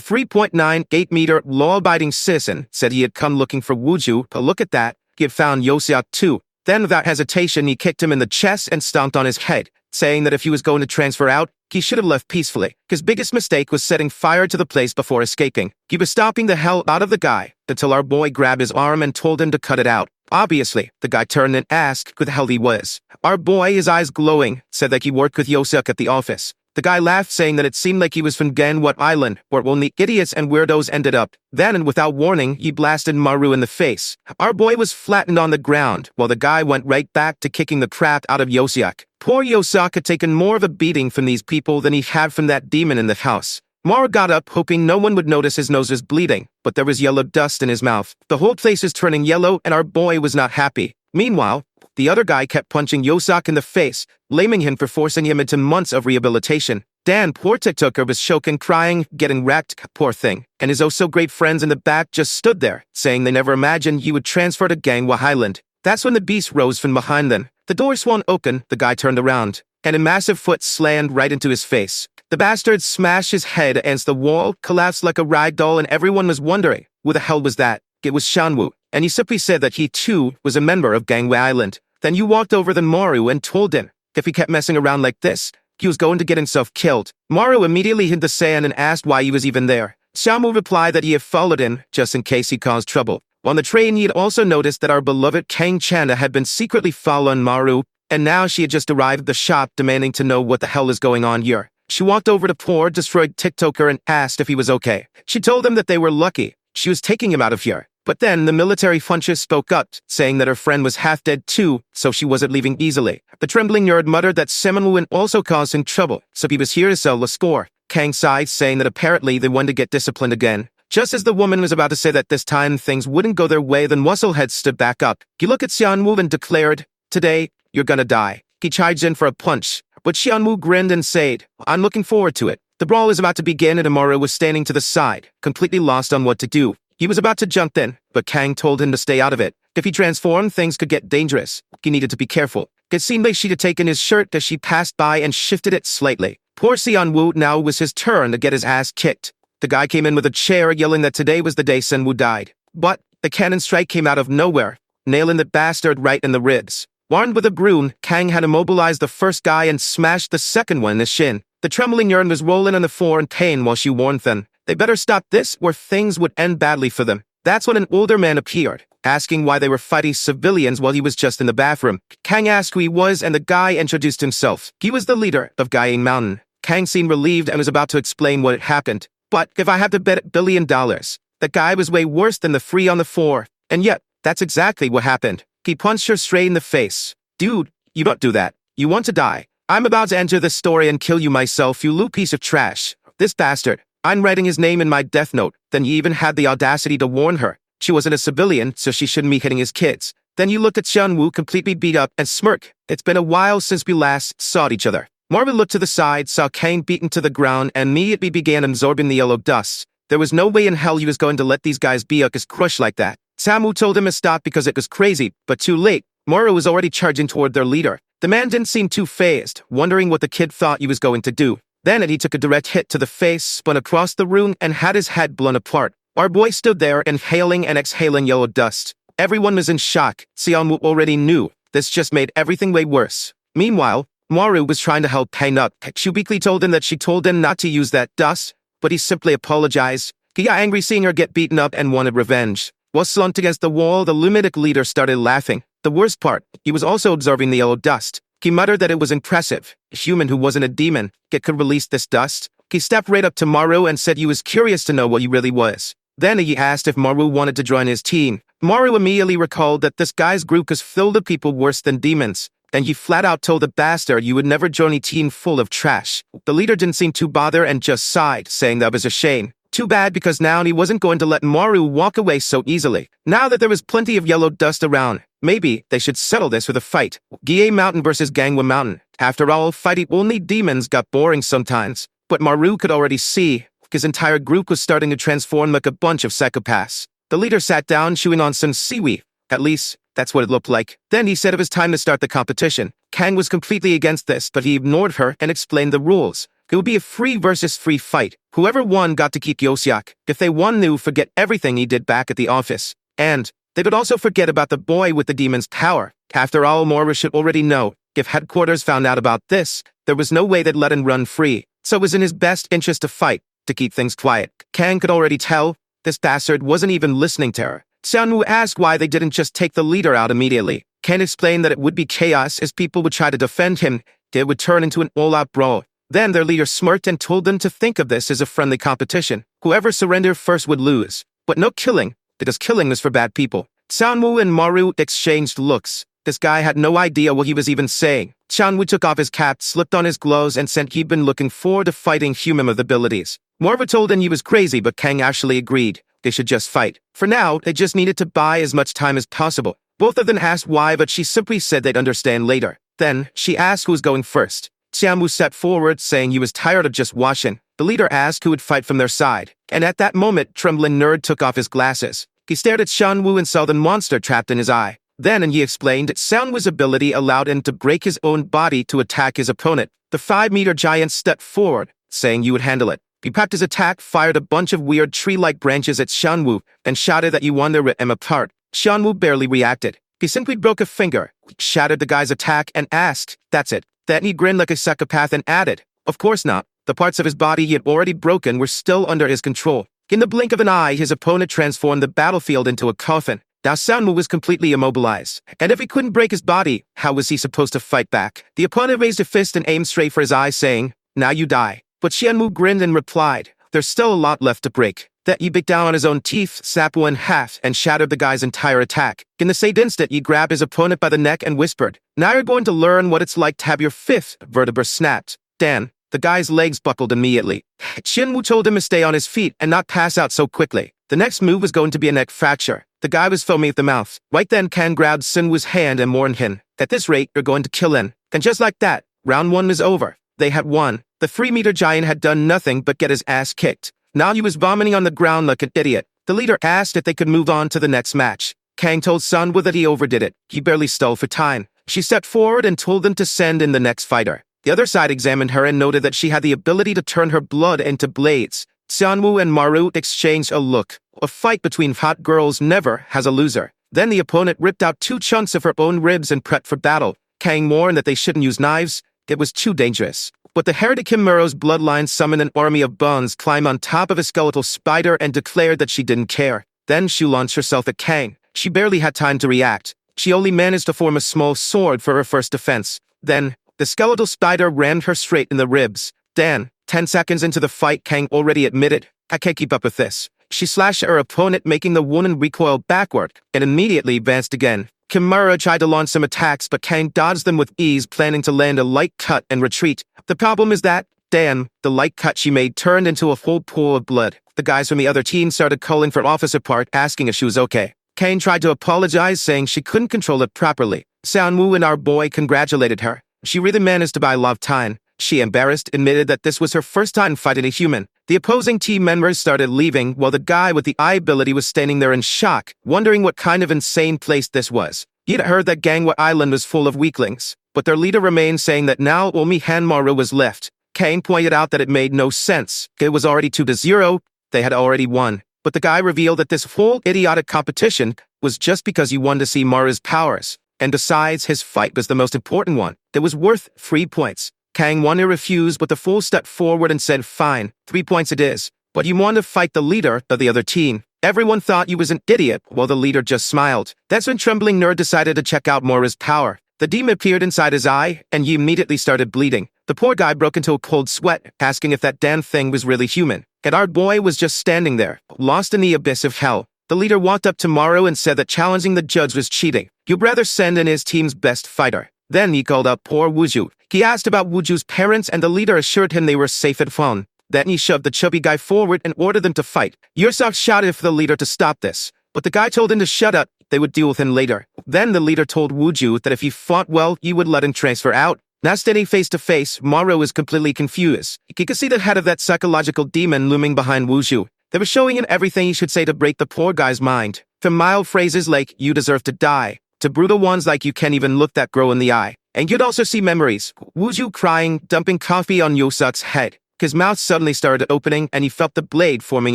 3.98-meter law-abiding citizen said he had come looking for Wooju, but look at that, he had found Yoseok too. Then without hesitation, he kicked him in the chest and stomped on his head, saying that if he was going to transfer out, he should have left peacefully. His biggest mistake was setting fire to the place before escaping. He was stomping the hell out of the guy, until our boy grabbed his arm and told him to cut it out. Obviously, the guy turned and asked who the hell he was. Our boy, his eyes glowing, said that he worked with Yoseok at the office. The guy laughed, saying that it seemed like he was from Ganwat Island, where only idiots and weirdos ended up. Then, and without warning, he blasted Maru in the face. Our boy was flattened on the ground, while the guy went right back to kicking the crap out of Yoseok. Poor Yoseok had taken more of a beating from these people than he had from that demon in the house. Maru got up, hoping no one would notice his nose was bleeding, but there was yellow dust in his mouth. The whole place was turning yellow, and our boy was not happy. Meanwhile, the other guy kept punching Yoseok in the face, blaming him for forcing him into months of rehabilitation. Dan, poor TikToker, was choking, crying, getting wrecked, poor thing. And his oh-so-great friends in the back just stood there, saying they never imagined he would transfer to Ganghwa Island. That's when the beast rose from behind them. The door swung open, the guy turned around, and a massive foot slammed right into his face. The bastard smashed his head against the wall, collapsed like a rag doll, and everyone was wondering, who the hell was that? It was Seonwoo, and he simply said that he too was a member of Ganghwa Island. Then you walked over to Maru and told him, if he kept messing around like this, he was going to get himself killed. Maru immediately hid the sand and asked why he was even there. Seonwoo replied that he had followed him, just in case he caused trouble. On the train, he had also noticed that our beloved Kang Chanda had been secretly following Maru, and now she had just arrived at the shop demanding to know what the hell is going on here. She walked over to poor, destroyed TikToker and asked if he was okay. She told them that they were lucky. She was taking him out of here. But then the military funcher spoke up, saying that her friend was half dead too, so she wasn't leaving easily. The trembling nerd muttered that Semonwoo also caused him trouble, so he was here to settle the score. Kang sighed, saying that apparently they wanted to get disciplined again. Just as the woman was about to say that this time things wouldn't go their way, then Musclehead stood back up. He looked at Seonwoo and declared, "Today, you're gonna die." He charged in for a punch, but Seonwoo grinned and said, "I'm looking forward to it." The brawl was about to begin and Amara was standing to the side, completely lost on what to do. He was about to jump in, but Kang told him to stay out of it. If he transformed, things could get dangerous. He needed to be careful. It seemed like she had taken his shirt as she passed by and shifted it slightly. Poor Seonwoo, now was his turn to get his ass kicked. The guy came in with a chair, yelling that today was the day Seonwoo died. But the cannon strike came out of nowhere, nailing the bastard right in the ribs. Armed with a broom, Kang had immobilized the first guy and smashed the second one in the shin. The trembling urn was rolling on the floor in pain while she warned them. They better stop this or things would end badly for them. That's when an older man appeared, asking why they were fighting civilians while he was just in the bathroom. Kang asked who he was and the guy introduced himself. He was the leader of Gyeing Mountain. Kang seemed relieved and was about to explain what had happened. But if I had to bet $1 billion, the guy was way worse than the free on the floor. And yet, that's exactly what happened. He punched her straight in the face. Dude, you don't do that. You want to die. I'm about to enter this story and kill you myself, you little piece of trash. This bastard. I'm writing his name in my death note. Then you even had the audacity to warn her. She wasn't a civilian, so she shouldn't be hitting his kids. Then you looked at Seonwoo completely beat up and smirk. It's been a while since we last saw each other. Marvin looked to the side, saw Kang beaten to the ground, and immediately began absorbing the yellow dust. There was no way in hell he was going to let these guys be his crush like that. Samu told him to stop because it was crazy, but too late. Mora was already charging toward their leader. The man didn't seem too fazed, wondering what the kid thought he was going to do. Then he took a direct hit to the face, spun across the room, and had his head blown apart. Our boy stood there, inhaling and exhaling yellow dust. Everyone was in shock. Seonwoo already knew. This just made everything way worse. Meanwhile, Maru was trying to help Kang up. She weakly told him that she told him not to use that dust, but he simply apologized. He got angry seeing her get beaten up and wanted revenge. While slumped against the wall, the lumitic leader started laughing. The worst part, he was also observing the yellow dust. He muttered that it was impressive. A human who wasn't a demon could release this dust. He stepped right up to Maru and said he was curious to know what he really was. Then he asked if Maru wanted to join his team. Maru immediately recalled that this guy's group was filled with people worse than demons, and he flat out told the bastard you would never join a team full of trash. The leader didn't seem too bothered and just sighed, saying that was a shame. Too bad, because now he wasn't going to let Maru walk away so easily. Now that there was plenty of yellow dust around, maybe they should settle this with a fight. Gye Mountain versus Gangwon Mountain. After all, fighting only demons got boring sometimes. But Maru could already see his entire group was starting to transform like a bunch of psychopaths. The leader sat down, chewing on some seaweed. At least, that's what it looked like. Then he said it was time to start the competition. Kang was completely against this, but he ignored her and explained the rules. It would be a free versus free fight. Whoever won got to keep Yoseok. If they won, they would forget everything he did back at the office. And they would also forget about the boy with the demon's power. After all, Maru should already know. If headquarters found out about this, there was no way they'd let him run free. So it was in his best interest to fight, to keep things quiet. Kang could already tell this bastard wasn't even listening to her. Seonwoo asked why they didn't just take the leader out immediately. Kang explained that it would be chaos as people would try to defend him. It would turn into an all-out brawl. Then their leader smirked and told them to think of this as a friendly competition. Whoever surrendered first would lose. But no killing, because killing was for bad people. Seonwoo and Maru exchanged looks. This guy had no idea what he was even saying. Seonwoo took off his cap, slipped on his gloves, and said he'd been looking forward to fighting human with abilities. Maru told him he was crazy, but Kang actually agreed. They should just fight. For now, they just needed to buy as much time as possible. Both of them asked why, but she simply said they'd understand later. Then, she asked who was going first. Seonwoo stepped forward, saying he was tired of just watching. The leader asked who would fight from their side. And at that moment, trembling nerd took off his glasses. He stared at Seonwoo and saw the monster trapped in his eye. Then he explained that Seonwoo's ability allowed him to break his own body to attack his opponent. The 5-meter giant stepped forward, saying you would handle it. He prepped his attack, fired a bunch of weird tree-like branches at Seonwoo, and shouted that you wanted to rip him apart. Seonwoo barely reacted. He simply broke a finger, shattered the guy's attack, and asked, "That's it?" Then he grinned like a psychopath and added, "Of course not." The parts of his body he had already broken were still under his control. In the blink of an eye, his opponent transformed the battlefield into a coffin. Now Seonwoo was completely immobilized. And if he couldn't break his body, how was he supposed to fight back? The opponent raised a fist and aimed straight for his eye, saying, "Now you die." But Seonwoo grinned and replied, "There's still a lot left to break." That he bit down on his own teeth, snapped one in half, and shattered the guy's entire attack. In the same instant, he grabbed his opponent by the neck and whispered, "Now you're going to learn what it's like to have your 5th vertebra snapped." Dan, the guy's legs buckled immediately. Seonwoo told him to stay on his feet and not pass out so quickly. The next move was going to be a neck fracture. The guy was foaming at the mouth. Right then, Kang grabbed Seonwoo's hand and warned him, "At this rate, you're going to kill him." And just like that, round 1 was over. They had won. The 3-meter giant had done nothing but get his ass kicked. Now he was vomiting on the ground like an idiot. The leader asked if they could move on to the next match. Kang told Seonwoo that he overdid it. He barely stole for time. She stepped forward and told them to send in the next fighter. The other side examined her and noted that she had the ability to turn her blood into blades. Seonwoo and Maru exchanged a look. A fight between hot girls never has a loser. Then the opponent ripped out 2 chunks of her own ribs and prepped for battle. Kang warned that they shouldn't use knives. It was too dangerous. But the heretic Kim Muro's bloodline summoned an army of bones, climbed on top of a skeletal spider, and declared that she didn't care. Then she launched herself at Kang. She barely had time to react. She only managed to form a small sword for her first defense. Then, the skeletal spider rammed her straight in the ribs. Then, 10 seconds into the fight, Kang already admitted, "I can't keep up with this." She slashed at her opponent, making the woman recoil backward, and immediately advanced again. Kimura tried to launch some attacks, but Kang dodged them with ease, planning to land a light cut and retreat. The problem is that, damn, the light cut she made turned into a whole pool of blood. The guys from the other team started calling for Officer Park, asking if she was okay. Kang tried to apologize, saying she couldn't control it properly. Seonwoo and our boy congratulated her. She really managed to buy a lot of time. She, embarrassed, admitted that this was her first time fighting a human. The opposing team members started leaving, while the guy with the eye ability was standing there in shock, wondering what kind of insane place this was. He'd heard that Gangwon Island was full of weaklings, but their leader remained, saying that now only Han Maru was left. Kang pointed out that it made no sense. It was already 2-0. They had already won. But the guy revealed that this whole idiotic competition was just because he wanted to see Mara's powers. And besides, his fight was the most important one. It was worth 3 points. Kang wanted to refuse, but the fool stepped forward and said, "Fine, 3 points it is. But you want to fight the leader of the other team." Everyone thought you was an idiot, while the leader just smiled. That's when Trembling Nerd decided to check out Mara's power. The demon appeared inside his eye, and he immediately started bleeding. The poor guy broke into a cold sweat, asking if that damn thing was really human. And our boy was just standing there, lost in the abyss of hell. The leader walked up to Maru and said that challenging the judge was cheating. He'd rather send in his team's best fighter. Then he called up poor Wuju. He asked about Wuju's parents, and the leader assured him they were safe at home. Then he shoved the chubby guy forward and ordered them to fight. Yursok shouted for the leader to stop this, but the guy told him to shut up. They would deal with him later. Then the leader told Wuju that if he fought well, he would let him transfer out. Now standing face to face, Maru was completely confused. He could see the head of that psychological demon looming behind Wuju. They were showing him everything he should say to break the poor guy's mind. From mild phrases like, "You deserve to die," to brutal ones like, "You can't even look that girl in the eye." And you'd also see memories. Wuju crying, dumping coffee on Yosuk's head. His mouth suddenly started opening, and he felt the blade forming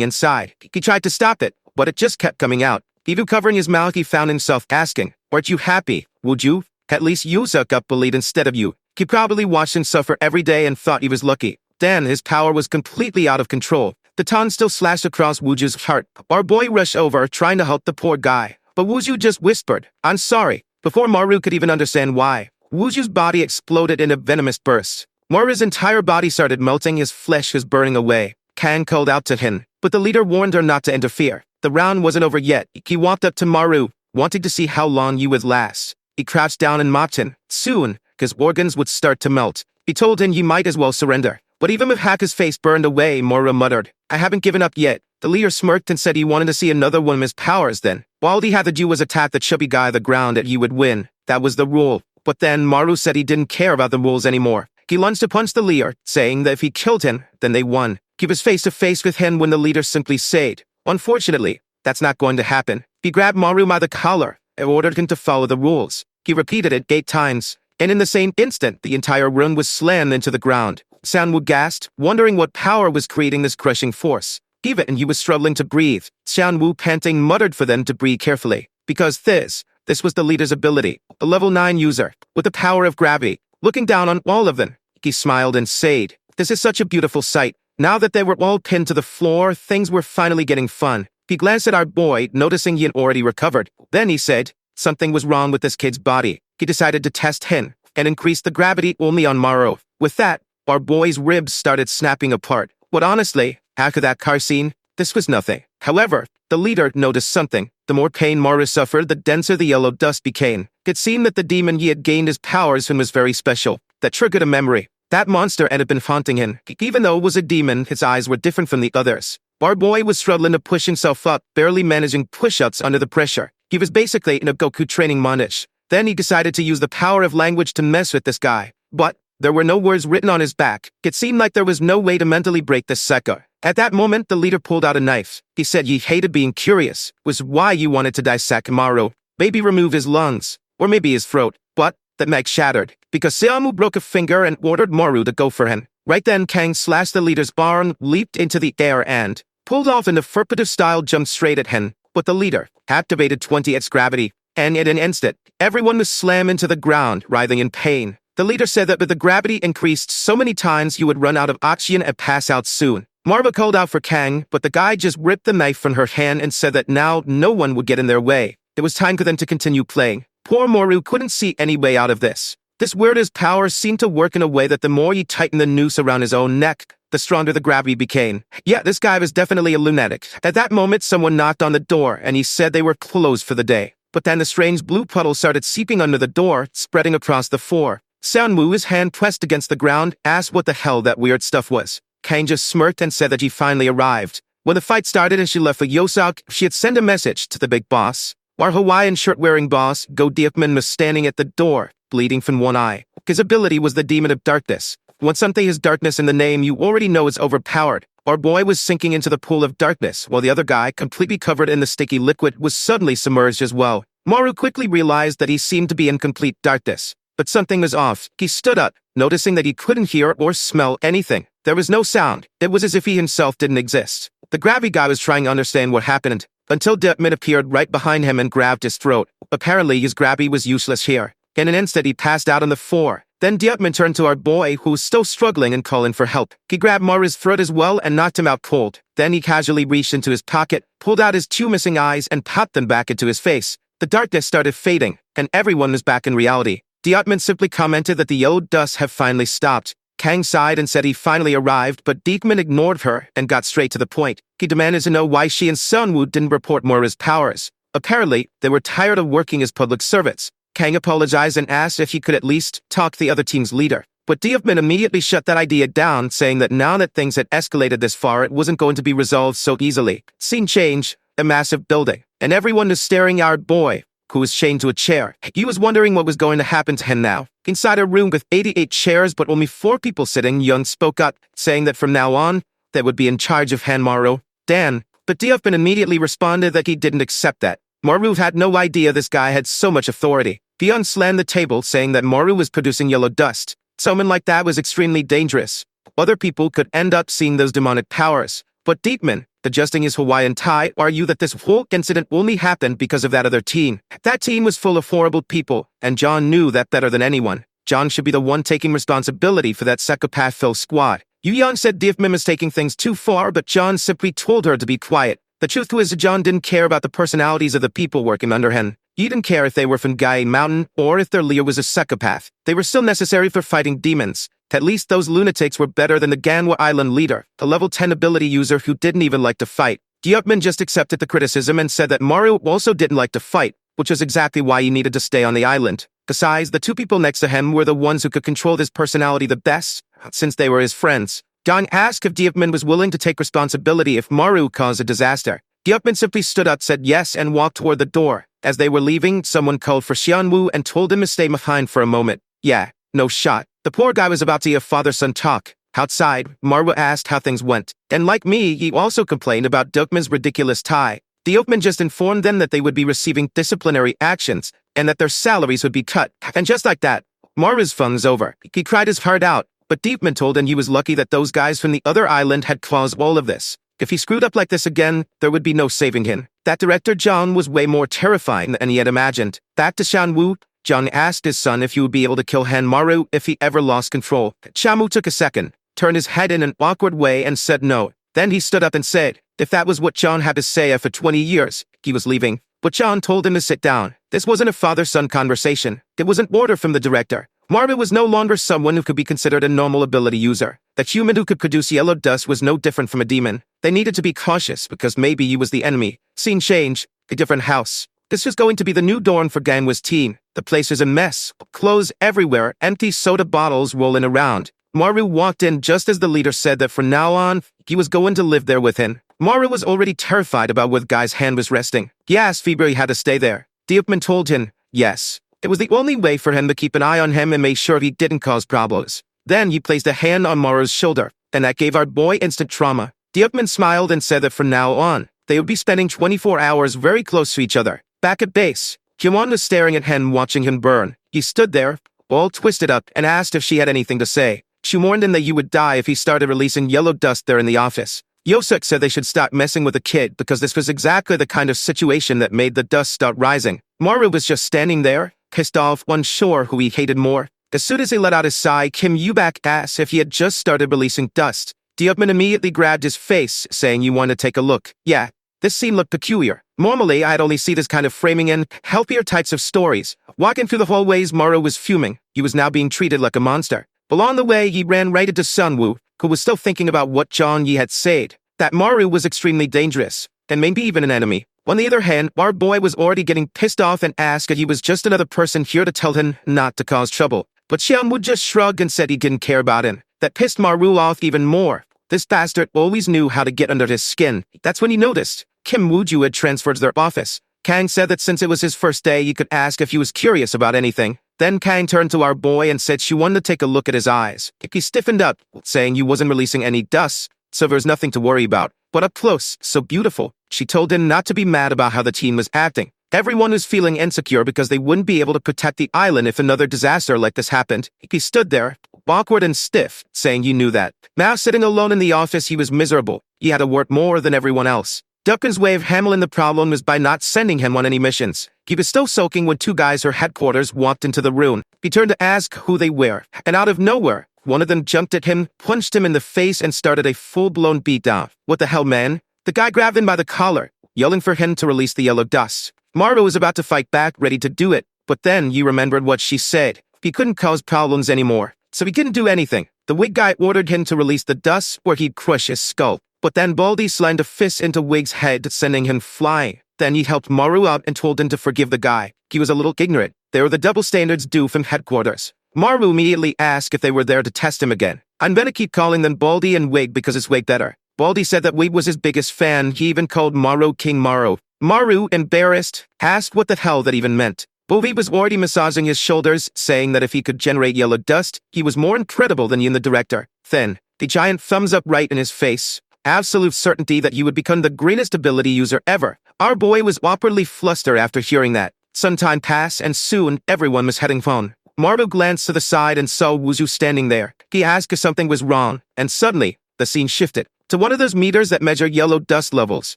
inside. He tried to stop it, but it just kept coming out. Even covering his mouth, he found himself asking, "Aren't you happy, Wuju? At least Yosuk got bullied instead of you." He probably watched him suffer every day and thought he was lucky. Then his power was completely out of control. The tongue still slashed across Wuju's heart. Our boy rushed over, trying to help the poor guy. But Wuju just whispered, "I'm sorry," before Maru could even understand why. Wuju's body exploded in a venomous burst. Maru's entire body started melting, his flesh was burning away. Kang called out to him, but the leader warned her not to interfere. The round wasn't over yet. He walked up to Maru, wanting to see how long he would last. He crouched down and mocked him. Soon, his organs would start to melt. He told him he might as well surrender. But even with Haka's face burned away, Maru muttered, "I haven't given up yet." The leader smirked and said he wanted to see another one of his powers then. All he had to do was attack the chubby guy on the ground and he would win. That was the rule. But then Maru said he didn't care about the rules anymore. He lunged to punch the leader, saying that if he killed him, then they won. He was face to face with him when the leader simply said, "Unfortunately, that's not going to happen." He grabbed Maru by the collar and ordered him to follow the rules. He repeated it 8 times, and in the same instant, the entire room was slammed into the ground. Sanwoo gasped, wondering what power was creating this crushing force. Even he was struggling to breathe. Sanwoo, panting, muttered for them to breathe carefully, because this was the leader's ability, a level 9 user, with the power of gravity. Looking down on all of them, he smiled and said, "This is such a beautiful sight." Now that they were all pinned to the floor, things were finally getting fun. He glanced at our boy, noticing he had already recovered. Then he said, something was wrong with this kid's body. He decided to test him, and increase the gravity only on Maru. With that, our boy's ribs started snapping apart. But honestly, after that car scene, this was nothing. However, the leader noticed something. The more pain Maru suffered, the denser the yellow dust became. It seemed that the demon he had gained his powers from was very special. That triggered a memory. That monster had been haunting him. Even though it was a demon, his eyes were different from the others. Our boy was struggling to push himself up, barely managing push-ups under the pressure. He was basically in a Goku training montage. Then he decided to use the power of language to mess with this guy. But there were no words written on his back. It seemed like there was no way to mentally break this sucker. At that moment, the leader pulled out a knife. He said he hated being curious, was why you wanted to dissect Maru. Maybe remove his lungs, or maybe his throat. But the mech shattered, because Seamu broke a finger and ordered Maru to go for him. Right then, Kang slashed the leader's arm, leaped into the air and pulled off in a furtive-style jump straight at him. But the leader activated 20x gravity, and in an instant, everyone was slammed into the ground, writhing in pain. The leader said that with the gravity increased so many times he would run out of oxygen and pass out soon. Marva called out for Kang, but the guy just ripped the knife from her hand and said that now no one would get in their way. It was time for them to continue playing. Poor Maru couldn't see any way out of this. This weird's power seemed to work in a way that the more he tightened the noose around his own neck, the stronger the gravity became. Yeah, this guy was definitely a lunatic. At that moment, someone knocked on the door, and he said they were closed for the day. But then the strange blue puddle started seeping under the door, spreading across the floor. Sanwoo, his hand pressed against the ground, asked what the hell that weird stuff was. Kang just smirked and said that he finally arrived. When the fight started and she left for Yosok, she had sent a message to the big boss. Our Hawaiian shirt-wearing boss, Go Diepman, was standing at the door, bleeding from one eye. His ability was the Demon of Darkness. When something has darkness in the name, you already know it's overpowered. Our boy was sinking into the pool of darkness, while the other guy, completely covered in the sticky liquid, was suddenly submerged as well. Maru quickly realized that he seemed to be in complete darkness. But something was off. He stood up, noticing that he couldn't hear or smell anything. There was no sound. It was as if he himself didn't exist. The grabby guy was trying to understand what happened, until Dipman appeared right behind him and grabbed his throat. Apparently, his grabby was useless here. In an instant, he passed out on the floor. Then Dipman turned to our boy, who was still struggling and calling for help. He grabbed Mara's throat as well and knocked him out cold. Then he casually reached into his pocket, pulled out his 2 missing eyes and popped them back into his face. The darkness started fading, and everyone was back in reality. Dipman simply commented that the yellow dust had finally stopped. Kang sighed and said he finally arrived, but Dipman ignored her and got straight to the point. He demanded to know why she and Sunwoo didn't report Mara's powers. Apparently, they were tired of working as public servants. Kang apologized and asked if he could at least talk to the other team's leader. But Dipman immediately shut that idea down, saying that now that things had escalated this far, it wasn't going to be resolved so easily. Scene change, a massive building, and everyone was staring at our boy, who was chained to a chair. He was wondering what was going to happen to him now. Inside a room with 88 chairs but only 4 people sitting, Young spoke up, saying that from now on, they would be in charge of Hanmaru, Dan. But Dipman immediately responded that he didn't accept that. Maru had no idea this guy had so much authority. Beyond slammed the table, saying that Maru was producing yellow dust. Someone like that was extremely dangerous. Other people could end up seeing those demonic powers. But Dipman, adjusting his Hawaiian tie, argued that this whole incident only happened because of that other team. That team was full of horrible people, and John knew that better than anyone. John should be the one taking responsibility for that psychopath-filled squad. Yu Yang said Dipman was taking things too far, but John simply told her to be quiet. The truth was John didn't care about the personalities of the people working under him. He didn't care if they were from Gai Mountain or if their leader was a psychopath. They were still necessary for fighting demons. At least those lunatics were better than the Ganwa Island leader, a level 10 ability user who didn't even like to fight. Dipman just accepted the criticism and said that Maru also didn't like to fight, which was exactly why he needed to stay on the island. Besides, the 2 people next to him were the ones who could control his personality the best, since they were his friends. Dong asked if Dipman was willing to take responsibility if Maru caused a disaster. Dipman simply stood up, said yes, and walked toward the door. As they were leaving, someone called for Xianwu and told him to stay behind for a moment. Yeah, no shot. The poor guy was about to hear father-son talk. Outside, Marwa asked how things went. And like me, he also complained about Dipman's ridiculous tie. Dipman just informed them that they would be receiving disciplinary actions, and that their salaries would be cut. And just like that, Marwa's fun was over. He cried his heart out, but Dipman told him he was lucky that those guys from the other island had caused all of this. If he screwed up like this again, there would be no saving him. That director John was way more terrifying than he had imagined. Back to Shanwu, John asked his son if he would be able to kill Hanmaru if he ever lost control. Shanwu took a second, turned his head in an awkward way and said no. Then he stood up and said, if that was what John had to say after 20 years, he was leaving. But John told him to sit down. This wasn't a father-son conversation. It was an order from the director. Marva was no longer someone who could be considered a normal ability user. The human who could produce yellow dust was no different from a demon. They needed to be cautious because maybe he was the enemy. Scene change, a different house. This was going to be the new dorm for Ganwa's team. The place was a mess. Clothes everywhere, empty soda bottles rolling around. Maru walked in just as the leader said that from now on, he was going to live there with him. Maru was already terrified about where the guy's hand was resting. He asked Feber he had to stay there. Dipman told him, yes. It was the only way for him to keep an eye on him and make sure he didn't cause problems. Then he placed a hand on Maru's shoulder, and that gave our boy instant trauma. Dipman smiled and said that from now on, they would be spending 24 hours very close to each other. Back at base, Hyewon was staring at him watching him burn. He stood there, all twisted up, and asked if she had anything to say. She warned him that you would die if he started releasing yellow dust there in the office. Yosuk said they should stop messing with the kid because this was exactly the kind of situation that made the dust start rising. Maru was just standing there, pissed off, unsure who he hated more. As soon as he let out his sigh, Kim Yubak asked if he had just started releasing dust. Dipman immediately grabbed his face, saying you want to take a look. Yeah, this scene looked peculiar. Normally, I'd only see this kind of framing in healthier types of stories. Walking through the hallways, Maru was fuming. He was now being treated like a monster. Along the way, he ran right into Sunwoo, who was still thinking about what John Yi had said. That Maru was extremely dangerous, and maybe even an enemy. On the other hand, our boy was already getting pissed off and asked if he was just another person here to tell him not to cause trouble. But Xianwu just shrugged and said he didn't care about him. That pissed Maru off even more. This bastard always knew how to get under his skin. That's when he noticed Kim Wooju had transferred to their office. Kang said that since it was his first day, he could ask if he was curious about anything. Then Kang turned to our boy and said she wanted to take a look at his eyes. He stiffened up, saying he wasn't releasing any dust, so there's nothing to worry about. But up close, so beautiful. She told him not to be mad about how the team was acting. Everyone was feeling insecure because they wouldn't be able to protect the island if another disaster like this happened. He stood there, awkward and stiff, saying you knew that. Now sitting alone in the office, he was miserable. He had to work more than everyone else. Duncan's way of handling the problem was by not sending him on any missions. He was still soaking when two guys from headquarters walked into the room. He turned to ask who they were, and out of nowhere, one of them jumped at him, punched him in the face, and started a full-blown beatdown. What the hell, man? The guy grabbed him by the collar, yelling for him to release the yellow dust. Maru was about to fight back, ready to do it, but then he remembered what she said. He couldn't cause problems anymore, so he couldn't do anything. The wig guy ordered him to release the dust or he'd crush his skull. But then Baldy slammed a fist into Wig's head, sending him flying. Then he helped Maru out and told him to forgive the guy. He was a little ignorant. They were the double standards due from headquarters. Maru immediately asked if they were there to test him again. I'm gonna keep calling them Baldy and Wig because it's way better. Baldy said that Wig was his biggest fan. He even called Maru King Maru. Maru, embarrassed, asked what the hell that even meant. Baldy was already massaging his shoulders, saying that if he could generate yellow dust, he was more incredible than you, the director. Then, the giant thumbs up right in his face. Absolute certainty that you would become the greatest ability user ever. Our boy was awkwardly flustered after hearing that. Some time passed, and soon everyone was heading home. Maru glanced to the side and saw Wuzu standing there. He asked if something was wrong, and suddenly, the scene shifted to one of those meters that measure yellow dust levels.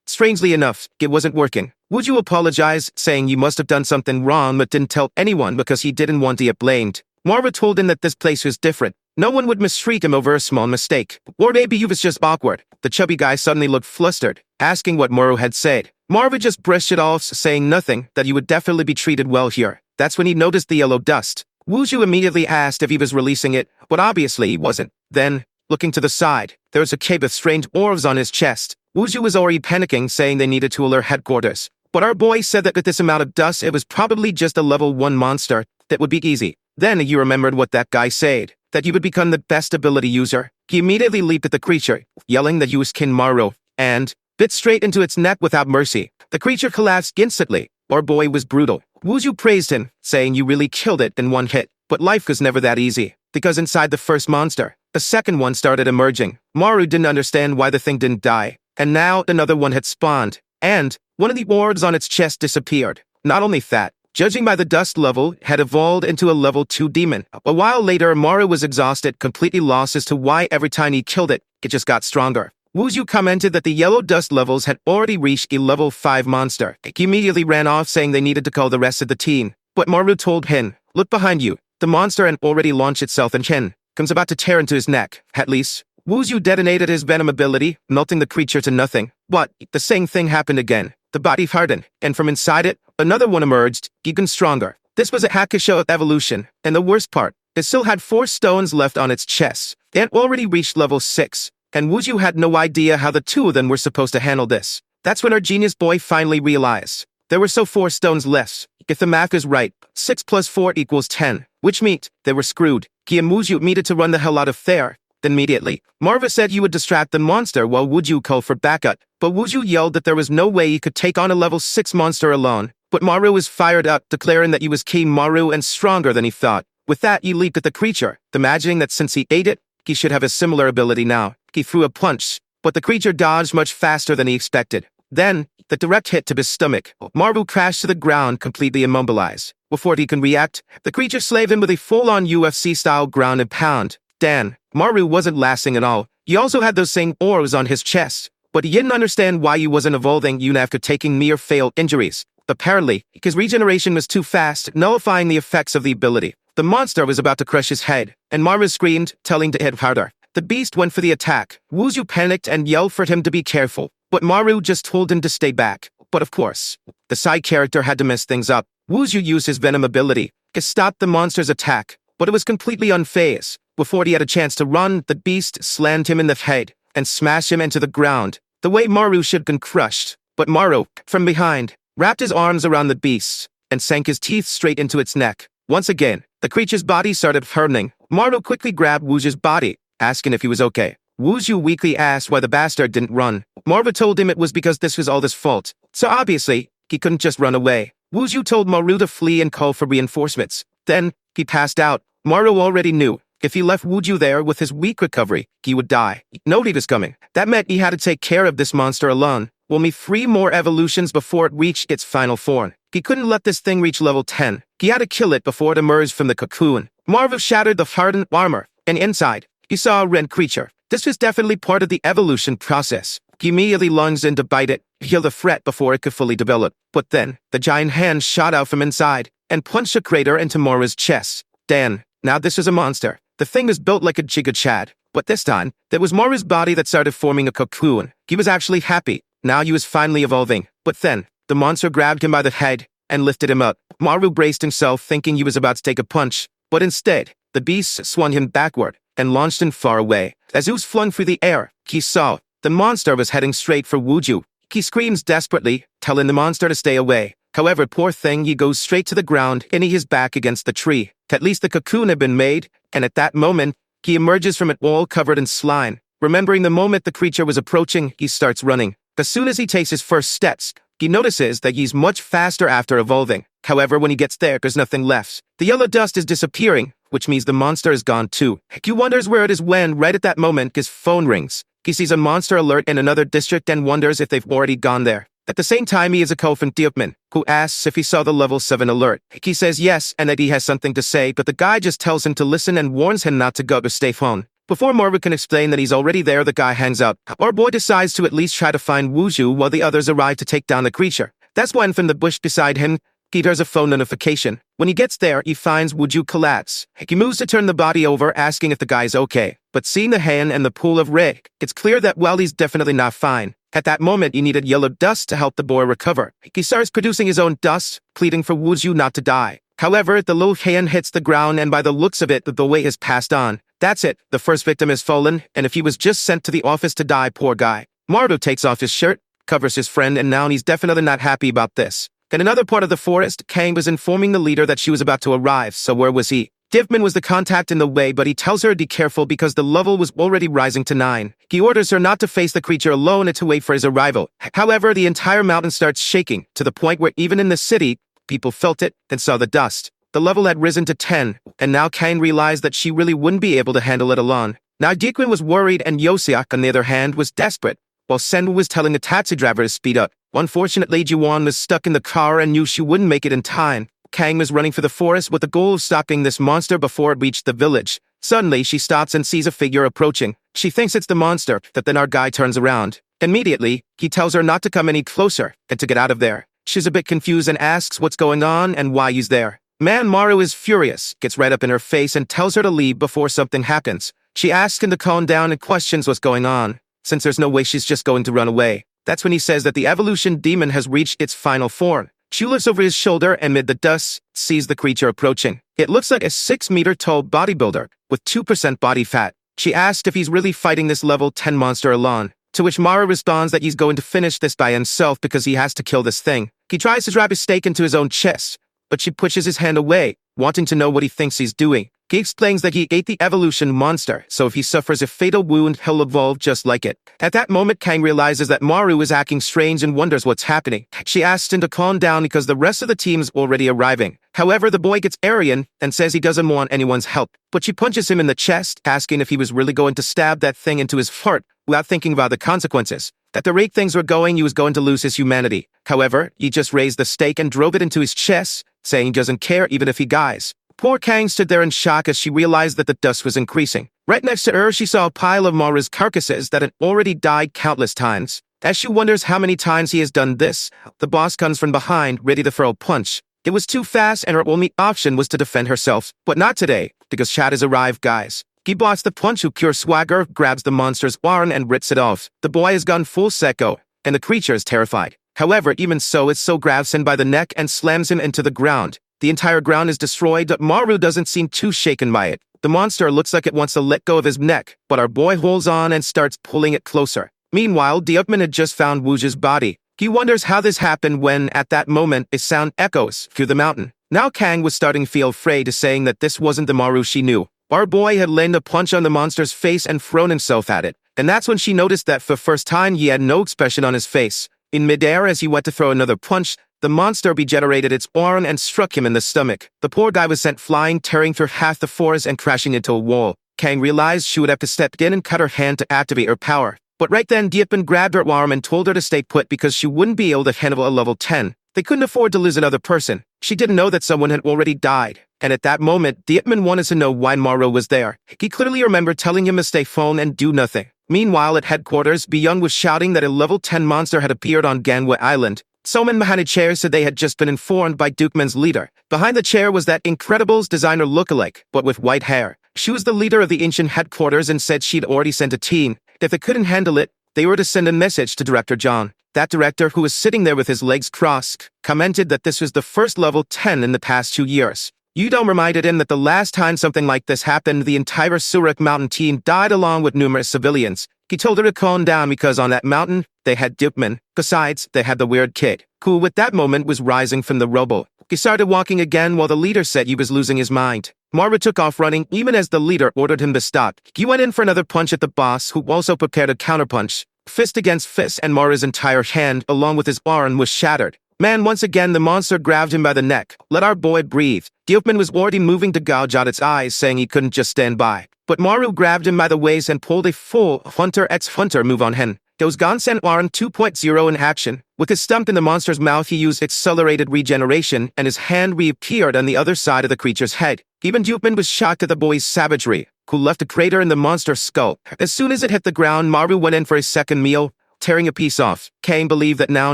Strangely enough, it wasn't working. Wuzu apologized, saying you must have done something wrong but didn't tell anyone because he didn't want to get blamed. Maru told him that this place was different. No one would mistreat him over a small mistake. Or maybe he was just awkward. The chubby guy suddenly looked flustered, asking what Maru had said. Maru just brushed it off, saying nothing, that you would definitely be treated well here. That's when he noticed the yellow dust. Wuzu immediately asked if he was releasing it, but obviously he wasn't. Then, looking to the side, there was a cape of strange orbs on his chest. Wuzu was already panicking, saying they needed to alert headquarters. But our boy said that with this amount of dust, it was probably just a level 1 monster. That would be easy. Then he remembered what that guy said, that you would become the best ability user. He immediately leaped at the creature, yelling that you was King Maru, and bit straight into its neck without mercy. The creature collapsed instantly. Our boy was brutal. Wuzu praised him, saying you really killed it in one hit. But life was never that easy, because inside the first monster, the second one started emerging. Maru didn't understand why the thing didn't die, and now another one had spawned, and one of the orbs on its chest disappeared. Not only that, judging by the dust level, had evolved into a level 2 demon. A while later, Maru was exhausted, completely lost as to why every time he killed it, it just got stronger. Wuzu commented that the yellow dust levels had already reached a level 5 monster. He immediately ran off, saying they needed to call the rest of the team. But Maru told him, look behind you. The monster had already launched itself and Chen comes about to tear into his neck. At least, Wuzu detonated his venom ability, melting the creature to nothing. But the same thing happened again. The body hardened, and from inside it, another one emerged, even stronger. This was a Hakusho evolution, and the worst part, it still had 4 stones left on its chest. It had already reached level 6, and Wuzu had no idea how the two of them were supposed to handle this. That's when our genius boy finally realized. There were so 4 stones left. If the math is right, 6 plus 4 equals 10, which meant they were screwed. He and Wuzu needed to run the hell out of there. Then immediately, Marva said you would distract the monster while Wuzu called for backup, but Wuzu yelled that there was no way he could take on a level 6 monster alone. But Maru was fired up, declaring that he was King Maru and stronger than he thought. With that, he leaped at the creature, imagining that since he ate it, he should have a similar ability now. He threw a punch, but the creature dodged much faster than he expected. Then, the direct hit to his stomach. Maru crashed to the ground, completely immobilized. Before he can react, the creature slaved him with a full-on UFC-style ground and pound. Dan, Maru wasn't lasting at all. He also had those same orbs on his chest, but he didn't understand why he wasn't evolving even after taking mere failed injuries. Apparently, his regeneration was too fast, nullifying the effects of the ability. The monster was about to crush his head, and Maru screamed, telling to hit harder. The beast went for the attack. Wuzu panicked and yelled for him to be careful, but Maru just told him to stay back. But of course, the side character had to mess things up. Wuzu used his venom ability to stop the monster's attack, but it was completely unfazed. Before he had a chance to run, the beast slammed him in the head and smashed him into the ground, the way Maru should have been crushed. But Maru, from behind, wrapped his arms around the beast and sank his teeth straight into its neck. Once again, the creature's body started hardening. Maru quickly grabbed Wuzu's body, asking if he was okay. Wuzu weakly asked why the bastard didn't run. Marva told him it was because this was all his fault, so obviously, he couldn't just run away. Wuzu told Maru to flee and call for reinforcements. Then, he passed out. Maru already knew. If he left Wuzu there with his weak recovery, he would die. Nobody was coming. That meant he had to take care of this monster alone. Only 3 more evolutions before it reached its final form. He couldn't let this thing reach level 10. He had to kill it before it emerged from the cocoon. Marva shattered the hardened armor and inside, he saw a red creature. This was definitely part of the evolution process. He immediately lunged in to bite it, heal the threat before it could fully develop. But then, the giant hand shot out from inside and punched a crater into Mora's chest. Dan, now this was a monster. The thing was built like a Giga Chad. But this time, there was Mora's body that started forming a cocoon. He was actually happy. Now he was finally evolving. But then, the monster grabbed him by the head and lifted him up. Maru braced himself, thinking he was about to take a punch. But instead, the beast swung him backward and launched him far away. As he was flung through the air, he saw the monster was heading straight for Wuju. He screams desperately, telling the monster to stay away. However, poor thing, he goes straight to the ground, hitting his back against the tree. At least the cocoon had been made, and at that moment, he emerges from it all covered in slime. Remembering the moment the creature was approaching, he starts running. As soon as he takes his first steps, he notices that he's much faster after evolving. However, when he gets there, there's nothing left. The yellow dust is disappearing, which means the monster is gone too. He wonders where it is when, right at that moment, his phone rings. He sees a monster alert in another district and wonders if they've already gone there. At the same time, he is a call from Diopman, who asks if he saw the level 7 alert. He says yes and that he has something to say, but the guy just tells him to listen and warns him not to go to stay phone. Before Moru can explain that he's already there, the guy hangs up. Our boy decides to at least try to find Wuju while the others arrive to take down the creature. That's when from the bush beside him, he hears a phone notification. When he gets there, he finds Wuju collapse. He moves to turn the body over, asking if the guy's okay. But seeing the hand and the pool of red, it's clear that, well, he's definitely not fine. At that moment, he needed yellow dust to help the boy recover. He starts producing his own dust, pleading for Wuju not to die. However, the little hand hits the ground, and by the looks of it, the boy has passed on. That's it. The first victim has fallen, and if he was just sent to the office to die, poor guy. Maru takes off his shirt, covers his friend, and now he's definitely not happy about this. In another part of the forest, Kang was informing the leader that she was about to arrive, so where was he? Divman was the contact in the way, but he tells her to be careful because the level was already rising to 9. He orders her not to face the creature alone and to wait for his arrival. However, the entire mountain starts shaking, to the point where even in the city, people felt it and saw the dust. The level had risen to 10, and now Kang realized that she really wouldn't be able to handle it alone. Now Dikwin was worried and Yosiak, on the other hand, was desperate, while Senwu was telling the taxi driver to speed up. Unfortunately, Jiwon was stuck in the car and knew she wouldn't make it in time. Kang was running for the forest with the goal of stopping this monster before it reached the village. Suddenly, she stops and sees a figure approaching. She thinks it's the monster, but then our guy turns around. Immediately, he tells her not to come any closer and to get out of there. She's a bit confused and asks what's going on and why he's there. Maru is furious, gets right up in her face and tells her to leave before something happens. She asks him to calm down and questions what's going on, since there's no way she's just going to run away. That's when he says that the evolution demon has reached its final form. She looks over his shoulder and amid the dust, sees the creature approaching. It looks like a 6-meter-tall bodybuilder with 2% body fat. She asks if he's really fighting this level 10 monster alone, to which Maru responds that he's going to finish this by himself because he has to kill this thing. He tries to drive his stake into his own chest, but she pushes his hand away, wanting to know what he thinks he's doing. He explains that he ate the evolution monster, so if he suffers a fatal wound, he'll evolve just like it. At that moment, Kang realizes that Maru is acting strange and wonders what's happening. She asks him to calm down because the rest of the team's already arriving. However, the boy gets Aryan and says he doesn't want anyone's help, but she punches him in the chest, asking if he was really going to stab that thing into his heart without thinking about the consequences. At the rate things were going, he was going to lose his humanity. However, he just raised the stake and drove it into his chest, saying he doesn't care even if he dies. Poor Kang stood there in shock as she realized that the dust was increasing. Right next to her, she saw a pile of Maru's carcasses that had already died countless times. As she wonders how many times he has done this, the boss comes from behind, ready to throw a punch. It was too fast and her only option was to defend herself. But not today, because Chad has arrived, guys. He blocks the punch who pure swagger, grabs the monster's arm and rips it off. The boy has gone full Sekko, and the creature is terrified. However, even so, it still grabs him by the neck and slams him into the ground. The entire ground is destroyed, but Maru doesn't seem too shaken by it. The monster looks like it wants to let go of his neck, but our boy holds on and starts pulling it closer. Meanwhile, Diopman had just found Wuju's body. He wonders how this happened when, at that moment, a sound echoes through the mountain. Now Kang was starting to feel afraid, saying that this wasn't the Maru she knew. Our boy had landed a punch on the monster's face and thrown himself at it. And that's when she noticed that for the first time he had no expression on his face. In midair, as he went to throw another punch, the monster regenerated its arm and struck him in the stomach. The poor guy was sent flying, tearing through half the forest and crashing into a wall. Kang realized she would have to step in and cut her hand to activate her power. But right then, Diopman grabbed her arm and told her to stay put because she wouldn't be able to handle a level 10. They couldn't afford to lose another person. She didn't know that someone had already died. and at that moment, Dietman wanted to know why Maru was there. He clearly remembered telling him to stay phone and do nothing. Meanwhile, at headquarters, Byung was shouting that a level 10 monster had appeared on Ganwa Island. Someone behind a chair said they had just been informed by Dukeman's leader. Behind the chair was that Incredibles designer lookalike, but with white hair. She was the leader of the ancient headquarters and said she'd already sent a team. If they couldn't handle it, they were to send a message to Director John. That director, who was sitting there with his legs crossed, commented that this was the first level 10 in the past 2 years. Yudong reminded him that the last time something like this happened, the entire Surak mountain team died along with numerous civilians. He told her to calm down because on that mountain, they had Dukeman. Besides, they had the weird kid, who at that moment was rising from the rubble. He started walking again while the leader said he was losing his mind. Maru took off running even as the leader ordered him to stop. He went in for another punch at the boss, who also prepared a counterpunch. Fist against fist, and Maru's entire hand, along with his arm, was shattered. Man, once again, the monster grabbed him by the neck. Let our boy breathe. Diopman was already moving to gouge out its eyes, saying he couldn't just stand by. But Maru grabbed him by the waist and pulled a full Hunter x Hunter move on him. There was Gansen Arm 2.0 in action. With his stump in the monster's mouth, he used accelerated regeneration, and his hand reappeared on the other side of the creature's head. Even Diopman was shocked at the boy's savagery, who left a crater in the monster's skull. As soon as it hit the ground, Maru went in for his second meal, tearing a piece off. Kang believed that now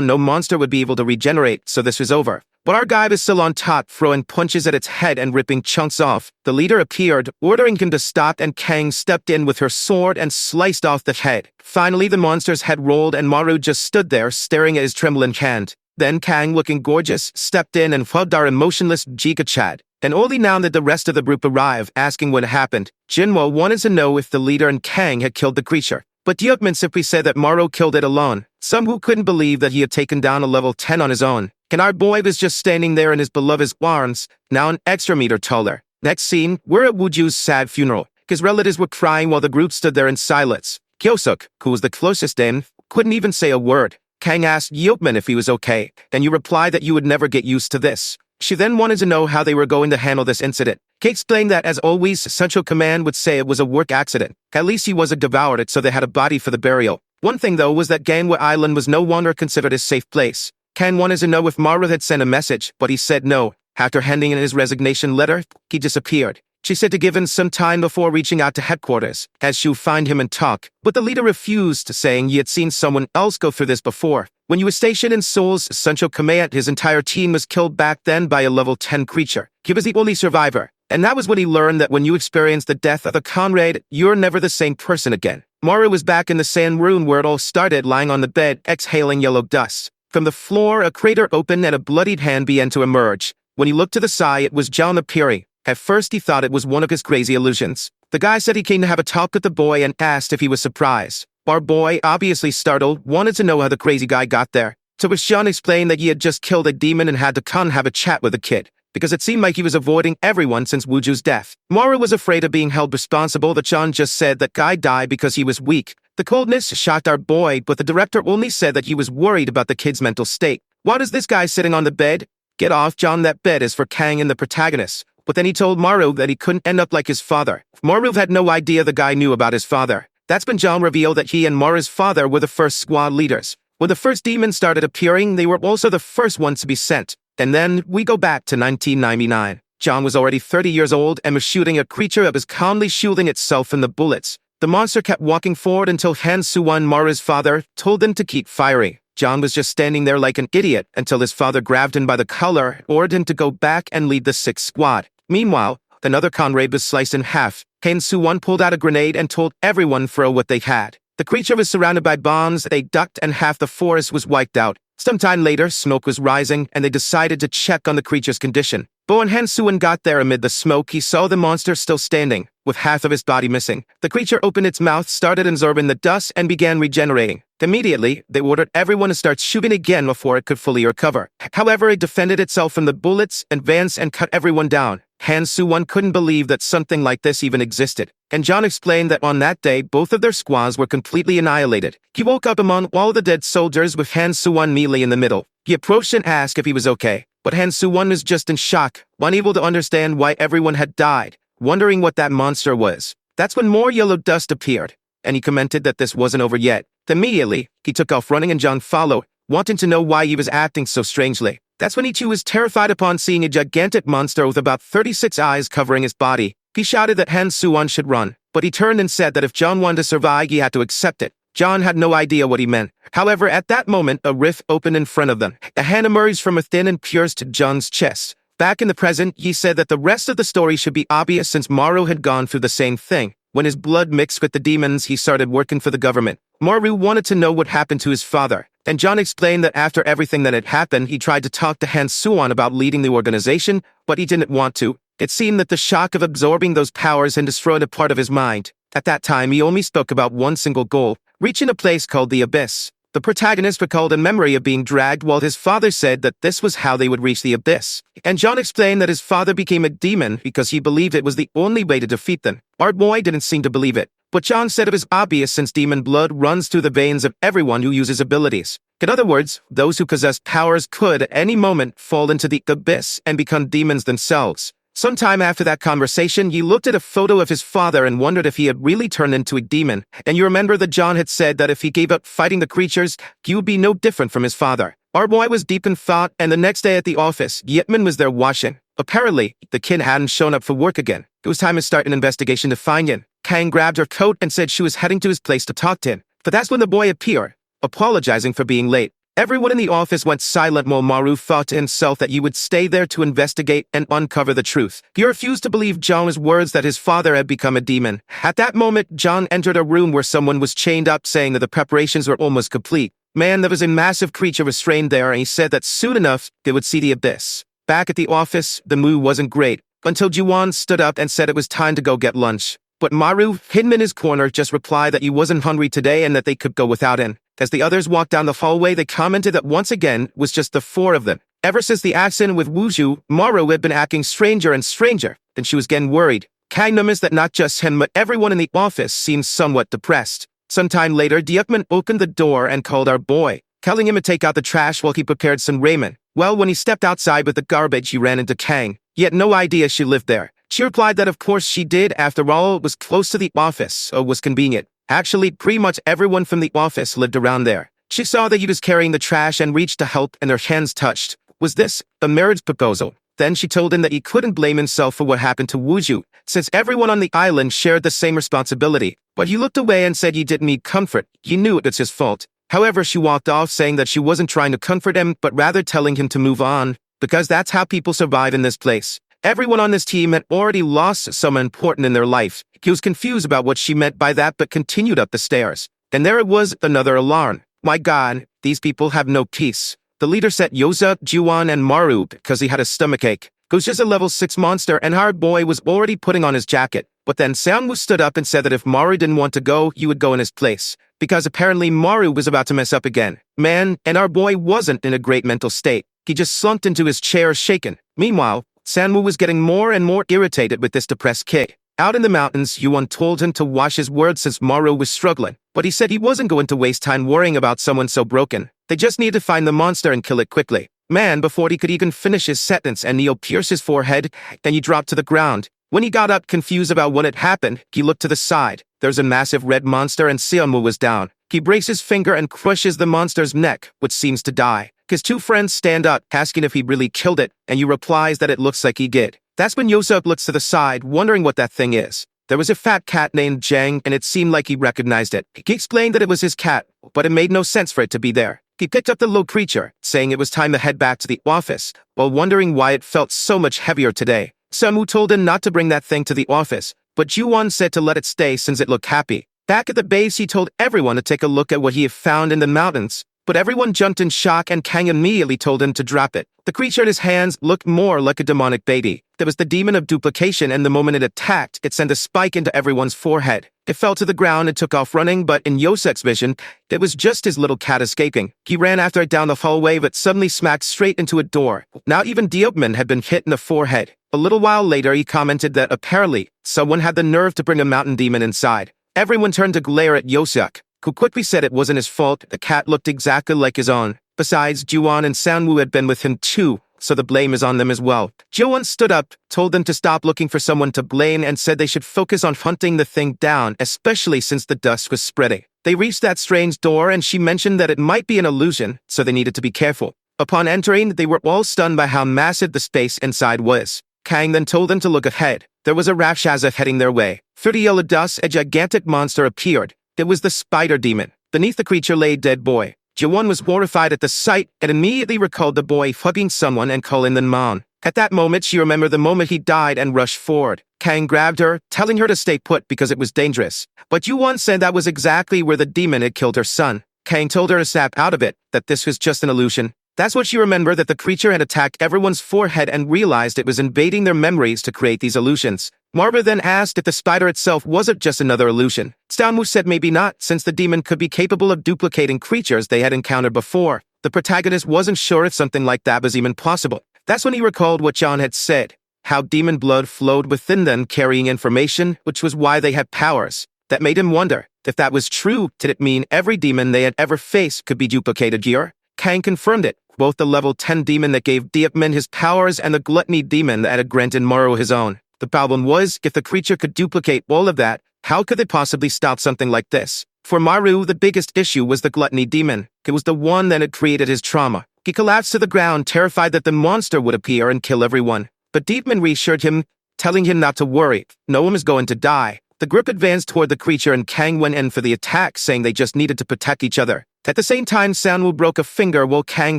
no monster would be able to regenerate, so this was over. But our guy was still on top, throwing punches at its head and ripping chunks off. The leader appeared, ordering him to stop, and Kang stepped in with her sword and sliced off the head. Finally, the monster's head rolled and Maru just stood there, staring at his trembling hand. Then Kang, looking gorgeous, stepped in and hugged our emotionless Jika Chad. And only now did the rest of the group arrive, asking what happened. Jinwo wanted to know if the leader and Kang had killed the creature. But Diokman simply said that Maru killed it alone. Some who couldn't believe that he had taken down a level 10 on his own. And our boy was just standing there in his beloved's arms, now an extra meter taller. Next scene, we're at Wooju's sad funeral. His relatives were crying while the group stood there in silence. Kyosuk, who was the closest in, couldn't even say a word. Kang asked Diokman if he was okay, and you replied that you would never get used to this. She then wanted to know how they were going to handle this incident. Kate explained that, as always, Central Command would say it was a work accident. At least he wasn't devoured it, so they had a body for the burial. One thing, though, was that Ganwa Island was no longer considered a safe place. Kang wanted to know if Maru had sent a message, but he said no. After handing in his resignation letter, he disappeared. She said to give him some time before reaching out to headquarters, as she would find him and talk. But the leader refused, saying he had seen someone else go through this before. When you were stationed in Seoul's Central Command, his entire team was killed back then by a level 10 creature. He was the only survivor. And that was when he learned that when you experience the death of a comrade, you're never the same person again. Maru was back in the sand room where it all started, lying on the bed, exhaling yellow dust. From the floor, a crater opened and a bloodied hand began to emerge. When he looked to the side, it was John appearing. At first, he thought it was one of his crazy illusions. The guy said he came to have a talk with the boy and asked if he was surprised. Our boy, obviously startled, wanted to know how the crazy guy got there. So Sean explained that he had just killed a demon and had to come have a chat with the kid, because it seemed like he was avoiding everyone since Wooju's death. Maru was afraid of being held responsible. That John just said that guy died because he was weak. The coldness shocked our boy, but the director only said that he was worried about the kid's mental state. What is this guy sitting on the bed? Get off, John, that bed is for Kang and the protagonist. But then he told Maru that he couldn't end up like his father. Maru had no idea the guy knew about his father. That's when John revealed that he and Maru's father were the first squad leaders. When the first demons started appearing, they were also the first ones to be sent. And then we go back to 1999. John was already 30 years old and was shooting a creature that was calmly shielding itself from the bullets. The monster kept walking forward until Han Suwon, Maru's father, told them to keep firing. John was just standing there like an idiot until his father grabbed him by the collar, ordered him to go back and lead the 6th squad. Meanwhile, another comrade was sliced in half. Han Suwon pulled out a grenade and told everyone throw what they had. The creature was surrounded by bombs, they ducked, and half the forest was wiped out. Sometime later, smoke was rising, and they decided to check on the creature's condition. But when Han Suwon got there amid the smoke, he saw the monster still standing, with half of his body missing. The creature opened its mouth, started absorbing the dust, and began regenerating. Immediately, they ordered everyone to start shooting again before it could fully recover. However, it defended itself from the bullets, advanced, and cut everyone down. Han Suwon couldn't believe that something like this even existed. And John explained that on that day, both of their squads were completely annihilated. He woke up among all the dead soldiers with Han Suwon melee in the middle. He approached and asked if he was okay. But Han Suwon was just in shock, unable to understand why everyone had died, wondering what that monster was. That's when more yellow dust appeared, and he commented that this wasn't over yet. Immediately, he took off running and John followed, wanting to know why he was acting so strangely. That's when he too was terrified upon seeing a gigantic monster with about 36 eyes covering his body. He shouted that Han Suan should run, but he turned and said that if John wanted to survive, he had to accept it. John had no idea what he meant. However, at that moment, a rift opened in front of them. A hand emerged from within and pierced John's chest. Back in the present, he said that the rest of the story should be obvious since Maru had gone through the same thing. When his blood mixed with the demons, he started working for the government. Maru wanted to know what happened to his father, and John explained that after everything that had happened, he tried to talk to Han Suan about leading the organization, but he didn't want to. It seemed that the shock of absorbing those powers had destroyed a part of his mind. At that time, he only spoke about one single goal, reaching a place called the Abyss. The protagonist recalled a memory of being dragged while his father said that this was how they would reach the Abyss. And John explained that his father became a demon because he believed it was the only way to defeat them. Our boy didn't seem to believe it, but John said it was obvious since demon blood runs through the veins of everyone who uses abilities. In other words, those who possess powers could at any moment fall into the Abyss and become demons themselves. Sometime after that conversation, he looked at a photo of his father and wondered if he had really turned into a demon. And you remember that John had said that if he gave up fighting the creatures, he would be no different from his father. Our boy was deep in thought, and the next day at the office, Yitman was there washing. Apparently, the kid hadn't shown up for work again. It was time to start an investigation to find him. Kang grabbed her coat and said she was heading to his place to talk to him. But that's when the boy appeared, apologizing for being late. Everyone in the office went silent while Maru thought to himself that he would stay there to investigate and uncover the truth. He refused to believe John's words that his father had become a demon. At that moment, John entered a room where someone was chained up, saying that the preparations were almost complete. Man, there was a massive creature restrained there, and he said that soon enough, they would see the Abyss. Back at the office, the mood wasn't great, until Juwon stood up and said it was time to go get lunch. But Maru, hidden in his corner, just replied that he wasn't hungry today and that they could go without him. As the others walked down the hallway, they commented that once again, it was just the four of them. Ever since the accident with Wuju, Maru had been acting stranger and stranger. Then she was getting worried. Kang noticed that not just him, but everyone in the office seemed somewhat depressed. Sometime later, Diekman opened the door and called our boy, telling him to take out the trash while he prepared some ramen. Well, when he stepped outside with the garbage, he ran into Kang. He had no idea she lived there. She replied that of course she did, after all, it was close to the office, so it was convenient. Actually, pretty much everyone from the office lived around there. She saw that he was carrying the trash and reached to help, and their hands touched. Was this a marriage proposal? Then she told him that he couldn't blame himself for what happened to Wuju, since everyone on the island shared the same responsibility. But he looked away and said he didn't need comfort. He knew it was his fault. However, she walked off saying that she wasn't trying to comfort him, but rather telling him to move on, because that's how people survive in this place. Everyone on this team had already lost someone important in their life. He was confused about what she meant by that, but continued up the stairs. And there it was, another alarm. My God, these people have no peace. The leader set Yoza, Juwon, and Maru because he had a stomachache. It was just a level 6 monster, and our boy was already putting on his jacket. But then Seungwoo stood up and said that if Maru didn't want to go, he would go in his place. Because apparently Maru was about to mess up again. Man, and our boy wasn't in a great mental state. He just slumped into his chair shaken. Meanwhile, Seungwoo was getting more and more irritated with this depressed kid. Out in the mountains, Yuan told him to watch his words since Maru was struggling. But he said he wasn't going to waste time worrying about someone so broken. They just needed to find the monster and kill it quickly. Man, before he could even finish his sentence, and Neil pierced his forehead, then he dropped to the ground. When he got up, confused about what had happened, he looked to the side. There's a massive red monster and Seungwoo was down. He breaks his finger and crushes the monster's neck, which seems to die. His two friends stand up, asking if he really killed it, and Yu replies that it looks like he did. That's when Yosuk looks to the side, wondering what that thing is. There was a fat cat named Jang, and it seemed like he recognized it. He explained that it was his cat, but it made no sense for it to be there. He picked up the little creature, saying it was time to head back to the office, while wondering why it felt so much heavier today. Seungwoo told him not to bring that thing to the office, but Juwon said to let it stay since it looked happy. Back at the base, he told everyone to take a look at what he had found in the mountains. But everyone jumped in shock, and Kang immediately told him to drop it. The creature in his hands looked more like a demonic baby. There was the demon of duplication, and the moment it attacked, it sent a spike into everyone's forehead. It fell to the ground and took off running, but in Yosek's vision, it was just his little cat escaping. He ran after it down the hallway, but suddenly smacked straight into a door. Now even Diokman had been hit in the forehead. A little while later, he commented that apparently, someone had the nerve to bring a mountain demon inside. Everyone turned to glare at Yosek, who quickly said it wasn't his fault. The cat looked exactly like his own. Besides, Juwon and Seungwoo had been with him too, so the blame is on them as well. Juwon stood up, told them to stop looking for someone to blame, and said they should focus on hunting the thing down, especially since the dust was spreading. They reached that strange door, and she mentioned that it might be an illusion, so they needed to be careful. Upon entering, they were all stunned by how massive the space inside was. Kang then told them to look ahead. There was a Rakshasa heading their way. Through the yellow dust, a gigantic monster appeared. It was the spider demon. Beneath the creature lay a dead boy. Ji-won was horrified at the sight and immediately recalled the boy hugging someone and calling them mom. At that moment, she remembered the moment he died and rushed forward. Kang grabbed her, telling her to stay put because it was dangerous. But Ji-won said that was exactly where the demon had killed her son. Kang told her to snap out of it, that this was just an illusion. That's what she remembered, that the creature had attacked everyone's forehead and realized it was invading their memories to create these illusions. Marva then asked if the spider itself wasn't just another illusion. Stanwoo said maybe not, since the demon could be capable of duplicating creatures they had encountered before. The protagonist wasn't sure if something like that was even possible. That's when he recalled what John had said, how demon blood flowed within them carrying information, which was why they had powers. That made him wonder, if that was true, did it mean every demon they had ever faced could be duplicated here? Kang confirmed it. Both the level 10 demon that gave Diepman his powers and the gluttony demon that had granted Maru his own. The problem was, if the creature could duplicate all of that, how could they possibly stop something like this? For Maru, the biggest issue was the gluttony demon. It was the one that had created his trauma. He collapsed to the ground, terrified that the monster would appear and kill everyone. But Diepman reassured him, telling him not to worry. No one is going to die. The group advanced toward the creature and Kang went in for the attack, saying they just needed to protect each other. At the same time, Sanwoo broke a finger while Kang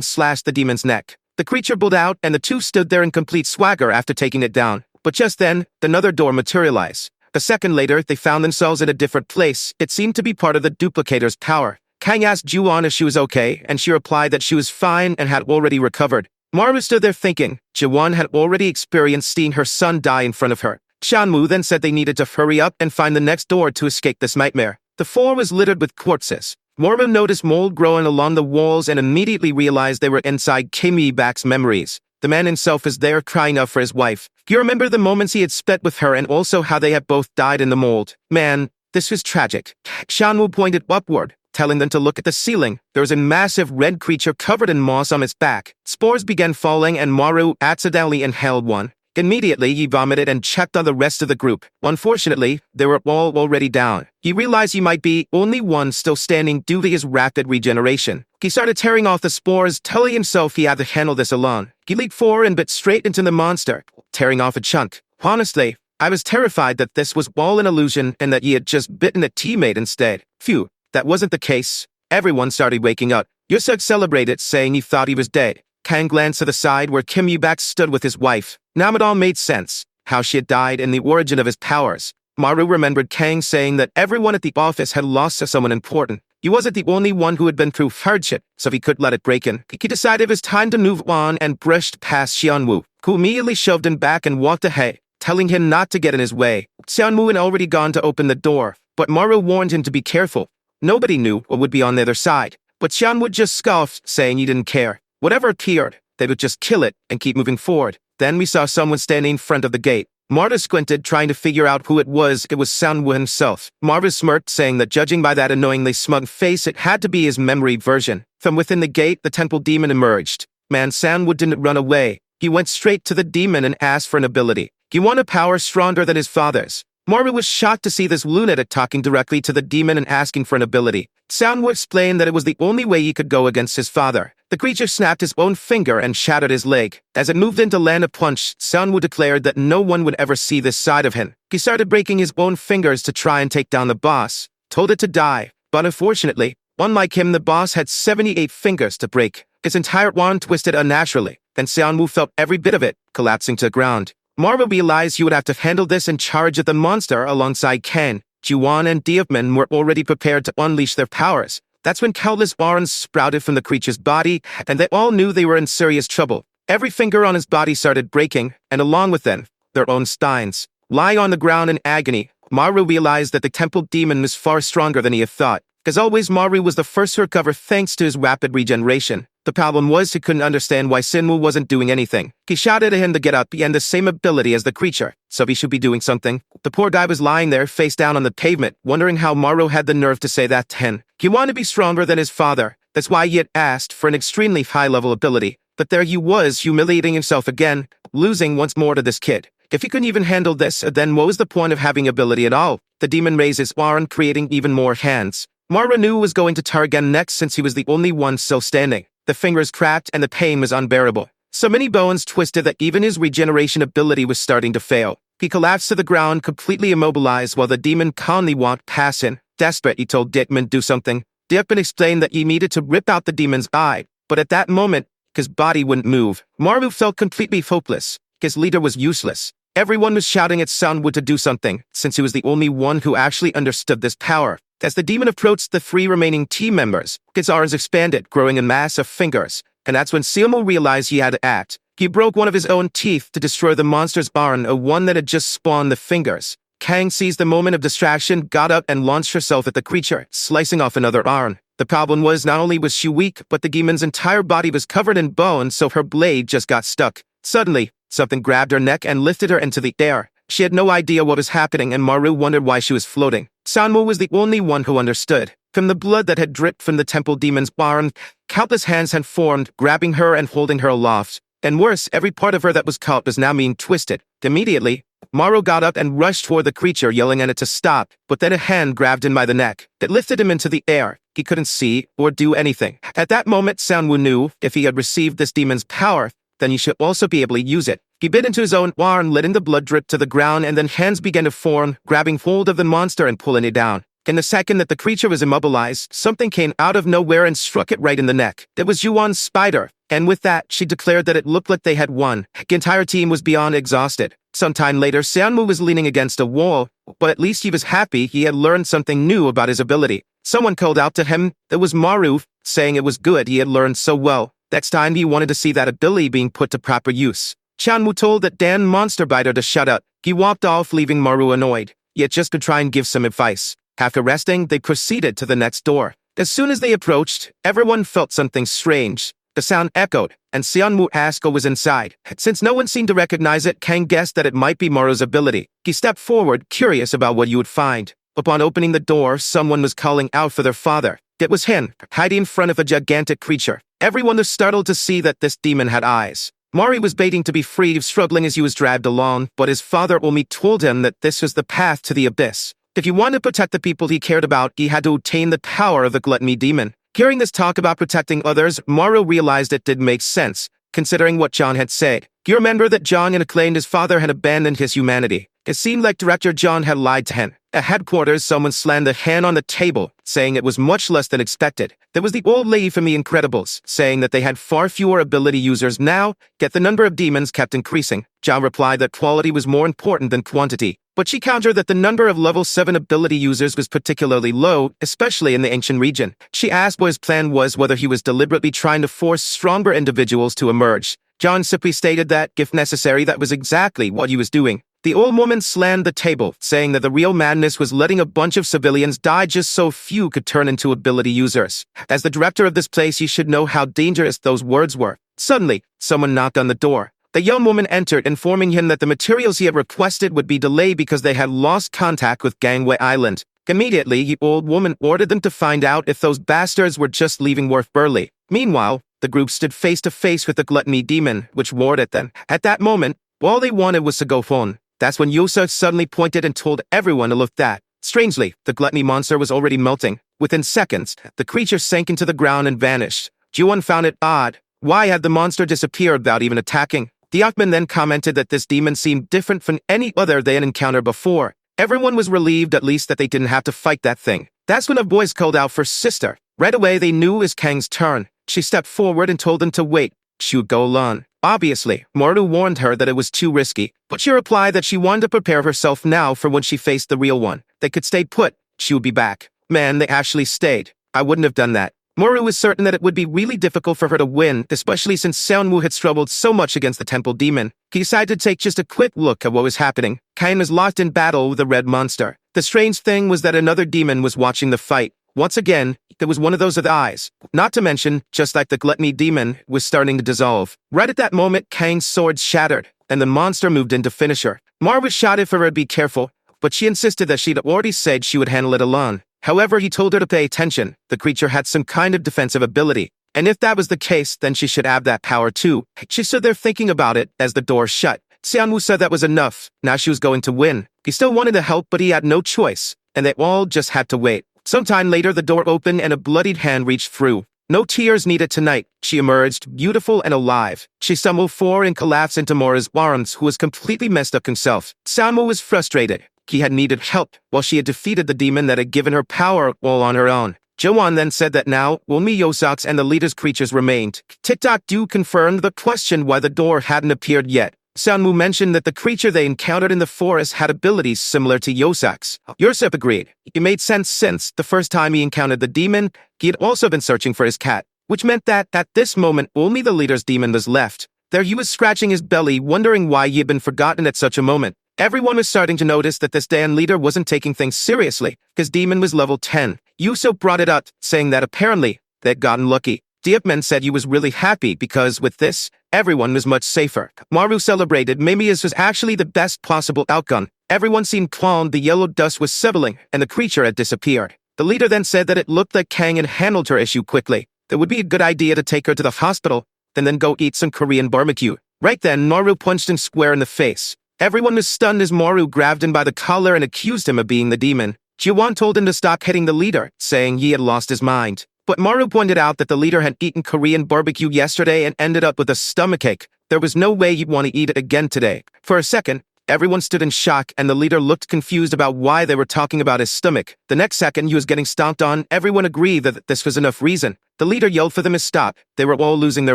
slashed the demon's neck. The creature pulled out, and the two stood there in complete swagger after taking it down. But just then, another door materialized. A second later, they found themselves in a different place. It seemed to be part of the duplicator's power. Kang asked Ju-won if she was okay, and she replied that she was fine and had already recovered. Maru stood there thinking. Ju-won had already experienced seeing her son die in front of her. Shanwoo then said they needed to hurry up and find the next door to escape this nightmare. The floor was littered with corpses. Maru noticed mold growing along the walls and immediately realized they were inside Kim Yi-bak's memories. The man himself is there crying out for his wife. He remembered the moments he had spent with her and also how they had both died in the mold. Man, this was tragic. Shanwoo pointed upward, telling them to look at the ceiling. There was a massive red creature covered in moss on its back. Spores began falling and Maru accidentally inhaled one. Immediately, he vomited and checked on the rest of the group. Unfortunately, they were all already down. He realized he might be only one still standing due to his rapid regeneration. He started tearing off the spores, telling himself he had to handle this alone. He leaped forward and bit straight into the monster, tearing off a chunk. Honestly, I was terrified that this was all an illusion and that he had just bitten a teammate instead. Phew, that wasn't the case. Everyone started waking up. Yusuk celebrated, saying he thought he was dead. Kang glanced to the side where Kim Yi-bak stood with his wife. Now it all made sense, how she had died and the origin of his powers. Maru remembered Kang saying that everyone at the office had lost to someone important. He wasn't the only one who had been through hardship, so he couldn't let it break him. He decided it was time to move on and brushed past Xianwoo, who immediately shoved him back and walked ahead, telling him not to get in his way. Xianwoo had already gone to open the door, but Maru warned him to be careful. Nobody knew what would be on the other side, but Xianwoo just scoffed, saying he didn't care. Whatever appeared, they would just kill it and keep moving forward. Then we saw someone standing in front of the gate. Marta squinted, trying to figure out who it was. It was Sanwoo himself. Marva smirked, saying that judging by that annoyingly smug face, it had to be his memory version. From within the gate, the temple demon emerged. Man, Sanwoo didn't run away. He went straight to the demon and asked for an ability. He wanted power stronger than his father's. Marva was shocked to see this lunatic talking directly to the demon and asking for an ability. Sanwoo explained that it was the only way he could go against his father. The creature snapped his own finger and shattered his leg. As it moved in to land a punch, Sanwoo declared that no one would ever see this side of him. He started breaking his own fingers to try and take down the boss, told it to die. But unfortunately, unlike him, the boss had 78 fingers to break. His entire wand twisted unnaturally, and Sanwoo felt every bit of it, collapsing to the ground. Marva realized he would have to handle this in charge of the monster alongside Ken. Ju-won and Diepman were already prepared to unleash their powers. That's when countless arms sprouted from the creature's body, and they all knew they were in serious trouble. Every finger on his body started breaking, and along with them, their own spines. Lying on the ground in agony, Maru realized that the temple demon was far stronger than he had thought. As always, Maru was the first to recover thanks to his rapid regeneration. The problem was he couldn't understand why Sinwoo wasn't doing anything. He shouted at him to get up. He had the same ability as the creature, so he should be doing something. The poor guy was lying there, face down on the pavement, wondering how Maru had the nerve to say that to him. He wanted to be stronger than his father. That's why he had asked for an extremely high-level ability. But there he was, humiliating himself again, losing once more to this kid. If he couldn't even handle this, then what was the point of having ability at all? The demon raised his arm, creating even more hands. Maru knew who was going to target next since he was the only one still standing. the fingers cracked and the pain was unbearable. So many bones twisted that even his regeneration ability was starting to fail. He collapsed to the ground, completely immobilized, while the demon calmly walked past him. Desperate, he told Dickman do something. Dickman explained that he needed to rip out the demon's eye, but at that moment, his body wouldn't move. Maru felt completely hopeless. His leader was useless. Everyone was shouting at Sanwoo to do something, since he was the only one who actually understood this power. As the demon approached the 3 remaining team members, his arms expanded, growing a mass of fingers, and that's when Sanwoo realized he had to act. He broke one of his own teeth to destroy the monster's arm, a one that had just spawned the fingers. Kang seized the moment of distraction, got up and launched herself at the creature, slicing off another arm. The problem was not only was she weak, but the demon's entire body was covered in bone, so her blade just got stuck. Suddenly, something grabbed her neck and lifted her into the air. She had no idea what was happening, and Maru wondered why she was floating. Sanwoo was the only one who understood. From the blood that had dripped from the temple demon's arm, countless hands had formed, grabbing her and holding her aloft. And worse, every part of her that was caught was now being twisted. Immediately, Maru got up and rushed toward the creature, yelling at it to stop, but then a hand grabbed him by the neck. It lifted him into the air. He couldn't see or do anything. At that moment, Sanwoo knew if he had received this demon's power, then he should also be able to use it. He bit into his own arm, letting the blood drip to the ground, and then hands began to form, grabbing hold of the monster and pulling it down. In the second that the creature was immobilized, something came out of nowhere and struck it right in the neck. It was Yuan's spider, and with that, she declared that it looked like they had won. The entire team was beyond exhausted. Sometime later, Sanwoo was leaning against a wall, but at least he was happy he had learned something new about his ability. Someone called out to him. It was Maru, saying it was good he had learned so well. Next time he wanted to see that ability being put to proper use. Chanwoo told that Dan Monsterbiter to shut up. He walked off, leaving Maru annoyed, yet just to try and give some advice. After resting, they proceeded to the next door. As soon as they approached, everyone felt something strange. The sound echoed, and Seonwoo asked who was inside. Since no one seemed to recognize it, Kang guessed that it might be Maru's ability. He stepped forward, curious about what you would find. Upon opening the door, someone was calling out for their father. It was him, hiding in front of a gigantic creature. Everyone was startled to see that this demon had eyes. Mari was waiting to be freed, struggling as he was dragged along, but his father only told him that this was the path to the abyss. If he wanted to protect the people he cared about, he had to obtain the power of the gluttony demon. Hearing this talk about protecting others, Maru realized it did make sense, considering what John had said. You remember that John had claimed his father had abandoned his humanity. It seemed like Director John had lied to him. At headquarters, someone slammed a hand on the table, saying it was much less than expected. There was the old lady from The Incredibles, saying that they had far fewer ability users now, yet the number of demons kept increasing. John replied that quality was more important than quantity, but she countered that the number of level 7 ability users was particularly low, especially in the ancient region. She asked what his plan was, whether he was deliberately trying to force stronger individuals to emerge. John simply stated that, if necessary, that was exactly what he was doing. The old woman slammed the table, saying that the real madness was letting a bunch of civilians die just so few could turn into ability users. As the director of this place, you should know how dangerous those words were. Suddenly, someone knocked on the door. The young woman entered, informing him that the materials he had requested would be delayed because they had lost contact with Gangway Island. Immediately, the old woman ordered them to find out if those bastards were just leaving Wharf Burley. Meanwhile, the group stood face to face with the gluttony demon, which roared at them. At that moment, all they wanted was to go home. That's when Yosa suddenly pointed and told everyone to look that. Strangely, the gluttony monster was already melting. Within seconds, the creature sank into the ground and vanished. Juwon found it odd. Why had the monster disappeared without even attacking? Diakman then commented that this demon seemed different from any other they had encountered before. Everyone was relieved at least that they didn't have to fight that thing. That's when a voice called out for sister. Right away they knew it was Kang's turn. She stepped forward and told them to wait. She would go alone. Obviously, Moru warned her that it was too risky, but she replied that she wanted to prepare herself now for when she faced the real one. They could stay put. She would be back. Man, they actually stayed. I wouldn't have done that. Moru was certain that it would be really difficult for her to win, especially since Seonwoo had struggled so much against the temple demon. He decided to take just a quick look at what was happening. Kain was locked in battle with the red monster. The strange thing was that another demon was watching the fight. Once again, there was one of those with eyes. Not to mention, just like the gluttony demon, was starting to dissolve. Right at that moment, Kain's sword shattered, and the monster moved in to finish her. Marva shouted for her to be careful, but she insisted that she'd already said she would handle it alone. However, he told her to pay attention. The creature had some kind of defensive ability, and if that was the case, then she should have that power too. She stood there thinking about it as the door shut. Seonwoo said that was enough. Now she was going to win. He still wanted to help, but he had no choice, and they all just had to wait. Sometime later, the door opened and a bloodied hand reached through. No tears needed tonight. She emerged, beautiful and alive. She stumbled forward and collapsed into Mora's arms, who was completely messed up himself. Sanmu was frustrated. He had needed help, while she had defeated the demon that had given her power all on her own. Joan then said that now, only Yosax and the leader's creatures remained. TikTok Do confirmed the question why the door hadn't appeared yet. Sanmu mentioned that the creature they encountered in the forest had abilities similar to Yosax. Yursep agreed. It made sense since, the first time he encountered the demon, he had also been searching for his cat, which meant that, at this moment, only the leader's demon was left. There he was scratching his belly, wondering why he had been forgotten at such a moment. Everyone was starting to notice that this Dan leader wasn't taking things seriously. His demon was level 10. Yuso brought it up, saying that apparently, they'd gotten lucky. Diepman said he was really happy because, with this, everyone was much safer. Maru celebrated maybe this was actually the best possible outcome. Everyone seemed calm, the yellow dust was settling, and the creature had disappeared. The leader then said that it looked like Kang had handled her issue quickly. It would be a good idea to take her to the hospital, then go eat some Korean barbecue. Right then, Maru punched him square in the face. Everyone was stunned as Maru grabbed him by the collar and accused him of being the demon. Jiwan told him to stop hitting the leader, saying he had lost his mind. But Maru pointed out that the leader had eaten Korean barbecue yesterday and ended up with a stomachache. There was no way he'd want to eat it again today. For a second, everyone stood in shock and the leader looked confused about why they were talking about his stomach. The next second he was getting stomped on. Everyone agreed that this was enough reason. The leader yelled for them to stop. They were all losing their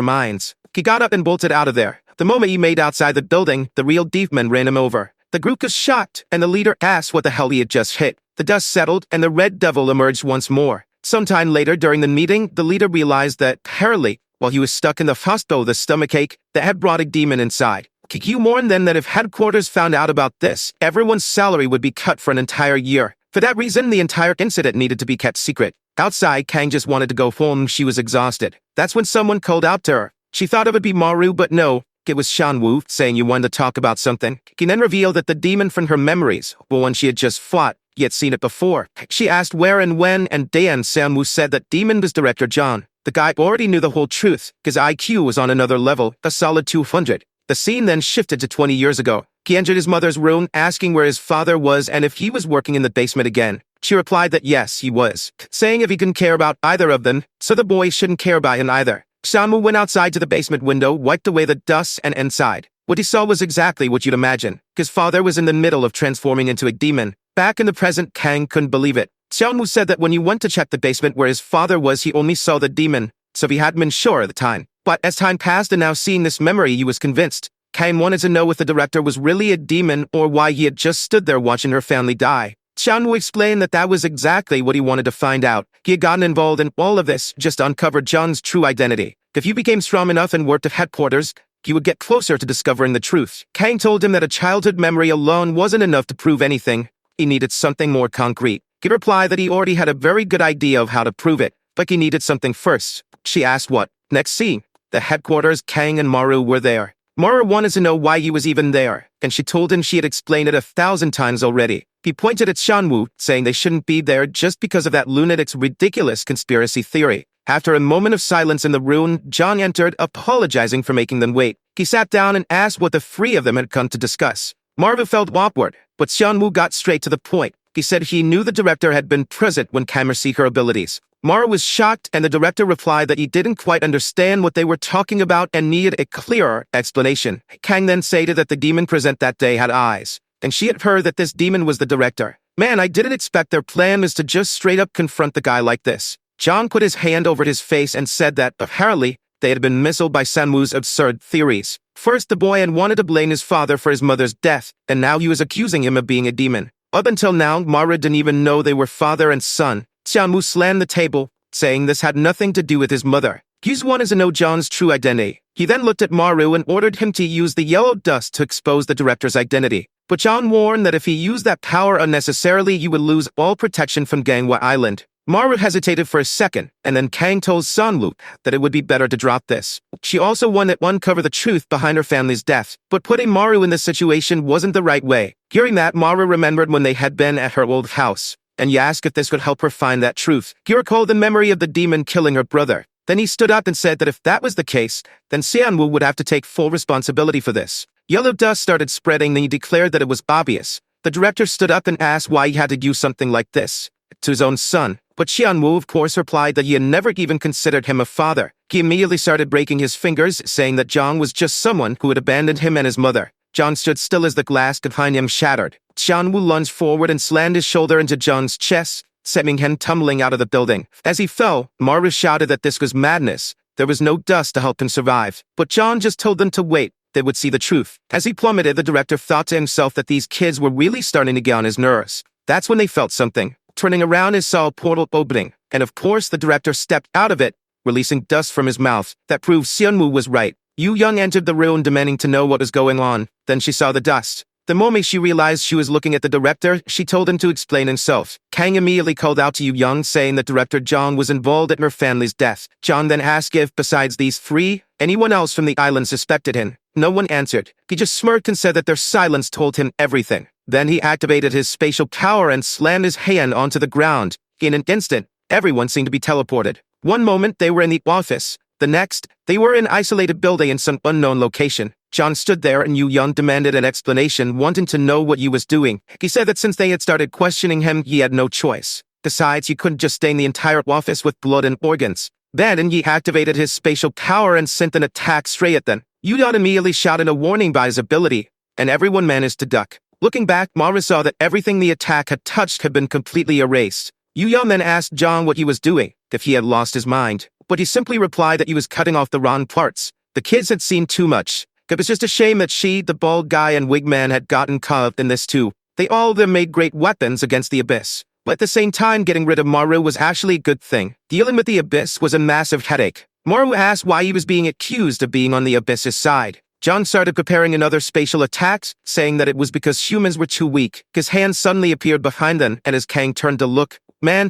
minds. He got up and bolted out of there. The moment he made outside the building, the real demon ran him over. The group was shocked, and the leader asked what the hell he had just hit. The dust settled, and the red devil emerged once more. Sometime later during the meeting, the leader realized that, apparently, while he was stuck in the hospital, the stomachache that had brought a demon inside. Kikyu mourned then that if headquarters found out about this, everyone's salary would be cut for an entire year. For that reason, the entire incident needed to be kept secret. Outside, Kang just wanted to go home. She was exhausted. That's when someone called out to her. She thought it would be Maru, but no. It was Shanwu, saying you wanted to talk about something. He then revealed that the demon from her memories, well, one she had just fought, he had seen it before. She asked where and when, and Dan Sanwu said that demon was Director John. The guy already knew the whole truth. His IQ was on another level, a solid 200. The scene then shifted to 20 years ago. He entered his mother's room, asking where his father was and if he was working in the basement again. She replied that yes, he was, saying if he couldn't care about either of them, so the boy shouldn't care about him either. Shanwu went outside to the basement window, wiped away the dust, and inside. What he saw was exactly what you'd imagine. His father was in the middle of transforming into a demon. Back in the present, Kang couldn't believe it. Shanwu said that when he went to check the basement where his father was, he only saw the demon, so he hadn't been sure at the time. But as time passed and now seeing this memory, he was convinced. Kang wanted to know if the director was really a demon or why he had just stood there watching her family die. Shanwu explained that that was exactly what he wanted to find out. He had gotten involved in all of this just to uncover John's true identity. If you became strong enough and worked at headquarters, you would get closer to discovering the truth. Kang told him that a childhood memory alone wasn't enough to prove anything. He needed something more concrete. He replied that he already had a very good idea of how to prove it, but he needed something first. She asked what. Next scene. The headquarters, Kang and Maru were there. Maru wanted to know why he was even there, and she told him she had explained it 1,000 times already. He pointed at Shanwu, saying they shouldn't be there just because of that lunatic's ridiculous conspiracy theory. After a moment of silence in the room, John entered, apologizing for making them wait. He sat down and asked what the three of them had come to discuss. Maru felt awkward, but Shanwu got straight to the point. He said he knew the director had been present when Kang received her abilities. Maru was shocked, and the director replied that he didn't quite understand what they were talking about and needed a clearer explanation. Kang then stated that the demon present that day had eyes, and she had heard that this demon was the director. Man, I didn't expect their plan was to just straight up confront the guy like this. John put his hand over his face and said that, apparently, they had been misled by Sanwu's absurd theories. First, the boy had wanted to blame his father for his mother's death, and now he was accusing him of being a demon. Up until now, Maru didn't even know they were father and son. Xianwu slammed the table, saying this had nothing to do with his mother. Hughes wanted to know John's true identity. He then looked at Maru and ordered him to use the yellow dust to expose the director's identity. But John warned that if he used that power unnecessarily, he would lose all protection from Gangwa Island. Maru hesitated for a second, and then Kang told Sanwu that it would be better to drop this. She also wanted to uncover the truth behind her family's death, but putting Maru in this situation wasn't the right way. Hearing that, Maru remembered when they had been at her old house, and he asked if this could help her find that truth. He recalled the memory of the demon killing her brother. Then he stood up and said that if that was the case, then Xianwu would have to take full responsibility for this. Yellow dust started spreading, and he declared that it was obvious. The director stood up and asked why he had to use something like this to his own son. But Xianwu of course replied that he had never even considered him a father. He immediately started breaking his fingers, saying that Zhang was just someone who had abandoned him and his mother. Zhang stood still as the glass behind him shattered. Xianwu lunged forward and slammed his shoulder into Zhang's chest, sending him tumbling out of the building. As he fell, Maru shouted that this was madness. There was no dust to help him survive. But Zhang just told them to wait. They would see the truth. As he plummeted, the director thought to himself that these kids were really starting to get on his nerves. That's when they felt something. Turning around, he saw a portal opening, and of course the director stepped out of it, releasing dust from his mouth. That proved Xianwu was right. Yu Young entered the room demanding to know what was going on. Then she saw the dust. The moment she realized she was looking at the director, she told him to explain himself. Kang immediately called out to Yu Young, saying that Director Zhang was involved in her family's death. Zhang then asked if, besides these three, anyone else from the island suspected him. No one answered. He just smirked and said that their silence told him everything. Then he activated his spatial power and slammed his hand onto the ground. In an instant, everyone seemed to be teleported. One moment they were in the office. The next, they were in an isolated building in some unknown location. John stood there and Yu Young demanded an explanation, wanting to know what Yu was doing. He said that since they had started questioning him, he had no choice. Besides, he couldn't just stain the entire office with blood and organs. Then Yi activated his spatial power and sent an attack straight at them. Yu Young immediately shouted a warning by his ability, and everyone managed to duck. Looking back, Maru saw that everything the attack had touched had been completely erased. Yu Young then asked Zhang what he was doing, if he had lost his mind. But he simply replied that he was cutting off the wrong parts. The kids had seen too much. It was just a shame that she, the bald guy, and Wigman had gotten caught up in this too. They all of them made great weapons against the Abyss. But at the same time, getting rid of Maru was actually a good thing. Dealing with the Abyss was a massive headache. Maru asked why he was being accused of being on the Abyss's side. John started preparing another spatial attack, saying that it was because humans were too weak. His hand suddenly appeared behind them, and as Kang turned to look,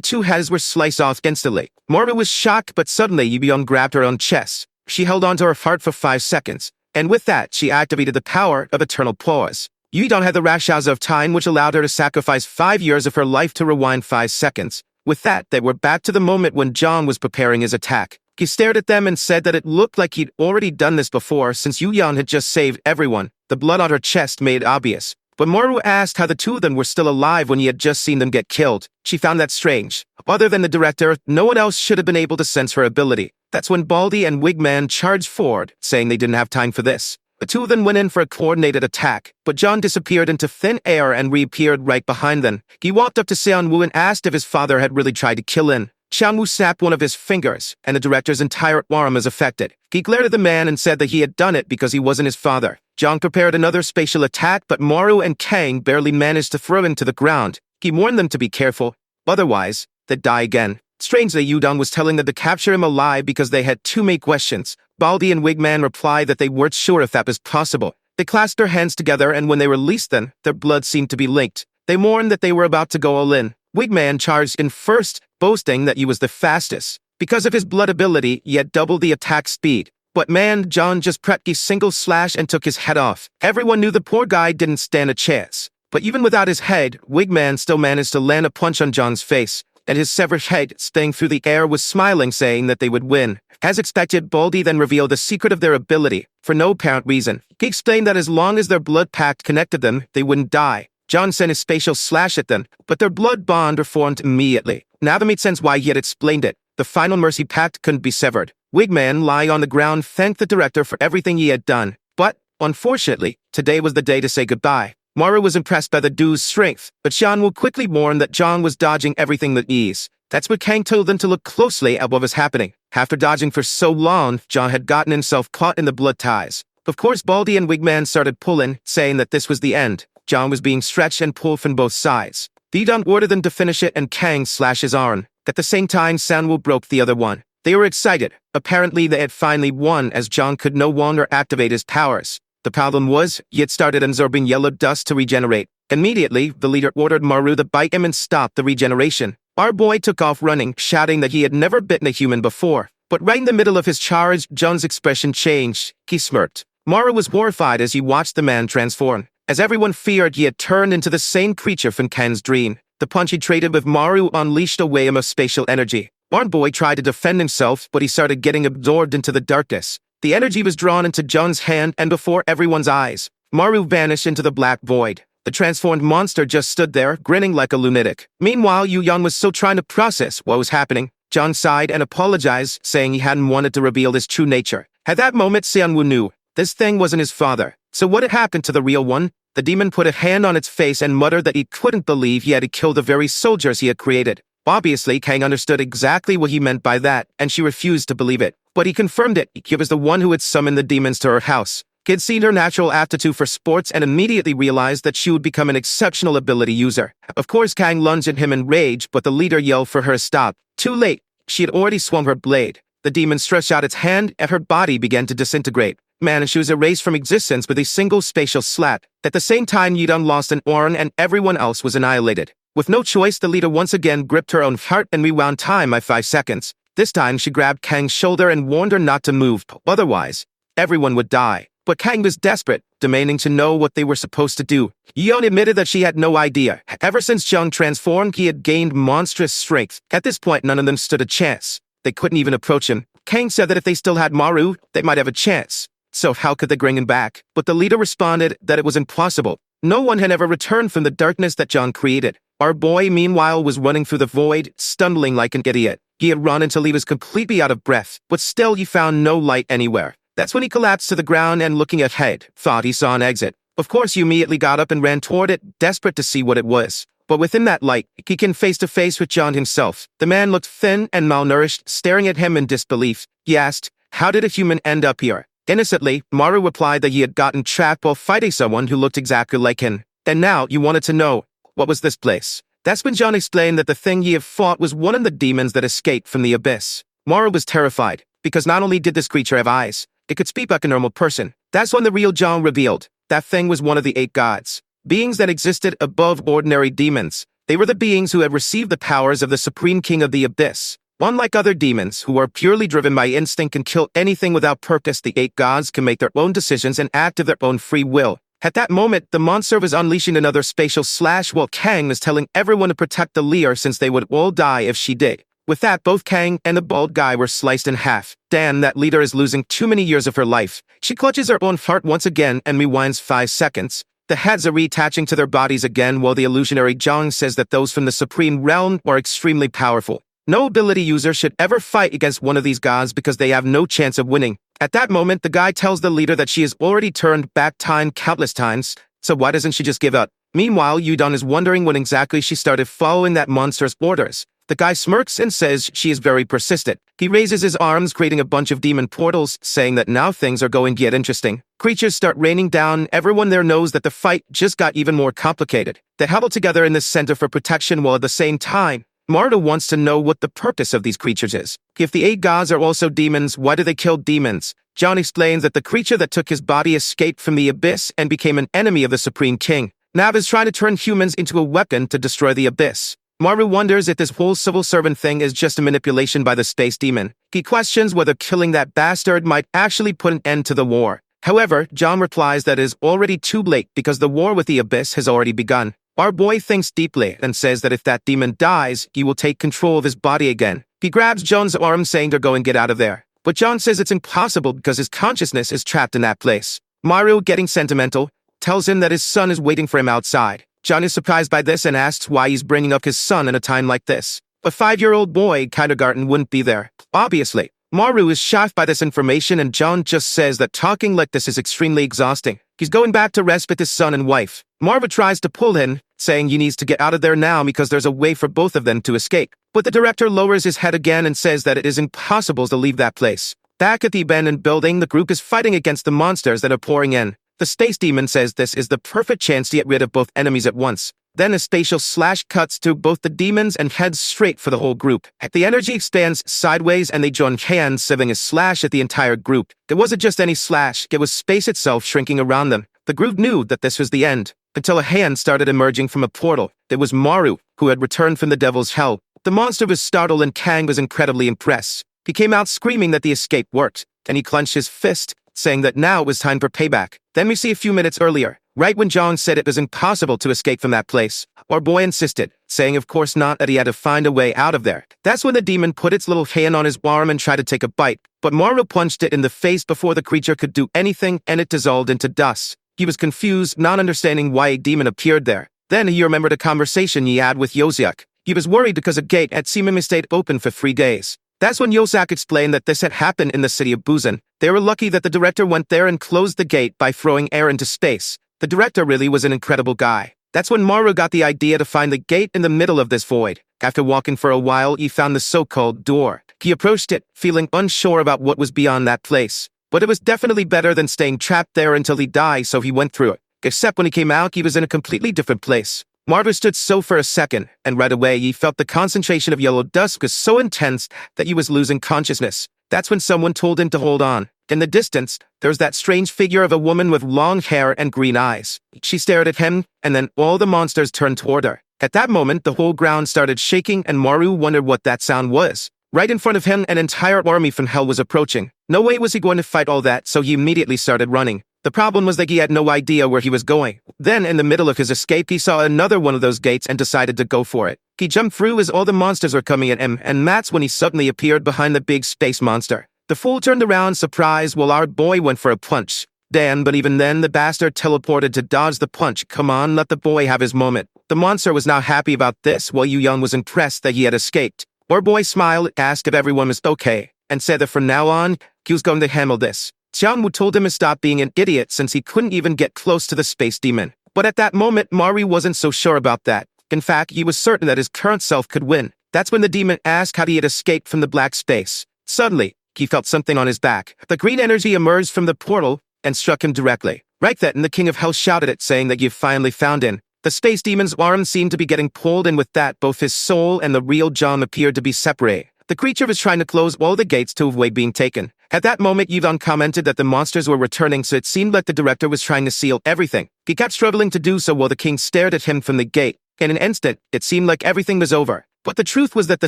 two heads were sliced off instantly. Maru was shocked, but suddenly Yu Young grabbed her own chest. She held onto her heart for 5 seconds, and with that, she activated the power of eternal pause. Yu Young had the rashas of time, which allowed her to sacrifice 5 years of her life to rewind 5 seconds. With that, they were back to the moment when John was preparing his attack. He stared at them and said that it looked like he'd already done this before since Yu Young had just saved everyone. The blood on her chest made it obvious. But Maru asked how the two of them were still alive when he had just seen them get killed. She found that strange. Other than the director, no one else should have been able to sense her ability. That's when Baldy and Wigman charged forward, saying they didn't have time for this. The two of them went in for a coordinated attack, but John disappeared into thin air and reappeared right behind them. He walked up to Xianwu and asked if his father had really tried to kill him. Xianwu snapped one of his fingers, and the director's entire arm was affected. He glared at the man and said that he had done it because he wasn't his father. John prepared another spatial attack, but Maru and Kang barely managed to throw him to the ground. He warned them to be careful, otherwise, they'd die again. Strangely, Yu Young was telling them to capture him alive because they had too many questions. Baldy and Wigman replied that they weren't sure if that was possible. They clasped their hands together, and when they released them, their blood seemed to be linked. They mourned that they were about to go all in. Wigman charged in first, boasting that he was the fastest. Because of his blood ability, he had doubled the attack speed. But John just prepped a single slash and took his head off. Everyone knew the poor guy didn't stand a chance. But even without his head, Wigman still managed to land a punch on John's face, and his severed head, staying through the air, was smiling, saying that they would win. As expected, Baldy then revealed the secret of their ability, for no apparent reason. He explained that as long as their blood pact connected them, they wouldn't die. John sent his spatial slash at them, but their blood bond reformed immediately. Now that made sense why he had explained it. The final mercy pact couldn't be severed. Wigman, lying on the ground, thanked the director for everything he had done. But, unfortunately, today was the day to say goodbye. Maru was impressed by the dude's strength, but Xianwu quickly warned that John was dodging everything with ease. That's what Kang told them to look closely at what was happening. After dodging for so long, John had gotten himself caught in the blood ties. Of course, Baldy and Wigman started pulling, saying that this was the end. John was being stretched and pulled from both sides. Didon ordered them to finish it, and Kang slashed his arm. At the same time, Sanwu broke the other one. They were excited. Apparently, they had finally won, as John could no longer activate his powers. The problem was, he had started absorbing yellow dust to regenerate. Immediately, the leader ordered Maru to bite him and stop the regeneration. Our boy took off running, shouting that he had never bitten a human before. But right in the middle of his charge, John's expression changed. He smirked. Maru was horrified as he watched the man transform. As everyone feared, he had turned into the same creature from Ken's dream. The punch he traded with Maru unleashed a wave of spatial energy. Our boy tried to defend himself, but he started getting absorbed into the darkness. The energy was drawn into John's hand, and before everyone's eyes, Maru vanished into the black void. The transformed monster just stood there, grinning like a lunatic. Meanwhile, Yu Yan was still trying to process what was happening. John sighed and apologized, saying he hadn't wanted to reveal his true nature. At that moment, Seonwoo knew this thing wasn't his father. So what had happened to the real one? The demon put a hand on its face and muttered that he couldn't believe he had to kill the very soldiers he had created. Obviously, Kang understood exactly what he meant by that, and she refused to believe it. But he confirmed it. He was the one who had summoned the demons to her house. He had seen her natural aptitude for sports and immediately realized that she would become an exceptional ability user. Of course, Kang lunged at him in rage, but the leader yelled for her to stop. Too late. She had already swung her blade. The demon stretched out its hand and her body began to disintegrate. And she was erased from existence with a single spatial slap. At the same time, Yidun lost an arm and everyone else was annihilated. With no choice, the leader once again gripped her own heart and rewound time by 5 seconds. This time, she grabbed Kang's shoulder and warned her not to move, otherwise, everyone would die. But Kang was desperate, demanding to know what they were supposed to do. Yeon admitted that she had no idea. Ever since Jung transformed, he had gained monstrous strength. At this point, none of them stood a chance. They couldn't even approach him. Kang said that if they still had Maru, they might have a chance. So how could they bring him back? But the leader responded that it was impossible. No one had ever returned from the darkness that John created. Our boy, meanwhile, was running through the void, stumbling like an idiot. He had run until he was completely out of breath, but still he found no light anywhere. That's when he collapsed to the ground and, looking ahead, thought he saw an exit. Of course, he immediately got up and ran toward it, desperate to see what it was. But within that light, he came face to face with John himself. The man looked thin and malnourished, staring at him in disbelief. He asked, "How did a human end up here?" Innocently, Maru replied that he had gotten trapped while fighting someone who looked exactly like him. And now, you wanted to know, what was this place? That's when John explained that the thing he had fought was one of the demons that escaped from the abyss. Maru was terrified, because not only did this creature have eyes, it could speak like a normal person. That's when the real John revealed that thing was one of the 8 gods, beings that existed above ordinary demons. They were the beings who had received the powers of the Supreme King of the Abyss. Unlike other demons, who are purely driven by instinct and kill anything without purpose, the 8 gods can make their own decisions and act of their own free will. At that moment, the monster was unleashing another spatial slash while Kang was telling everyone to protect the leader since they would all die if she did. With that, both Kang and the bald guy were sliced in half. Damn, that leader is losing too many years of her life. She clutches her own heart once again and rewinds 5 seconds. The heads are reattaching to their bodies again while the illusionary Zhang says that those from the Supreme Realm are extremely powerful. No ability user should ever fight against one of these gods because they have no chance of winning. At that moment, the guy tells the leader that she has already turned back time countless times, so why doesn't she just give up? Meanwhile, Yudon is wondering when exactly she started following that monster's orders. The guy smirks and says she is very persistent. He raises his arms, creating a bunch of demon portals, saying that now things are going to get interesting. Creatures start raining down. Everyone there knows that the fight just got even more complicated. They huddle together in this center for protection while at the same time, Marta wants to know what the purpose of these creatures is. If the 8 gods are also demons, why do they kill demons? John explains that the creature that took his body escaped from the abyss and became an enemy of the Supreme King. Nav is trying to turn humans into a weapon to destroy the abyss. Maru wonders if this whole civil servant thing is just a manipulation by the space demon. He questions whether killing that bastard might actually put an end to the war. However, John replies that it is already too late because the war with the abyss has already begun. Our boy thinks deeply and says that if that demon dies, he will take control of his body again. He grabs John's arm, saying they're going to get out of there. But John says it's impossible because his consciousness is trapped in that place. Maru, getting sentimental, tells him that his son is waiting for him outside. John is surprised by this and asks why he's bringing up his son in a time like this. A 5-year-old boy, kindergarten, wouldn't be there. Obviously. Maru is shocked by this information and John just says that talking like this is extremely exhausting. He's going back to rest with his son and wife. Marva tries to pull him, saying he needs to get out of there now because there's a way for both of them to escape. But the director lowers his head again and says that it is impossible to leave that place. Back at the abandoned building, the group is fighting against the monsters that are pouring in. The space demon says this is the perfect chance to get rid of both enemies at once. Then a spatial slash cuts to both the demons and heads straight for the whole group. The energy expands sideways and they join hands, severing a slash at the entire group. It wasn't just any slash, it was space itself shrinking around them. The group knew that this was the end, until a hand started emerging from a portal. It was Maru, who had returned from the devil's hell. The monster was startled and Kang was incredibly impressed. He came out screaming that the escape worked, and he clenched his fist, saying that now it was time for payback. Then we see a few minutes earlier, right when John said it was impossible to escape from that place, our boy insisted, saying of course not, that he had to find a way out of there. That's when the demon put its little hand on his arm and tried to take a bite, but Maru punched it in the face before the creature could do anything and it dissolved into dust. He was confused, not understanding why a demon appeared there. Then he remembered a conversation he had with Yoziak. He was worried because a gate had seemingly stayed open for 3 days. That's when Yoziak explained that this had happened in the city of Busan. They were lucky that the director went there and closed the gate by throwing air into space. The director really was an incredible guy. That's when Maru got the idea to find the gate in the middle of this void. After walking for a while, he found the so-called door. He approached it, feeling unsure about what was beyond that place. But it was definitely better than staying trapped there until he died, so he went through it. Except when he came out, he was in a completely different place. Maru stood so for a second, and right away he felt the concentration of yellow dust was so intense that he was losing consciousness. That's when someone told him to hold on. In the distance, there was that strange figure of a woman with long hair and green eyes. She stared at him, and then all the monsters turned toward her. At that moment, the whole ground started shaking, and Maru wondered what that sound was. Right in front of him, an entire army from hell was approaching. No way was he going to fight all that, so he immediately started running. The problem was that he had no idea where he was going. Then, in the middle of his escape, he saw another one of those gates and decided to go for it. He jumped through as all the monsters were coming at him, and that's when he suddenly appeared behind the big space monster. The fool turned around, surprised, while our boy went for a punch. Damn, but even then, the bastard teleported to dodge the punch. Come on, let the boy have his moment. The monster was now happy about this, while Yu Young was impressed that he had escaped. Our boy smiled, asked if everyone was okay, and said that from now on, he was going to handle this. Xiangwu told him to stop being an idiot since he couldn't even get close to the space demon. But at that moment, Maru wasn't so sure about that. In fact, he was certain that his current self could win. That's when the demon asked how he had escaped from the black space. Suddenly, he felt something on his back. The green energy emerged from the portal and struck him directly. Right then, the King of Hell shouted it, saying that you finally found him. The space demon's arm seemed to be getting pulled, and with that, both his soul and the real John appeared to be separated. The creature was trying to close all the gates to avoid being taken. At that moment, Yvonne commented that the monsters were returning, so it seemed like the director was trying to seal everything. He kept struggling to do so while the king stared at him from the gate. In an instant, it seemed like everything was over. But the truth was that the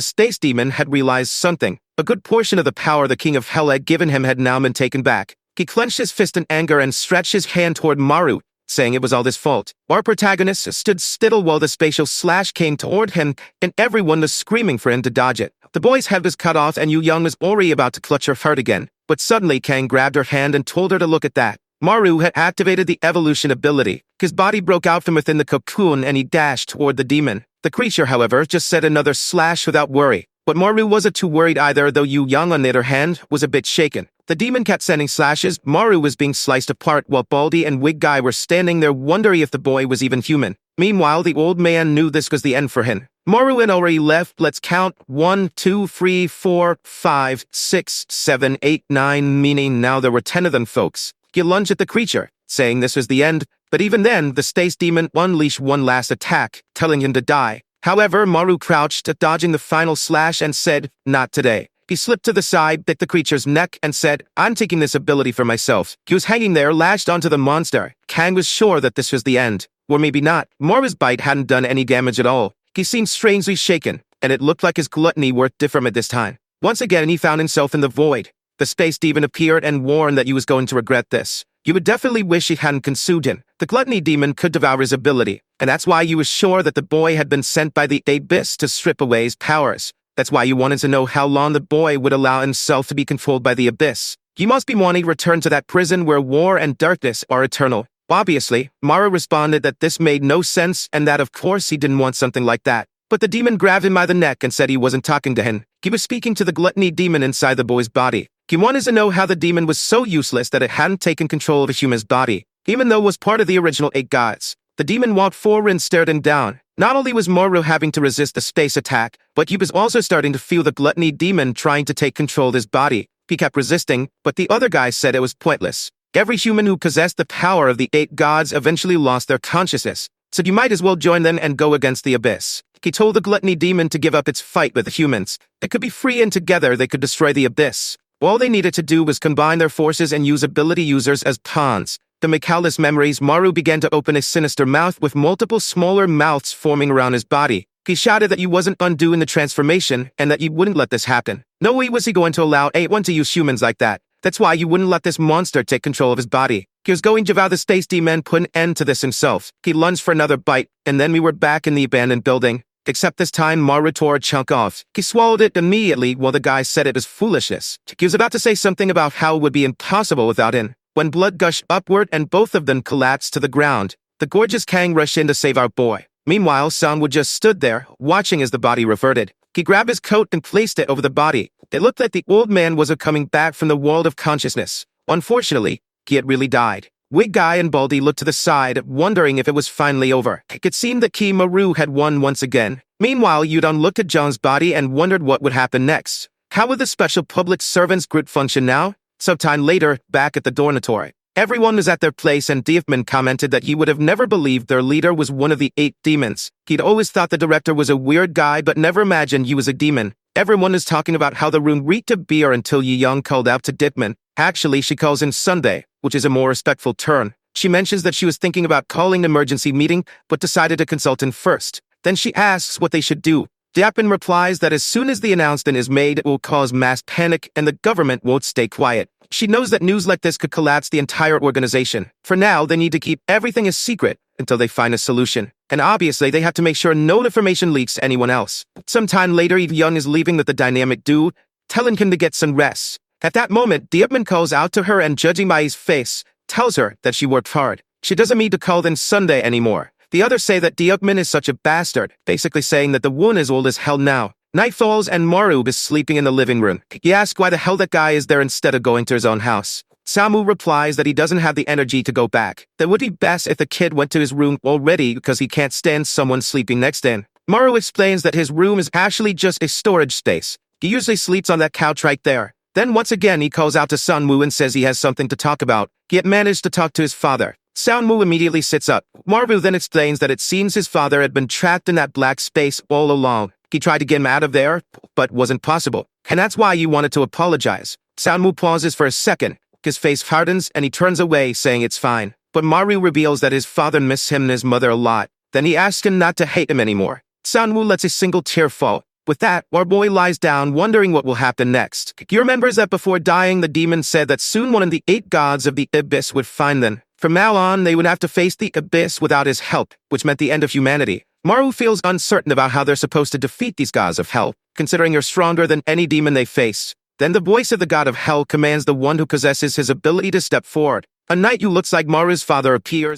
space demon had realized something. A good portion of the power the King of Hell had given him had now been taken back. He clenched his fist in anger and stretched his hand toward Maru, saying it was all his fault. Our protagonist stood still while the spatial slash came toward him, and everyone was screaming for him to dodge it. The boy's head was cut off, and Yu Young was already about to clutch her heart again. But suddenly, Kang grabbed her hand and told her to look at that. Maru had activated the evolution ability. His body broke out from within the cocoon, and he dashed toward the demon. The creature, however, just said another slash without worry. But Maru wasn't too worried either, though Yu Young, on the other hand, was a bit shaken. The demon kept sending slashes. Maru was being sliced apart, while Baldy and Wig Guy were standing there wondering if the boy was even human. Meanwhile, the old man knew this was the end for him. Maru had already left. Let's count. 1, 2, 3, 4, 5, 6, 7, 8, 9, meaning now there were 10 of them, folks. He lunged at the creature, saying this was the end, but even then, the space demon unleashed one last attack, telling him to die. However, Maru crouched, dodging the final slash, and said, "Not today." He slipped to the side, bit the creature's neck, and said, "I'm taking this ability for myself." He was hanging there, lashed onto the monster. Kang was sure that this was the end. Or maybe not. Maru's bite hadn't done any damage at all. He seemed strangely shaken, and it looked like his gluttony worked different at this time. Once again, he found himself in the void. The space demon appeared and warned that he was going to regret this. You would definitely wish he hadn't consumed him. The gluttony demon could devour his ability, and that's why you was sure that the boy had been sent by the abyss to strip away his powers. That's why you wanted to know how long the boy would allow himself to be controlled by the abyss. You must be wanting to return to that prison where war and darkness are eternal. Obviously, Maru responded that this made no sense and that of course he didn't want something like that. But the demon grabbed him by the neck and said he wasn't talking to him. He was speaking to the gluttony demon inside the boy's body. He wanted to know how the demon was so useless that it hadn't taken control of a human's body, even though it was part of the original 8 gods. The demon walked forward and stared him down. Not only was Maru having to resist the space attack, but he was also starting to feel the gluttony demon trying to take control of his body. He kept resisting, but the other guy said it was pointless. Every human who possessed the power of the 8 gods eventually lost their consciousness, so you might as well join them and go against the abyss. He told the gluttony demon to give up its fight with the humans. It could be free, and together they could destroy the abyss. All they needed to do was combine their forces and use ability users as pawns. To make countless memories, Maru began to open his sinister mouth with multiple smaller mouths forming around his body. He shouted that he wasn't undoing the transformation and that he wouldn't let this happen. No way was he going to allow anyone to use humans like that. That's why you wouldn't let this monster take control of his body. He was going to vow the space demon put an end to this himself. He lunged for another bite, and then we were back in the abandoned building. Except this time, Maru tore a chunk off. He swallowed it immediately while the guy said it was foolishness. He was about to say something about how it would be impossible without him. when blood gushed upward and both of them collapsed to the ground. The gorgeous Kang rushed in to save our boy. Meanwhile, Sanwoo just stood there, watching as the body reverted. He grabbed his coat and placed it over the body. It looked like the old man was coming back from the world of consciousness. Unfortunately, he had really died. Wig Guy and Baldy looked to the side, wondering if it was finally over. It seemed that Ki Maru had won once again. Meanwhile, Yudong looked at John's body and wondered what would happen next. How would the special public servants group function now? Sometime later, back at the dormitory, everyone was at their place and Diefman commented that he would have never believed their leader was one of the 8 demons. He'd always thought the director was a weird guy but never imagined he was a demon. Everyone is talking about how the room reeked of beer until Yi Young called out to Diefman. Actually, she calls him Sunday, which is a more respectful term. She mentions that she was thinking about calling an emergency meeting, but decided to consult him first. Then she asks what they should do. Diefman replies that as soon as the announcement is made, it will cause mass panic and the government won't stay quiet. She knows that news like this could collapse the entire organization. For now, they need to keep everything a secret until they find a solution. And obviously, they have to make sure no information leaks to anyone else. Sometime later, Eve Young is leaving with the dynamic dude, telling him to get some rest. At that moment, Diepman calls out to her and, judging by his face, tells her that she worked hard. She doesn't need to call them Sunday anymore. The others say that Diepman is such a bastard, basically saying that the wound is old as hell now. Night falls and Maru is sleeping in the living room. He asks why the hell that guy is there instead of going to his own house. Samu replies that he doesn't have the energy to go back. That would be best if the kid went to his room already because he can't stand someone sleeping next to him. Maru explains that his room is actually just a storage space. He usually sleeps on that couch right there. Then once again he calls out to Sunwoo and says he has something to talk about. He had managed to talk to his father. Sunwoo immediately sits up. Maru then explains that it seems his father had been trapped in that black space all along. He tried to get him out of there, but wasn't possible. And that's why you wanted to apologize. Sunwoo pauses for a second. His face hardens and he turns away, saying it's fine. But Maru reveals that his father missed him and his mother a lot. Then he asks him not to hate him anymore. Sunwoo lets a single tear fall. With that, our boy lies down, wondering what will happen next. He remembers that before dying, the demon said that soon one of the 8 gods of the Abyss would find them. From now on, they would have to face the Abyss without his help, which meant the end of humanity. Maru feels uncertain about how they're supposed to defeat these gods of hell, considering they're stronger than any demon they face. Then the voice of the god of hell commands the one who possesses his ability to step forward. A knight who looks like Maru's father appears.